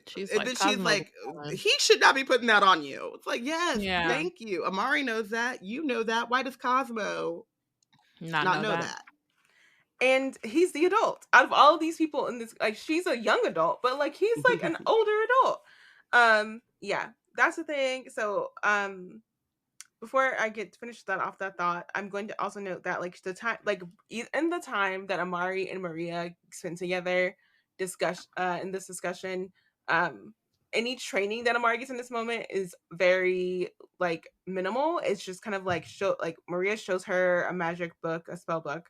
She's he should not be putting that on you. It's yes, thank you. Amari knows that. You know that. Why does Cosmo not know that? And he's the adult out of all of these people in this. She's a young adult, but he's an older adult. Yeah, that's the thing. So before I get to finish that thought, I'm going to also note that the time, in the time that Amari and Maria spent together in this discussion, any training that Amari gets in this moment is very minimal. It's just kind of Maria shows her a magic book, a spell book,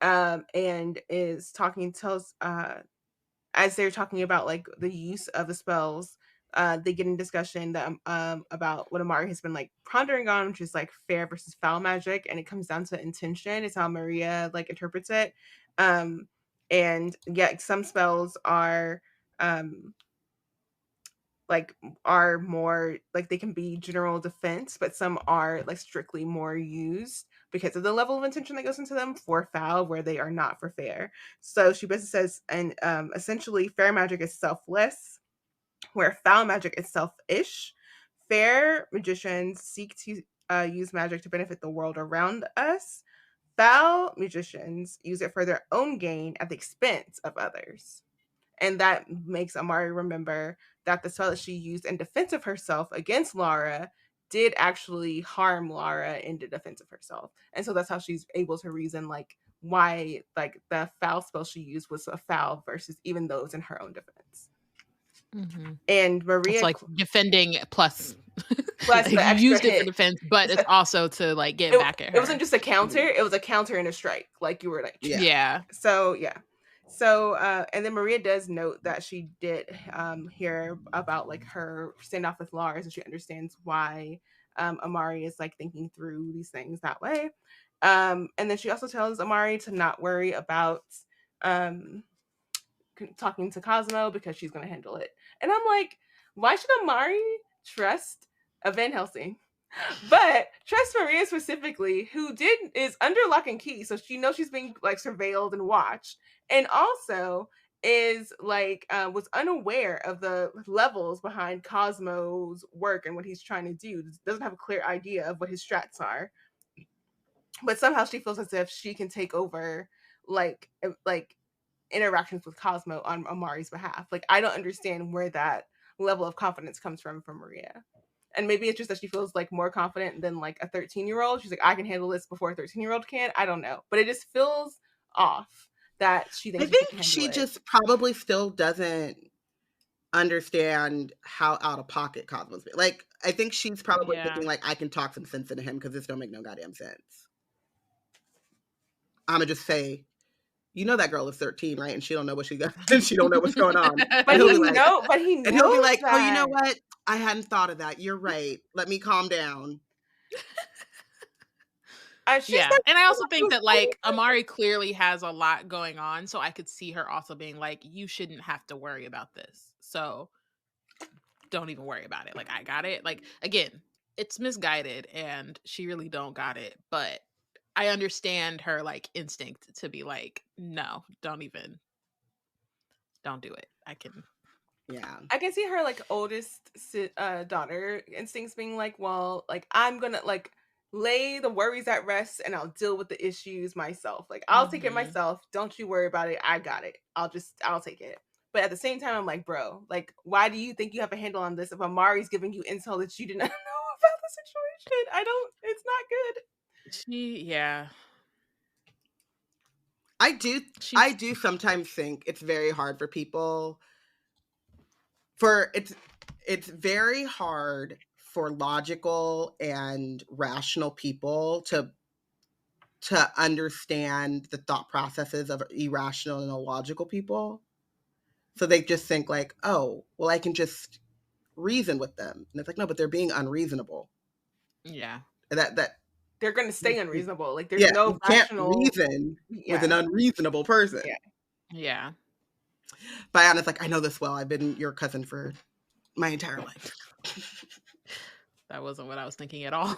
and tells as they're talking about the use of the spells they get in discussion that, about what Amari has been like pondering on, which is like fair versus foul magic, and it comes down to intention. It's how Maria like interprets it. And yeah, some spells are like are more like they can be general defense, but some are like strictly more used because of the level of intention that goes into them for foul, where they are not for fair. So she basically says, and essentially, fair magic is selfless, where foul magic is selfish. Fair magicians seek to use magic to benefit the world around us. Foul magicians use it for their own gain at the expense of others. And that makes Amari remember that the spell that she used in defense of herself against Laura did actually harm Laura in the defense of herself. And so that's how she's able to reason like why like the foul spell she used was a foul versus even those in her own defense. Mm-hmm. And Maria, it's like defending plus plus the you extra used it hit for defense, but it's also to like get back at her. It wasn't just a counter; it was a counter and a strike. Like you were like, yeah. So yeah. So and then Maria does note that she did hear about like her standoff with Laura, so she understands why Amari is like thinking through these things that way. And then she also tells Amari to not worry about talking to Cosmo because she's going to handle it. And I'm like, why should Amari trust a Van Helsing? But trust Maria specifically, who is under lock and key, so she knows she's being like surveilled and watched, and also is like was unaware of the levels behind Cosmo's work and what he's trying to do. Doesn't have a clear idea of what his strats are, but somehow she feels as if she can take over like interactions with Cosmo on Amari's behalf. Like I don't understand where that level of confidence comes from Maria. And maybe it's just that she feels like more confident than like a 13-year-old. She's like, I can handle this before a 13-year-old can. I don't know. But it just feels off that she thinks I think she just probably still doesn't understand how out of pocket Cosmo's been. Like, I think she's probably thinking like, I can talk some sense into him because this don't make no goddamn sense. I'm gonna just say, you know that girl is 13, right? And she don't know what she got, and she don't know what's going on. But he knows. And he'll be like, oh, you know what? I hadn't thought of that. You're right. Let me calm down. Yeah, and I also think that like Amari clearly has a lot going on, so I could see her also being like, you shouldn't have to worry about this, so don't even worry about it. Like, I got it. Like, again, it's misguided and she really don't got it, but I understand her like instinct to be like, no, don't do it. I can see her like oldest daughter instincts being like, well, like I'm gonna like lay the worries at rest and I'll deal with the issues myself. Like I'll take it myself. Don't you worry about it. I got it. I'll take it. But at the same time, I'm like, bro, like, why do you think you have a handle on this if Amari's giving you intel that you did not know about the situation? It's not good. I do sometimes think it's very hard for people it's very hard for logical and rational people to understand the thought processes of irrational and illogical people. So they just think like, oh, well, I can just reason with them. And it's like, no, but they're being unreasonable. Yeah. That they're going to stay unreasonable. Like there's no rational reason with an unreasonable person. Yeah. Bayana's like, I know this well. I've been your cousin for my entire life. That wasn't what I was thinking at all.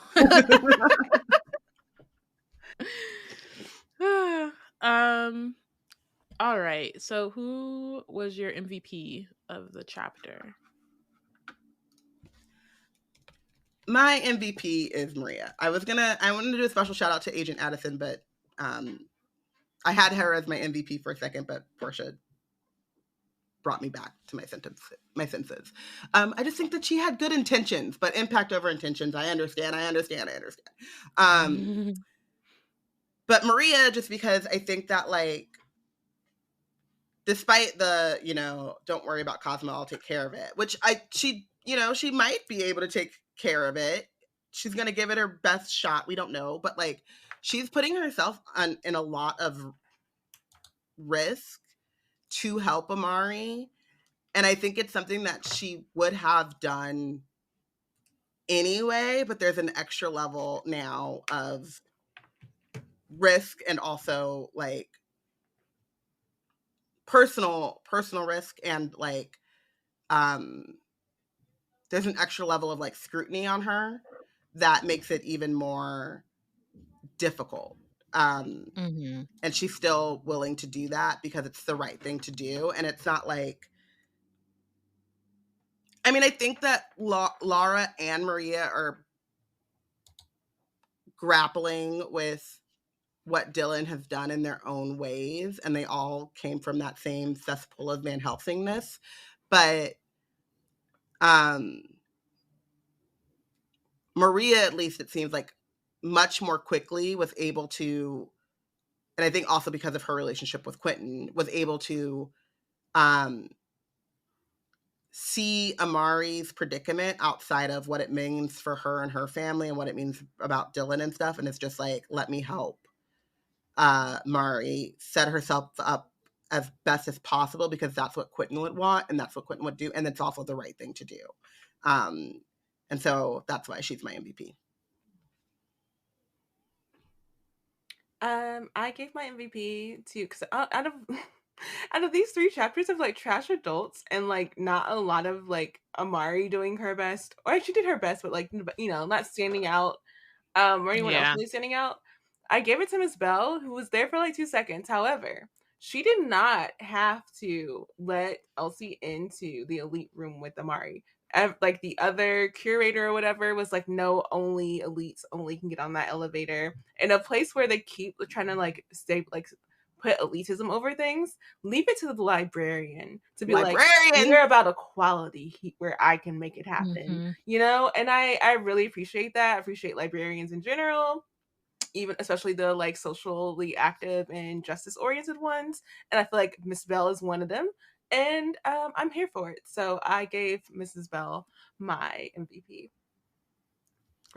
All right. So who was your MVP of the chapter? My MVP is Maria. I wanted to do a special shout out to Agent Addison, but I had her as my MVP for a second, but Porshèa brought me back to my senses. I just think that she had good intentions, but impact over intentions. I understand. But Maria, just because I think that like, despite the, don't worry about Cosmo, I'll take care of it, which she might be able to take care of it. She's going to give it her best shot. We don't know, but like, she's putting herself in a lot of risk to help Amari. And I think it's something that she would have done anyway, but there's an extra level now of risk and also like personal risk, and like there's an extra level of like scrutiny on her that makes it even more difficult. And she's still willing to do that because it's the right thing to do. And it's not like, I mean, I think that Laura and Maria are grappling with what Dylan has done in their own ways, and they all came from that same cesspool of Van Helsingness. But Maria, at least it seems like, much more quickly was able to, and I think also because of her relationship with Quentin, was able to see Amari's predicament outside of what it means for her and her family and what it means about Dylan and stuff. And it's just like, let me help Mari set herself up as best as possible, because that's what Quentin would want and that's what Quentin would do, and it's also the right thing to do. And so that's why she's my MVP. I gave my MVP to, because out of these 3 chapters of like trash adults and like not a lot of like Amari doing her best, or she did her best, but like, you know, not standing out, or anyone else really standing out, I gave it to Miss Bell, who was there for like 2 seconds. However, she did not have to let Elsie into the elite room with Amari. Like the other curator or whatever was like, no, only elites only can get on that elevator. In a place where they keep trying to like stay like put elitism over things, leave it to the librarian to be like, we're about equality where I can make it happen, you know? And I really appreciate that. I appreciate librarians in general, even especially the like socially active and justice oriented ones. And I feel like Miss Bell is one of them. And I'm here for it. So I gave Mrs. Bell my MVP.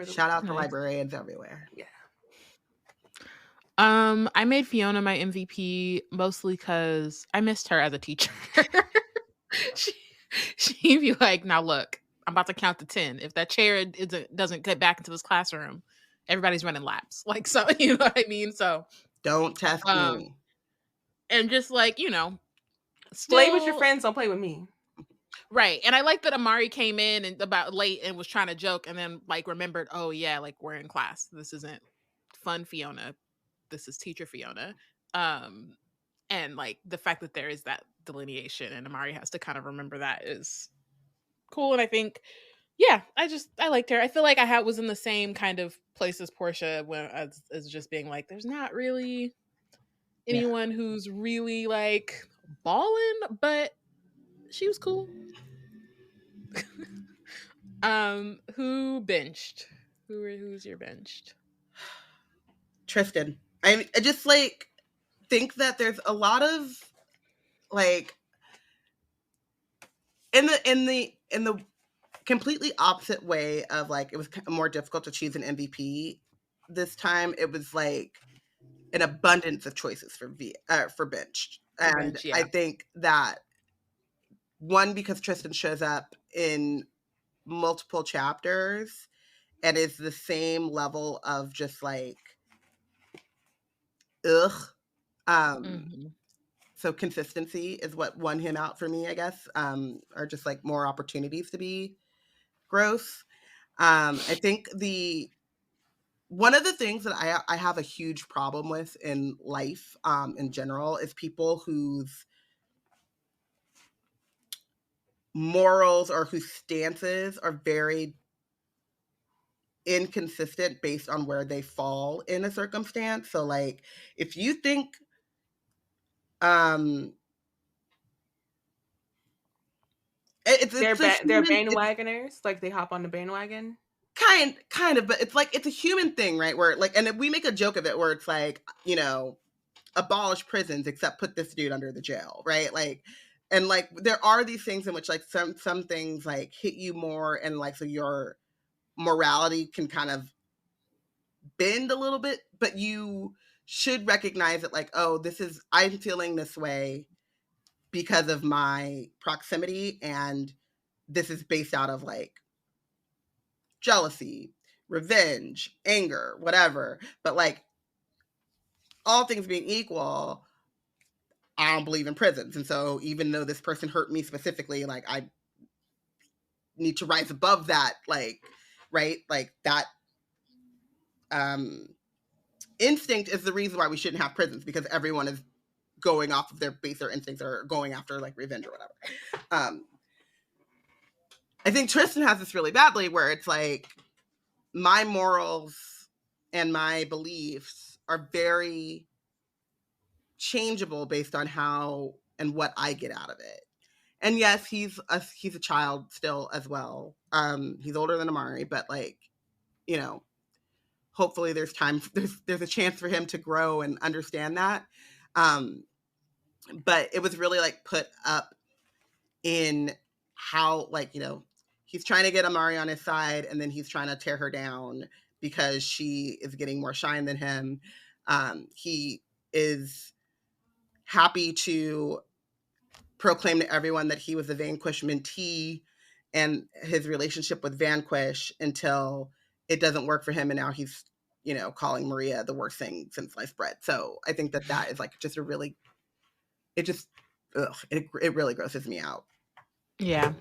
Shout out to librarians everywhere. Yeah. I made Fiona my MVP mostly because I missed her as a teacher. She'd be like, now look, I'm about to count to 10. If that chair doesn't get back into this classroom, everybody's running laps. Like, so, you know what I mean? So don't test me. And just like, you know, play with your friends, don't play with me. Right. And I like that Amari came in and about late and was trying to joke and then like remembered, oh yeah, like we're in class. This isn't fun Fiona. This is teacher Fiona. And like the fact that there is that delineation and Amari has to kind of remember that is cool. And I think, yeah, I liked her. I feel like I was in the same kind of place as Porshèa when as just being like, there's not really anyone who's really like balling, but she was cool. Who benched? Who's your benched? Tristan. I just like think that there's a lot of like in the completely opposite way of like it was more difficult to choose an MVP this time. It was like an abundance of choices for benched. And I think that one, because Tristan shows up in multiple chapters and is the same level of just like so consistency is what won him out for me, I guess, or just like more opportunities to be gross. I think one of the things that I have a huge problem with in life in general is people whose morals or whose stances are very inconsistent based on where they fall in a circumstance. So like if you think they're bandwagoners, like they hop on the bandwagon. Kind of, but it's like it's a human thing, right? Where like, and we make a joke of it where it's like, you know, abolish prisons except put this dude under the jail, right? Like, and like there are these things in which like some things like hit you more, and like so your morality can kind of bend a little bit, but you should recognize that like, oh, I'm feeling this way because of my proximity, and this is based out of like jealousy, revenge, anger, whatever. But like all things being equal, I don't believe in prisons. And so even though this person hurt me specifically, like I need to rise above that, like, right? Like that instinct is the reason why we shouldn't have prisons, because everyone is going off of their baser instincts or going after like revenge or whatever. I think Tristan has this really badly where it's like my morals and my beliefs are very changeable based on how and what I get out of it. And yes, he's a child still as well. He's older than Amari, but like, you know, hopefully there's a chance for him to grow and understand that. But it was really like put up in how, like, you know, he's trying to get Amari on his side, and then he's trying to tear her down because she is getting more shine than him. He is happy to proclaim to everyone that he was a Vanquish mentee and his relationship with Vanquish until it doesn't work for him, and now he's, you know, calling Maria the worst thing since sliced bread. So I think that is like just a really, it really grosses me out. Yeah.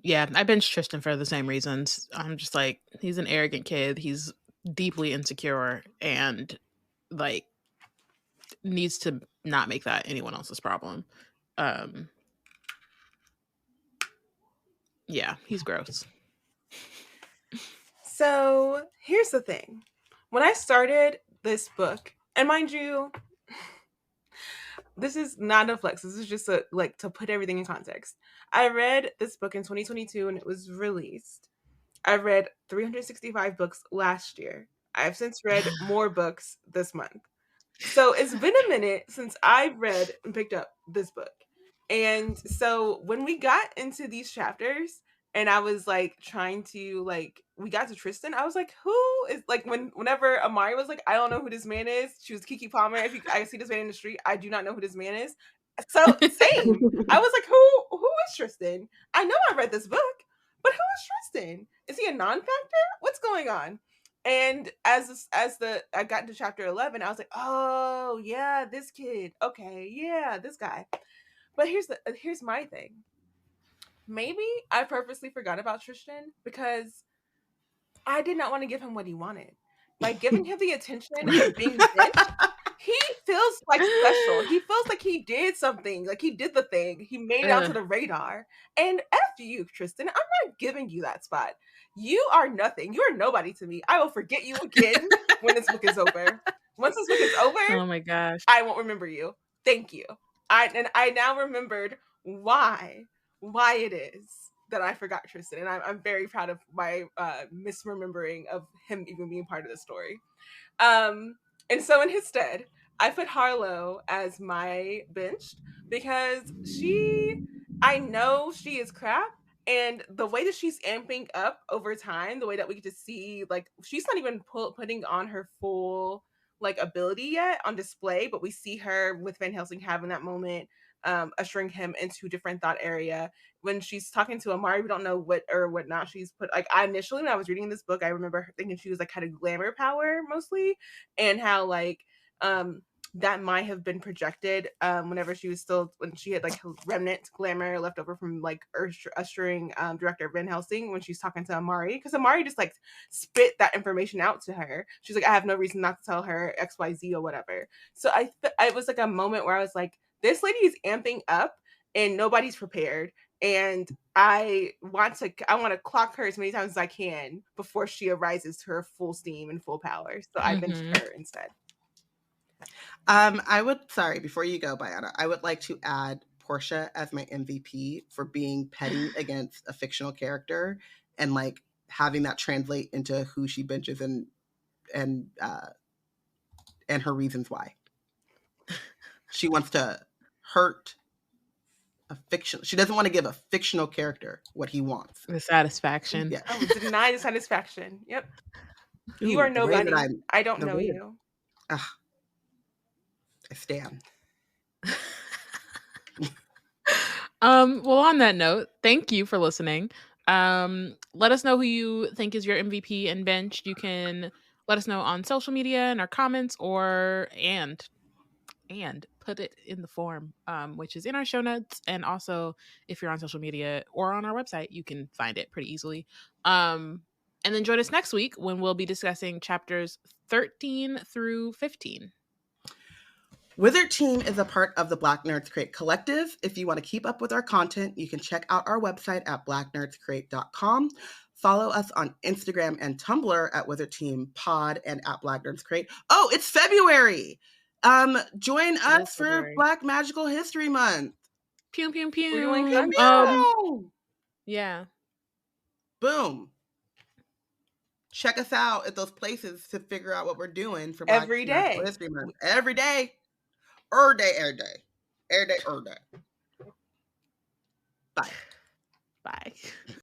Yeah, I benched Tristan for the same reasons. I'm just like, he's an arrogant kid. He's deeply insecure and like needs to not make that anyone else's problem. Yeah, he's gross. So here's the thing. When I started this book, and mind you, this is not a flex. This is just like to put everything in context. I read this book in 2022 and it was released. I read 365 books last year. I've since read more books this month. So it's been a minute since I read and picked up this book. And so when we got into these chapters and I was like trying to like, we got to Tristan, I was like, who is like, whenever Amari was like, I don't know who this man is. She was Kiki Palmer. If I see this man in the street, I do not know who this man is. So same. I was like, who is Tristan? I know I read this book, but who is Tristan? Is he a non-factor? What's going on? And as I got into chapter 11, I was like, oh yeah, this kid. Okay, yeah, this guy. But here's my thing. Maybe I purposely forgot about Tristan because I did not want to give him what he wanted. By giving him the attention and being benched, he feels like special. He feels like he did something. Like he did the thing. He made it onto the radar. And after you, Tristan, I'm not giving you that spot. You are nothing. You are nobody to me. I will forget you again when this book is over. Once this book is over, oh my gosh, I won't remember you. Thank you. I now remembered why it is that I forgot Tristan, and I'm very proud of my misremembering of him even being part of the story. And so in his stead, I put Harlow as my benched because I know she is crap. And the way that she's amping up over time, the way that we get to see, like, she's not even putting on her full, like, ability yet on display, but we see her with Van Helsing having that moment, ushering him into a different thought area. When she's talking to Amari, we don't know what or what not she's put. Like, I initially, when I was reading this book, I remember thinking she was, like, had a glamour power mostly, and how, like, that might have been projected whenever she was still, when she had like remnant glamour left over from like ushering director Van Helsing when she's talking to Amari, because Amari just like spit that information out to her. She's like, I have no reason not to tell her XYZ or whatever. So I was like a moment where I was like, this lady is amping up and nobody's prepared. And I want to clock her as many times as I can before she arises to her full steam and full power. So I benched her instead. Before you go, Bayana, I would like to add Porshèa as my MVP for being petty against a fictional character and like having that translate into who she benches and her reasons why. She wants to hurt she doesn't want to give a fictional character what he wants. The satisfaction. Yeah. Oh, deny the satisfaction. Yep. Ooh, you are nobody. I don't know you. I stand. Well, on that note, thank you for listening. Let us know who you think is your MVP and bench. You can let us know on social media in our comments, or and put it in the form, which is in our show notes. And also, if you're on social media or on our website, you can find it pretty easily. And then join us next week when we'll be discussing chapters 13 through 15. Wizard Team is a part of the Black Nerds Create Collective. If you want to keep up with our content, you can check out our website at blacknerdscreate.com. Follow us on Instagram and Tumblr at Wizard Team Pod and at Black Nerds Create. Oh, it's February. Join us for Black Magical History Month. Pew, pew, pew. We're doing February. Yeah. Boom. Check us out at those places to figure out what we're doing for Black Magical day. History Month. Every day. Every day. Bye. Bye.